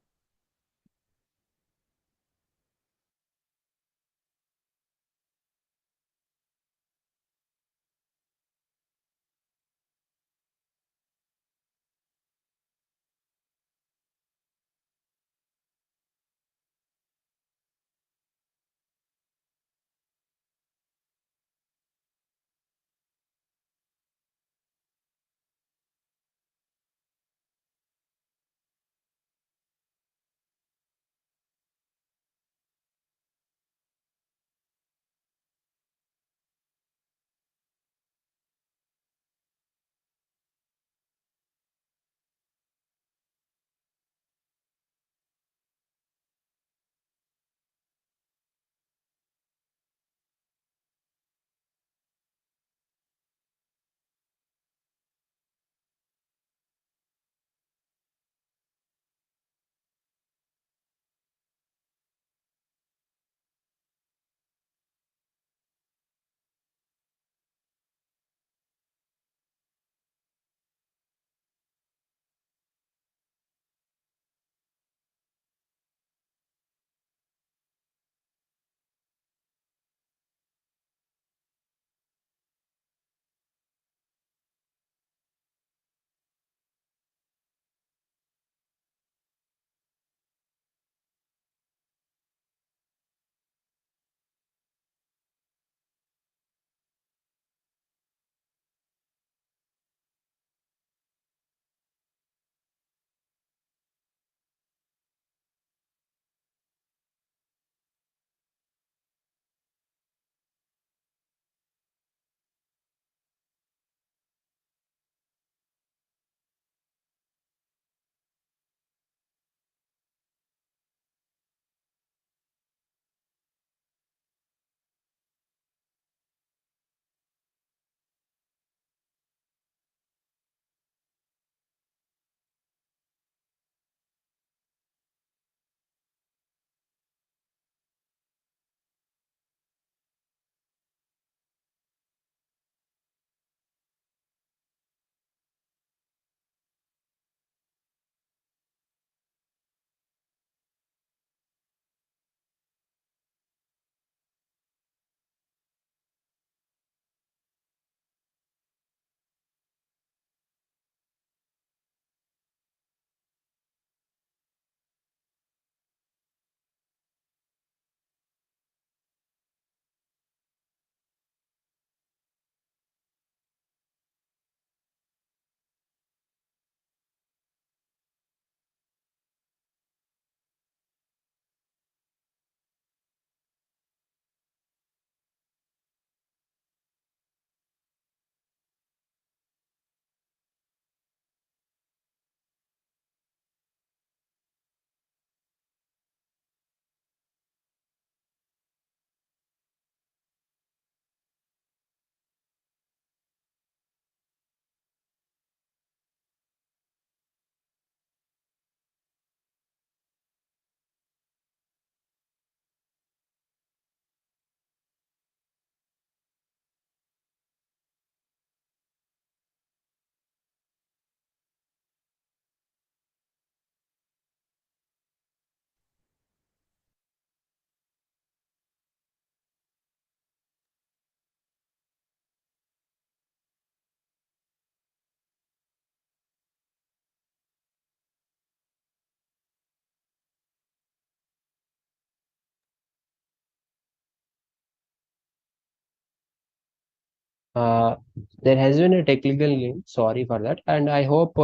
There has been a technical glitch. Sorry for that, and I hope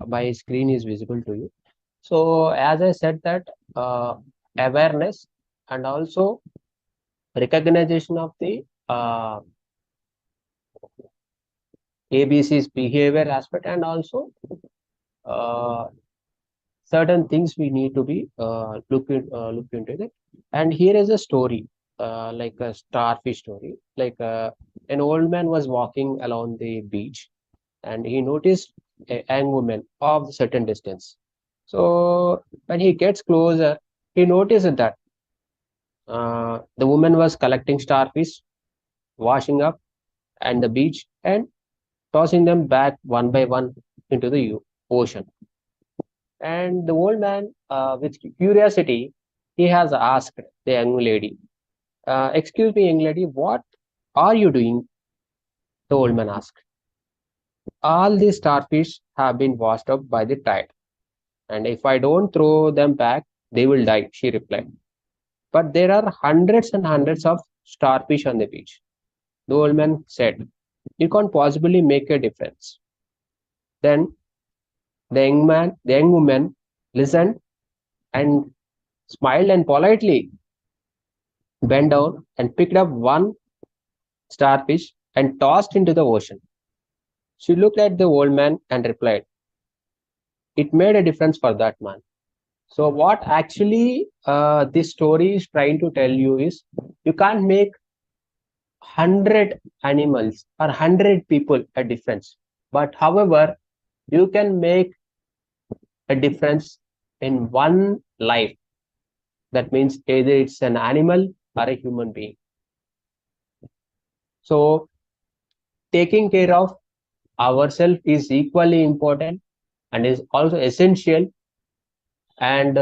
my screen is visible to you. So, as I said that awareness and also recognition of the ABC's behavior aspect, and also uh, certain things we need to be look into it. And here is a story, like a starfish story. Like an old man was walking along the beach, and he noticed a young woman of a certain distance. So when he gets closer, he noticed that the woman was collecting starfish, washing up and the beach, and tossing them back one by one into the ocean. And the old man, with curiosity, he has asked the young lady, "Excuse me, young lady, what are you doing?" The old man asked. "All these starfish have been washed up by the tide, and if I don't throw them back, they will die," she replied. "But there are hundreds and hundreds of starfish on the beach." The old man said, "You can't possibly make a difference." Then the young woman listened and smiled and politely bent down and picked up one starfish and tossed into the ocean. She looked at the old man and replied, "It made a difference for that man." So, what actually this story is trying to tell you is, you can't make 100 animals or 100 people a difference. But however, you can make a difference in one life. That means either it's an animal or a human being. So, taking care of ourselves is equally important and is also essential. And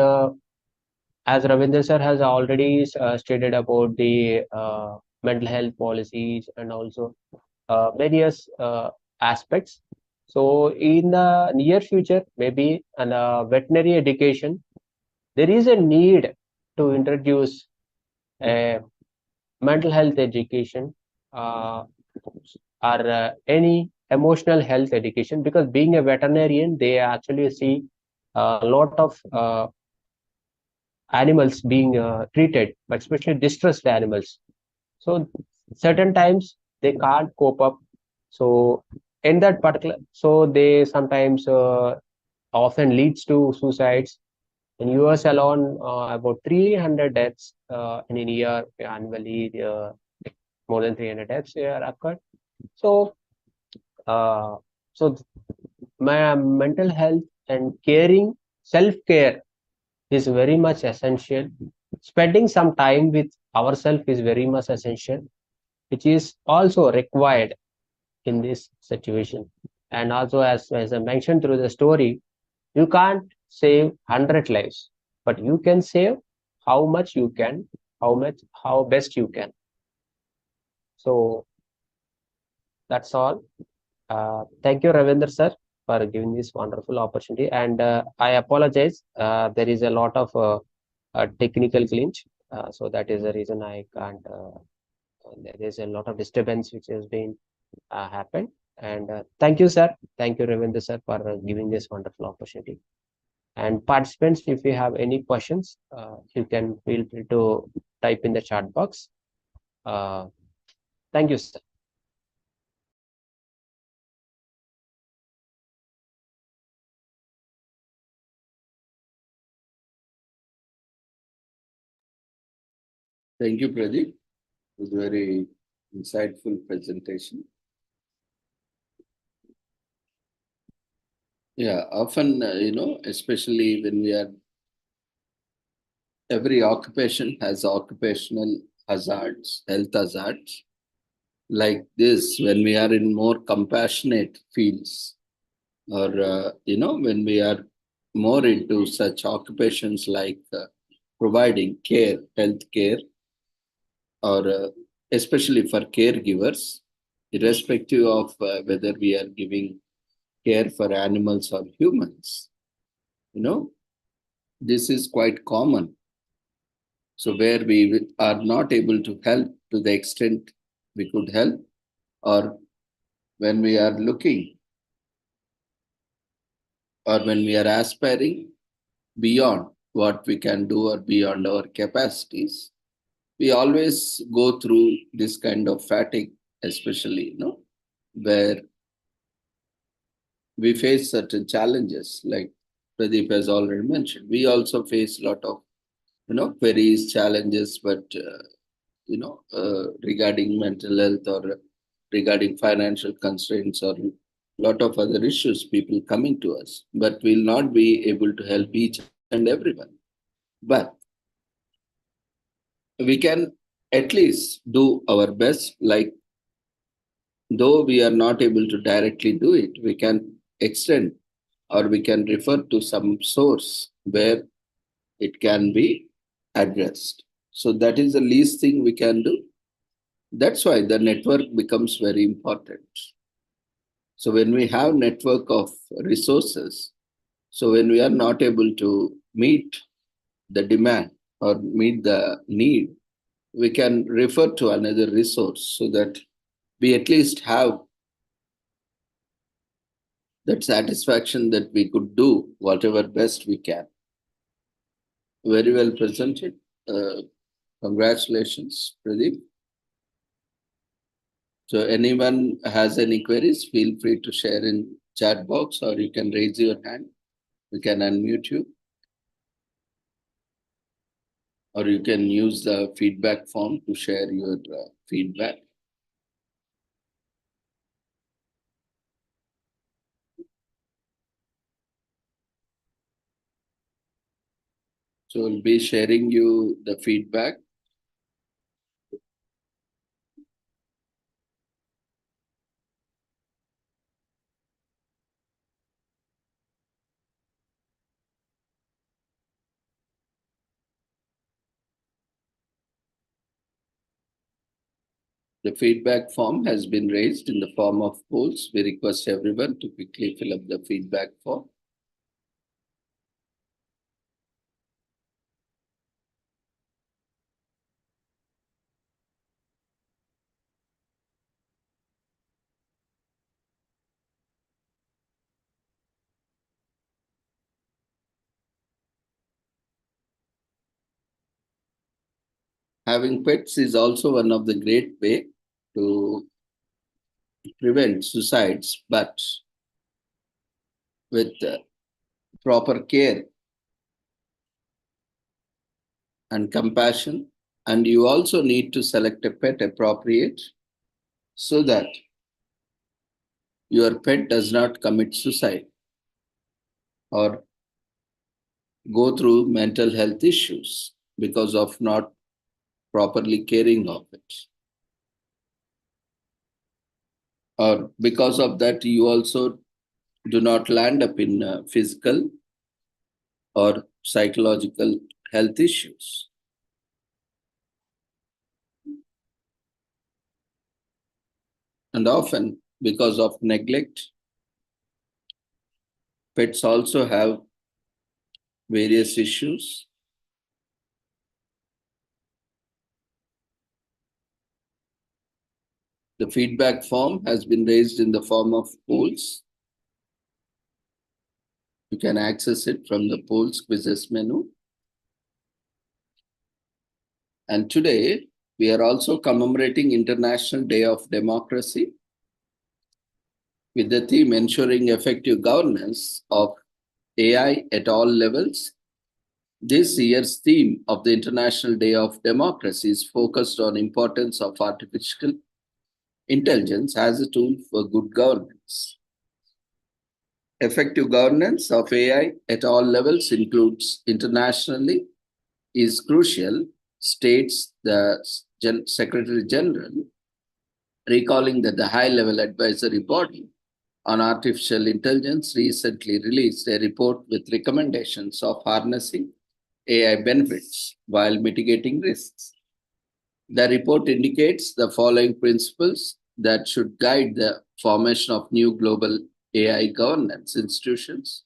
as Ravindra sir has already stated about the mental health policies and also various aspects. So in the near future, maybe in veterinary education, there is a need to introduce a mental health education, or any emotional health education, because being a veterinarian, they actually see a lot of animals being treated, but especially distressed animals. So certain times they can't cope up. So in that particular, so they sometimes often leads to suicides. In US alone, about 300 deaths in a year annually. More than 300 deaths occurred. So, uh, so my mental health and caring, self-care is very much essential. Spending some time with ourselves is very much essential, which is also required in this situation. And also, as I mentioned through the story, you can't save 100 lives, but you can save how much you can, how best you can. So that's all. Thank you, Ravindra sir, for giving this wonderful opportunity. And I apologize. There is a lot of technical glitch. So that is the reason I can't. There is a lot of disturbance which has been happened. And thank you, sir. Thank you, Ravindra sir, for giving this wonderful opportunity. And participants, if you have any questions, you can feel free to type in the chat box. Thank you, sir. Thank you, Pradeep. It was very insightful presentation. Yeah, often, especially when we are, every occupation has occupational hazards, health hazards. Like this, when we are in more compassionate fields, or, when we are more into such occupations like providing care, health care, or especially for caregivers, irrespective of whether we are giving care for animals or humans, this is quite common. So where we are not able to help to the extent we could help, or when we are looking or when we are aspiring beyond what we can do or beyond our capacities, we always go through this kind of fatigue, especially, where we face certain challenges, like Pradeep has already mentioned. We also face a lot of, queries, challenges, but, regarding mental health or regarding financial constraints or a lot of other issues, people coming to us, but we'll not be able to help each and everyone. But we can at least do our best, like though we are not able to directly do it, we can extend or we can refer to some source where it can be addressed. So that is the least thing we can do. That's why the network becomes very important. So when we have network of resources, so when we are not able to meet the demand or meet the need, we can refer to another resource so that we at least have that satisfaction that we could do whatever best we can. Very well presented. Congratulations, Pradeep. So anyone has any queries, feel free to share in chat box or you can raise your hand. We can unmute you. Or you can use the feedback form to share your feedback. So we'll be sharing you the feedback. The feedback form has been raised in the form of polls. We request everyone to quickly fill up the feedback form. Having pets is also one of the great way to prevent suicides, but with proper care and compassion. And you also need to select a pet appropriate so that your pet does not commit suicide or go through mental health issues because of not properly caring of it. Or because of that, you also do not land up in physical or psychological health issues. And often, because of neglect, pets also have various issues. The feedback form has been raised in the form of polls. You can access it from the polls quizzes menu. And today, we are also commemorating International Day of Democracy with the theme ensuring effective governance of AI at all levels. This year's theme of the International Day of Democracy is focused on importance of artificial intelligence as a tool for good governance. Effective governance of AI at all levels includes internationally is crucial, states the Secretary General, recalling that the high-level advisory body on artificial intelligence recently released a report with recommendations of harnessing AI benefits while mitigating risks. The report indicates the following principles that should guide the formation of new global AI governance institutions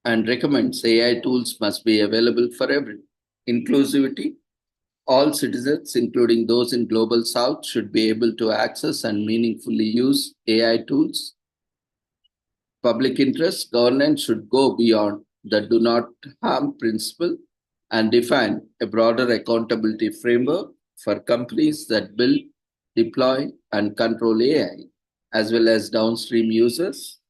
and recommends AI tools must be available for everyone. Inclusivity, All citizens, including those in Global South, should be able to access and meaningfully use AI tools. Public interest governance should go beyond the do not harm principle and define a broader accountability framework for companies that build, deploy, and control AI, as well as downstream users.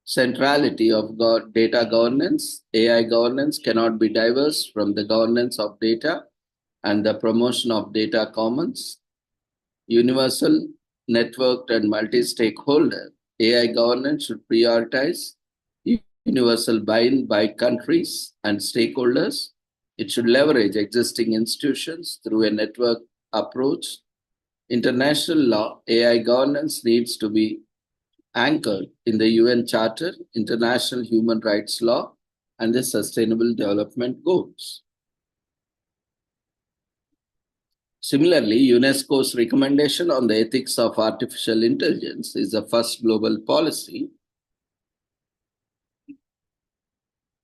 Centrality of data governance. AI governance cannot be diverse from the governance of data and the promotion of data commons. Universal, networked, and multi-stakeholder AI governance should prioritize universal buy-in by countries and stakeholders. It should leverage existing institutions through a network approach. International law, AI governance needs to be anchored in the UN Charter, international human rights law, and the Sustainable Development Goals. Similarly, UNESCO's recommendation on the ethics of artificial intelligence is the first global policy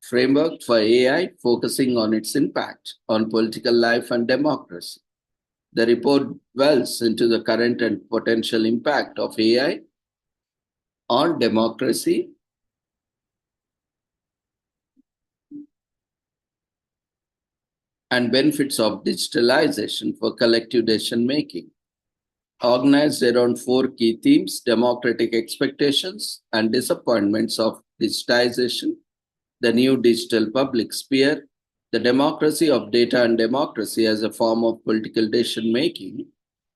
framework for AI focusing on its impact on political life and democracy. The report dwells into the current and potential impact of AI on democracy and benefits of digitalization for collective decision making. Organized around 4 key themes: democratic expectations and disappointments of digitization, the new digital public sphere, the democracy of data and democracy as a form of political decision making.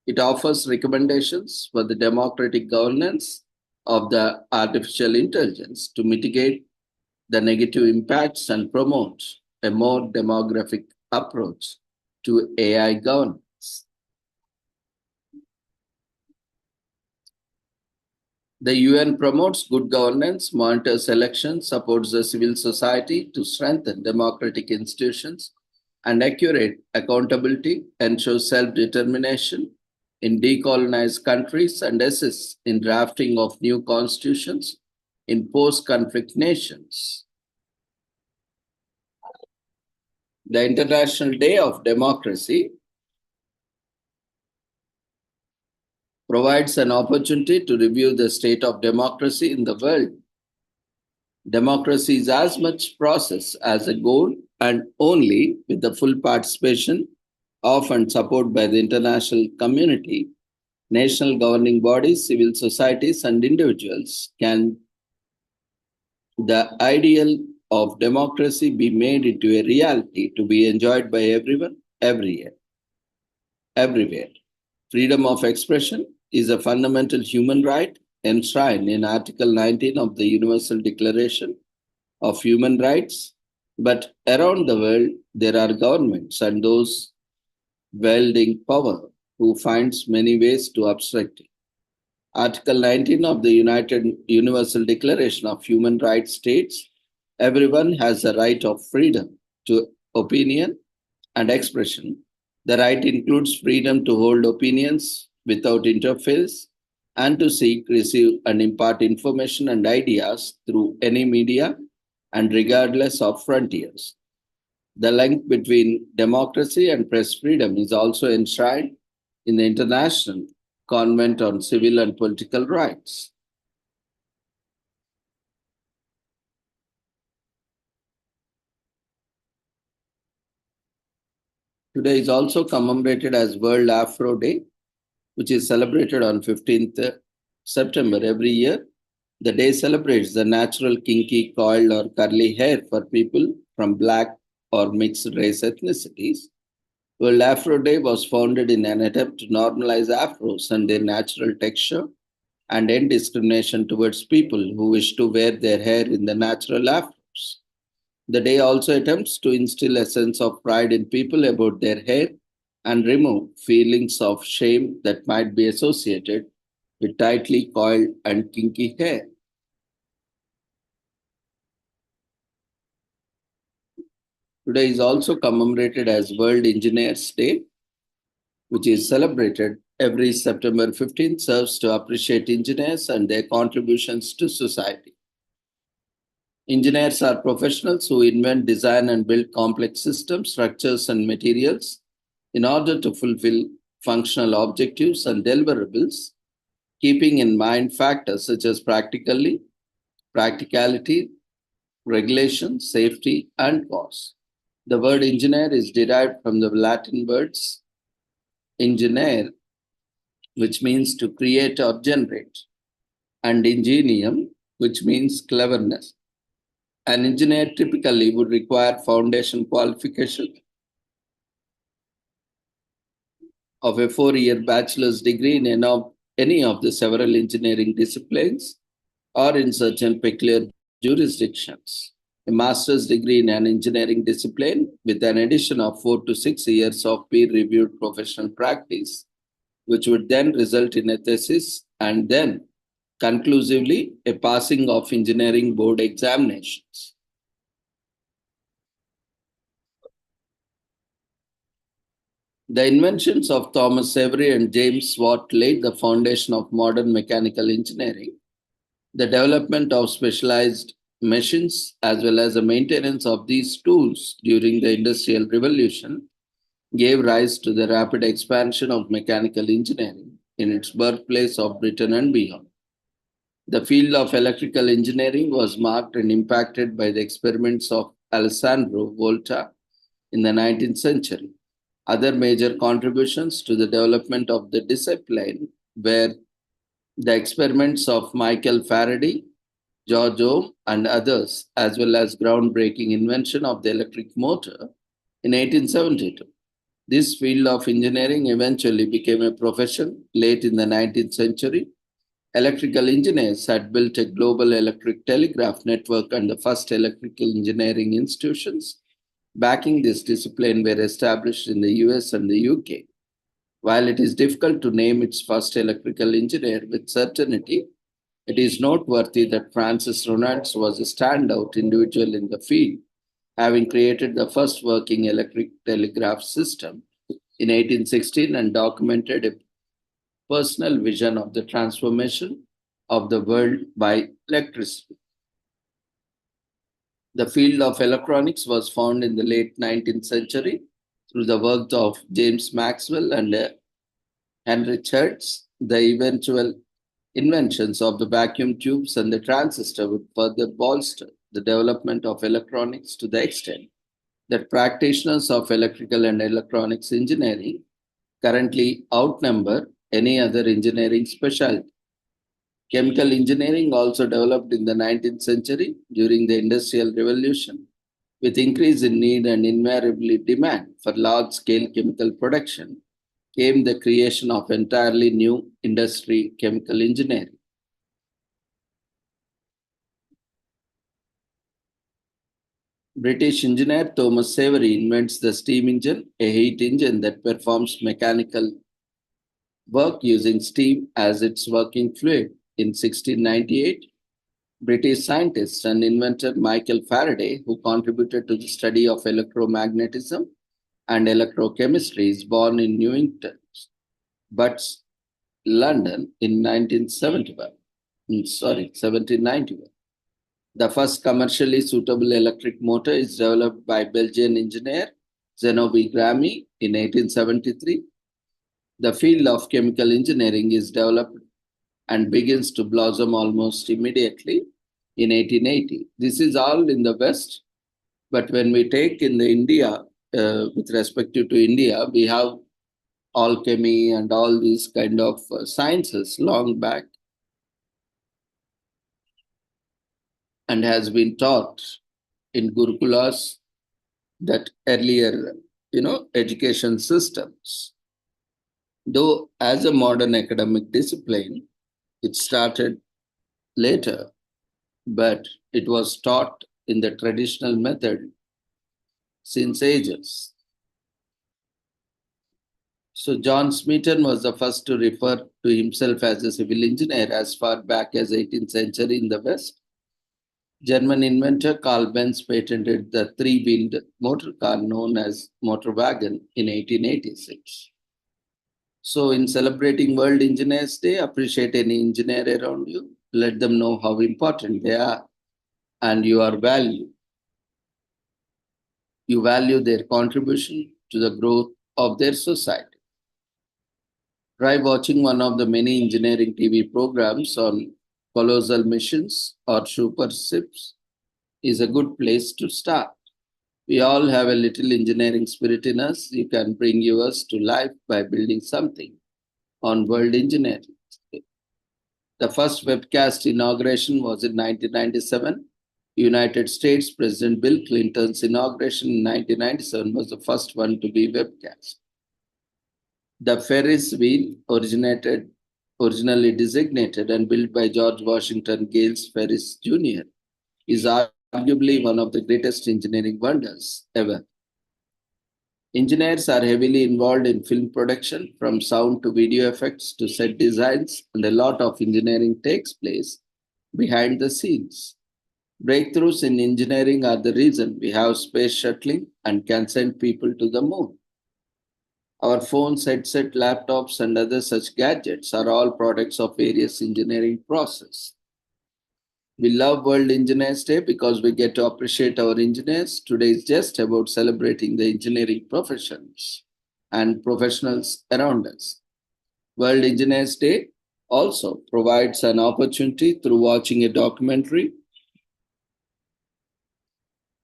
It offers recommendations for the democratic governance of the artificial intelligence to mitigate the negative impacts and promote a more demographic approach to AI governance. The UN promotes good governance, monitors elections, supports the civil society to strengthen democratic institutions and accurate accountability, ensures self-determination in decolonized countries, and assists in drafting of new constitutions in post-conflict nations. The International Day of Democracy provides an opportunity to review the state of democracy in the world. Democracy is as much process as a goal, and only with the full participation of and support by the international community, national governing bodies, civil societies, and individuals can the ideal of democracy be made into a reality to be enjoyed by everyone, everywhere. Freedom of expression is a fundamental human right enshrined in Article 19 of the Universal Declaration of Human Rights. But around the world, there are governments and those wielding power who finds many ways to obstruct it. Article 19 of the Universal Declaration of Human Rights states, everyone has the right of freedom to opinion and expression. The right includes freedom to hold opinions without interference and to seek, receive, and impart information and ideas through any media and regardless of frontiers. The link between democracy and press freedom is also enshrined in the International Convent on Civil and Political Rights. Today is also commemorated as World Afro Day, which is celebrated on 15th September every year. The day celebrates the natural kinky, coiled, or curly hair for people from Black or mixed race ethnicities. World Afro Day was founded in an attempt to normalize afros and their natural texture and end discrimination towards people who wish to wear their hair in the natural afros. The day also attempts to instill a sense of pride in people about their hair and remove feelings of shame that might be associated with tightly coiled and kinky hair. Today is also commemorated as World Engineers Day, which is celebrated every September 15th, serves to appreciate engineers and their contributions to society. Engineers are professionals who invent, design, and build complex systems, structures, and materials in order to fulfill functional objectives and deliverables, keeping in mind factors such as practicality, regulation, safety, and cost. The word engineer is derived from the Latin words ingeniare, which means to create or generate, and ingenium, which means cleverness. An engineer typically would require foundation qualification of a 4-year bachelor's degree in any of the several engineering disciplines or in certain peculiar jurisdictions. A master's degree in an engineering discipline with an addition of 4 to 6 years of peer-reviewed professional practice, which would then result in a thesis and then conclusively a passing of engineering board examinations. The inventions of Thomas Savery and James Watt laid the foundation of modern mechanical engineering. The development of specialized machines as well as the maintenance of these tools during the Industrial Revolution gave rise to the rapid expansion of mechanical engineering in its birthplace of Britain and beyond. The field of electrical engineering was marked and impacted by the experiments of Alessandro Volta in the 19th century. Other major contributions to the development of the discipline were the experiments of Michael Faraday, George Ohm, and others, as well as groundbreaking invention of the electric motor in 1872. This field of engineering eventually became a profession late in the 19th century. Electrical engineers had built a global electric telegraph network, and the first electrical engineering institutions backing this discipline were established in the US and the UK. While it is difficult to name its first electrical engineer with certainty, it is noteworthy that Francis Ronalds was a standout individual in the field, having created the first working electric telegraph system in 1816 and documented a personal vision of the transformation of the world by electricity. The field of electronics was found in the late 19th century through the work of James Maxwell and Henry Hertz. The eventual inventions of the vacuum tubes and the transistor would further bolster the development of electronics to the extent that practitioners of electrical and electronics engineering currently outnumber any other engineering specialty. Chemical engineering also developed in the 19th century during the Industrial Revolution. With increase in need and invariably demand for large-scale chemical production, came the creation of entirely new industry, chemical engineering. British engineer Thomas Savery invents the steam engine, a heat engine that performs mechanical work using steam as its working fluid. In 1698, British scientist and inventor Michael Faraday, who contributed to the study of electromagnetism and electrochemistry, is born in Newington, Butts, London in 1791. The first commercially suitable electric motor is developed by Belgian engineer Zenobe Grammy in 1873. The field of chemical engineering is developed and begins to blossom almost immediately in 1880. This is all in the West, but when we take in the India, with respect to India, we have alchemy and all these kind of sciences long back, and has been taught in Gurukulas, that earlier, education systems. Though as a modern academic discipline, it started later, but it was taught in the traditional method since ages. So John Smeaton was the first to refer to himself as a civil engineer as far back as 18th century in the West. German inventor Carl Benz patented the three-wheeled motor car known as motor wagon in 1886. So in celebrating World Engineers Day, appreciate any engineer around you. Let them know how important they are and you value their contribution to the growth of their society. Try watching one of the many engineering TV programs on colossal missions or super ships is a good place to start. We all have a little engineering spirit in us. You can bring yours to life by building something on world engineering. The first webcast inauguration was in 1997. United States President Bill Clinton's inauguration in 1997 was the first one to be webcast. The Ferris wheel originally designated and built by George Washington Gales Ferris Jr., is arguably one of the greatest engineering wonders ever. Engineers are heavily involved in film production, from sound to video effects to set designs, and a lot of engineering takes place behind the scenes. Breakthroughs in engineering are the reason we have space shuttling and can send people to the moon. Our phones, headset, laptops, and other such gadgets are all products of various engineering process. We love World Engineers Day because we get to appreciate our engineers. Today is just about celebrating the engineering professions and professionals around us. World Engineers Day also provides an opportunity through watching a documentary.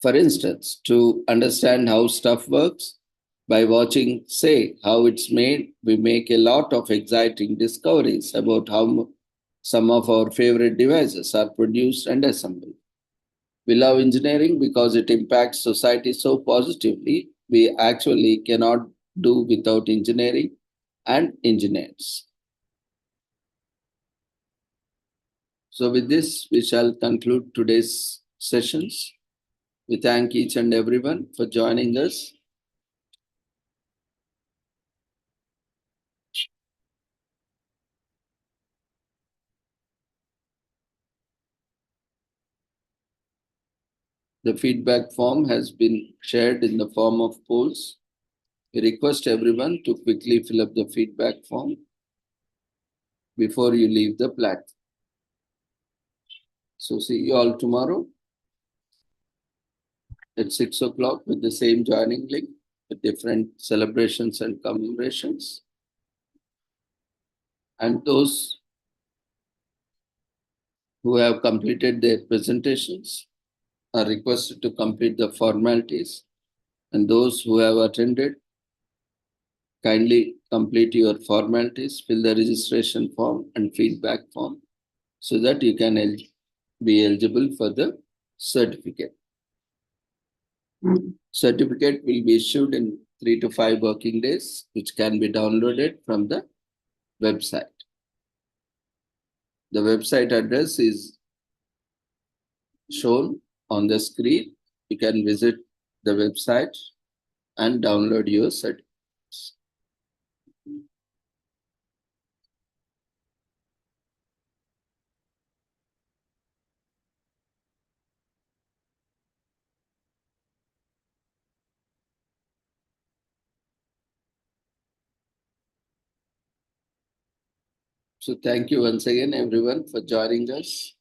For instance, to understand how stuff works, by watching, say, how it's made, we make a lot of exciting discoveries about how some of our favorite devices are produced and assembled. We love engineering because it impacts society so positively. We actually cannot do without engineering and engineers. So with this, we shall conclude today's sessions. We thank each and everyone for joining us. The feedback form has been shared in the form of polls. We request everyone to quickly fill up the feedback form before you leave the platform. So see you all tomorrow at 6 o'clock with the same joining link with different celebrations and commemorations. And those who have completed their presentations are requested to complete the formalities, and those who have attended, kindly complete your formalities, fill the registration form and feedback form so that you can be eligible for the certificate. Certificate will be issued in 3 to 5 working days, which can be downloaded from the website. The website address is shown on the screen. You can visit the website and download your certificates. So thank you once again, everyone, for joining us.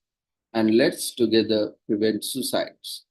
And let's together prevent suicides.